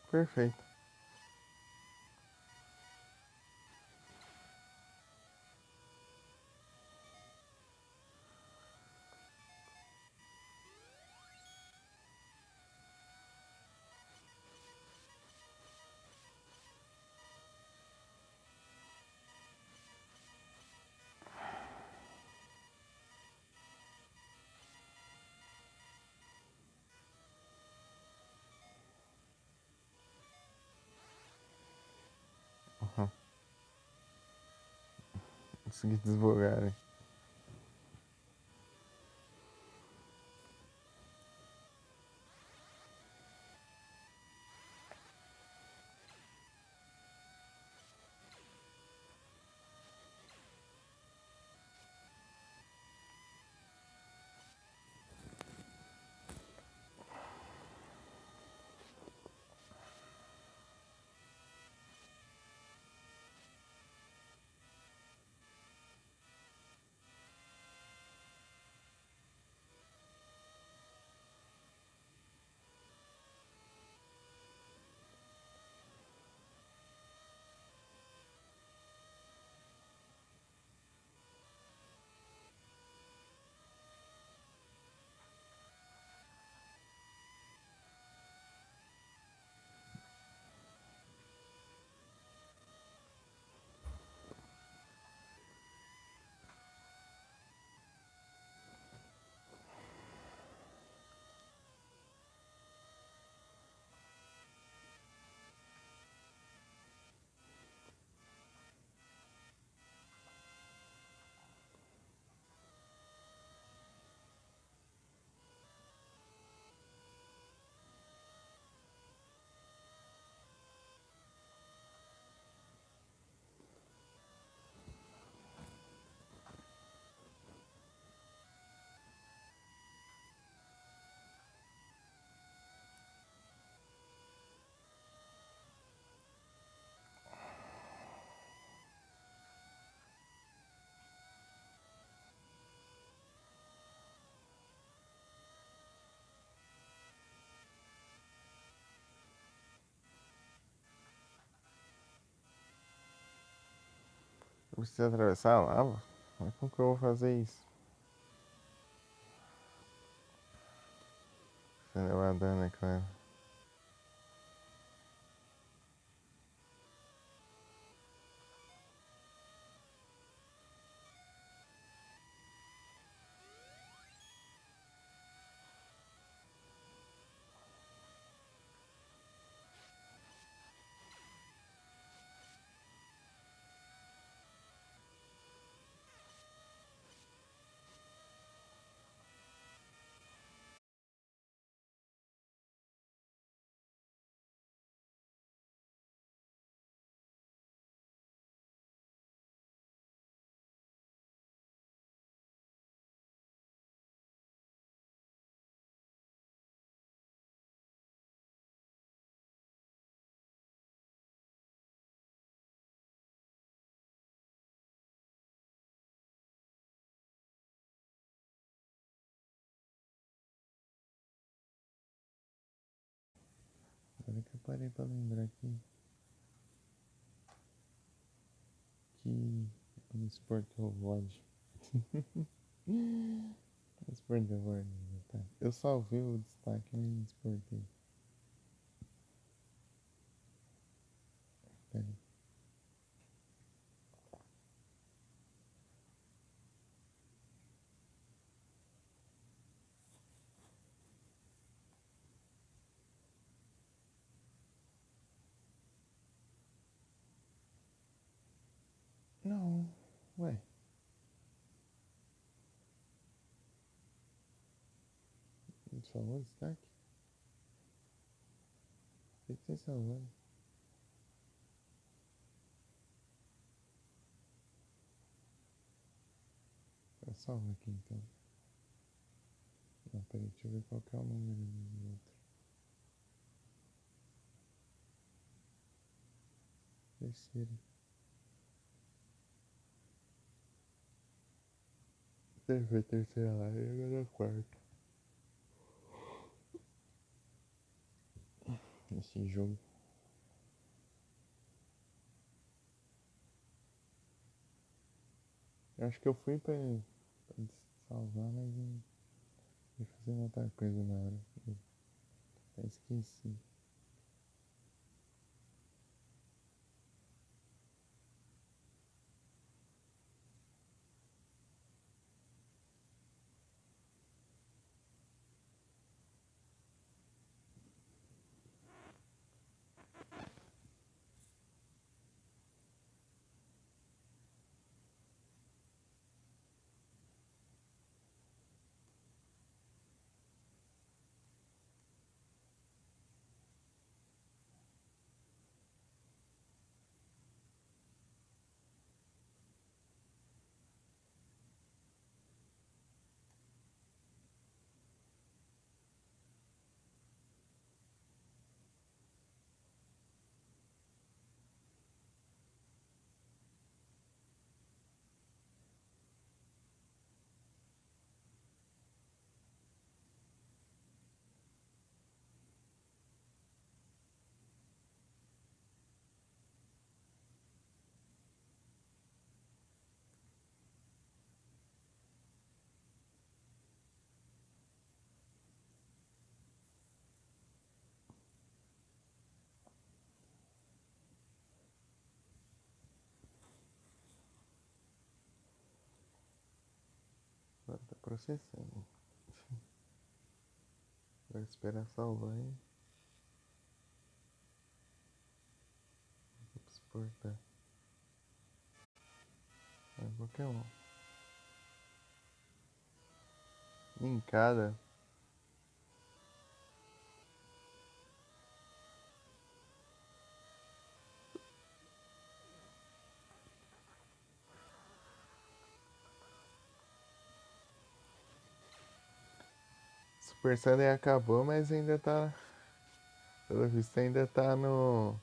Perfeito. Uhum. Consegui desbugar ali. Precisa atravessar a lava? Mas como que eu vou fazer isso? Sem levar dano, é claro. Agora que eu parei pra lembrar aqui que no Sport World. Sport World, tá? Eu salvei o destaque, mas não exportei. Peraí. Não, ué. Salvou o destaque? O que você salvou? Eu salvo aqui então. Não, peraí, deixa eu ver qual que é o número do outro. Terceiro. Foi terceira live e agora é a quarta. Esse jogo. Eu acho que eu fui pra salvar, mas eu fui fazendo outra coisa na hora. Eu até esqueci. Agora tá processando. Vai esperar salvar e exportar. É qualquer um. Linkada. Super Sunday acabou, mas ainda tá. Pelo visto ainda tá no.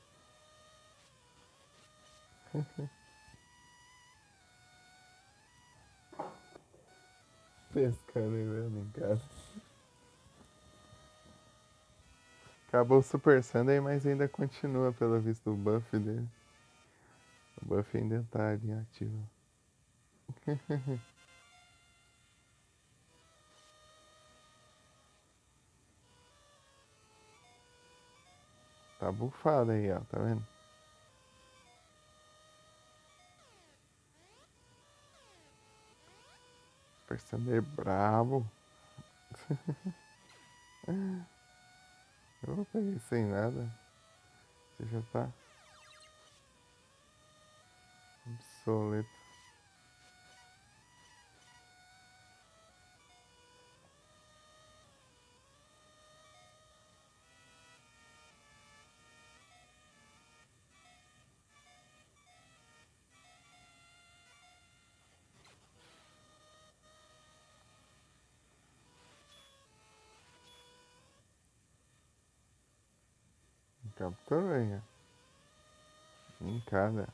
Pescando e vendo em casa. Acabou o Super Sunday, mas ainda continua pelo visto o buff dele. Buff ainda tá ali ativo. Tá bufado aí, ó, tá vendo? Perceber brabo. Eu vou pegar sem nada. Você já tá obsoleto. Capturou aí, ó. Em cada.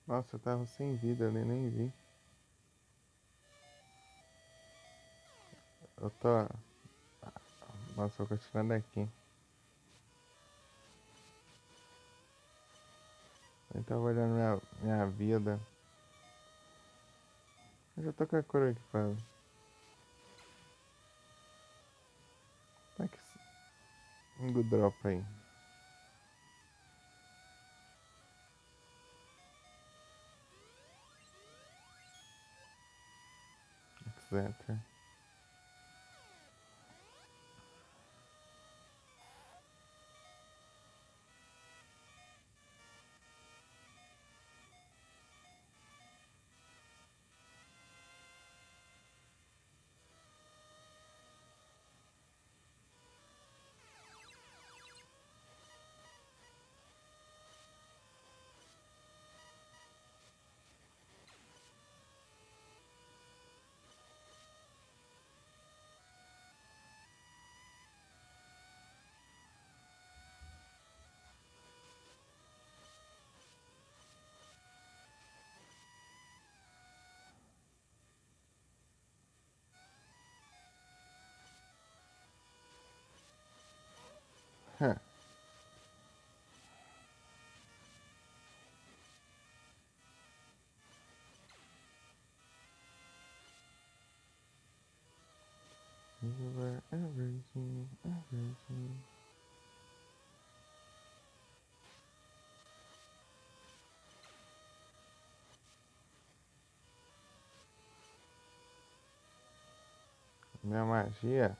Nossa, eu tava sem vida ali, nem vi. Eu tô. Nossa, vou continuar daqui. Eu tava olhando minha vida. Eu já tô com a cor aqui pra. Tá que. Um good drop aí. Etc. You were everything, everything. Minha magia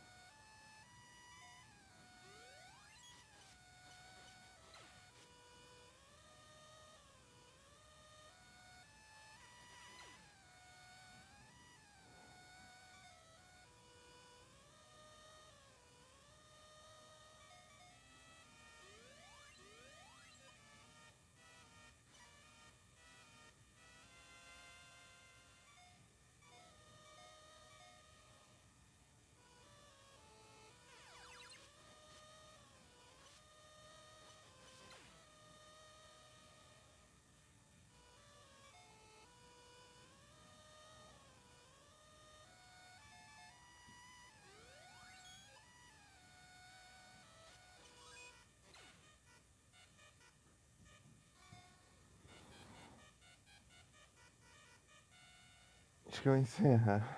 Acho que eu vou encerrar.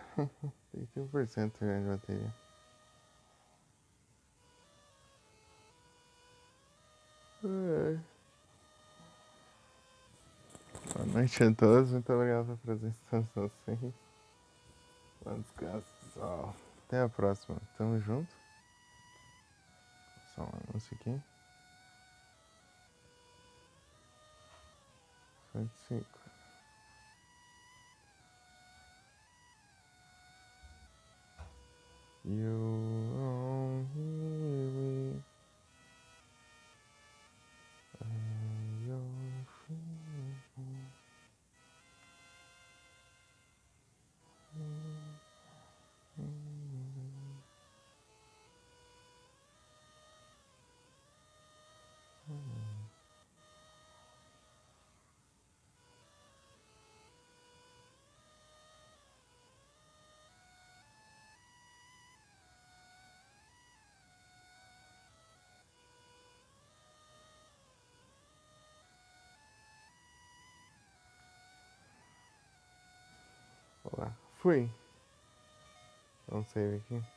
31% já de bateria. É. Boa noite a todos, muito obrigado pela presença de vocês. Vamos descansar. Até a próxima. Tamo junto. Só um anúncio aqui. 105. You won't hear me. You're free. Olá. Fui. Vamos sair aqui.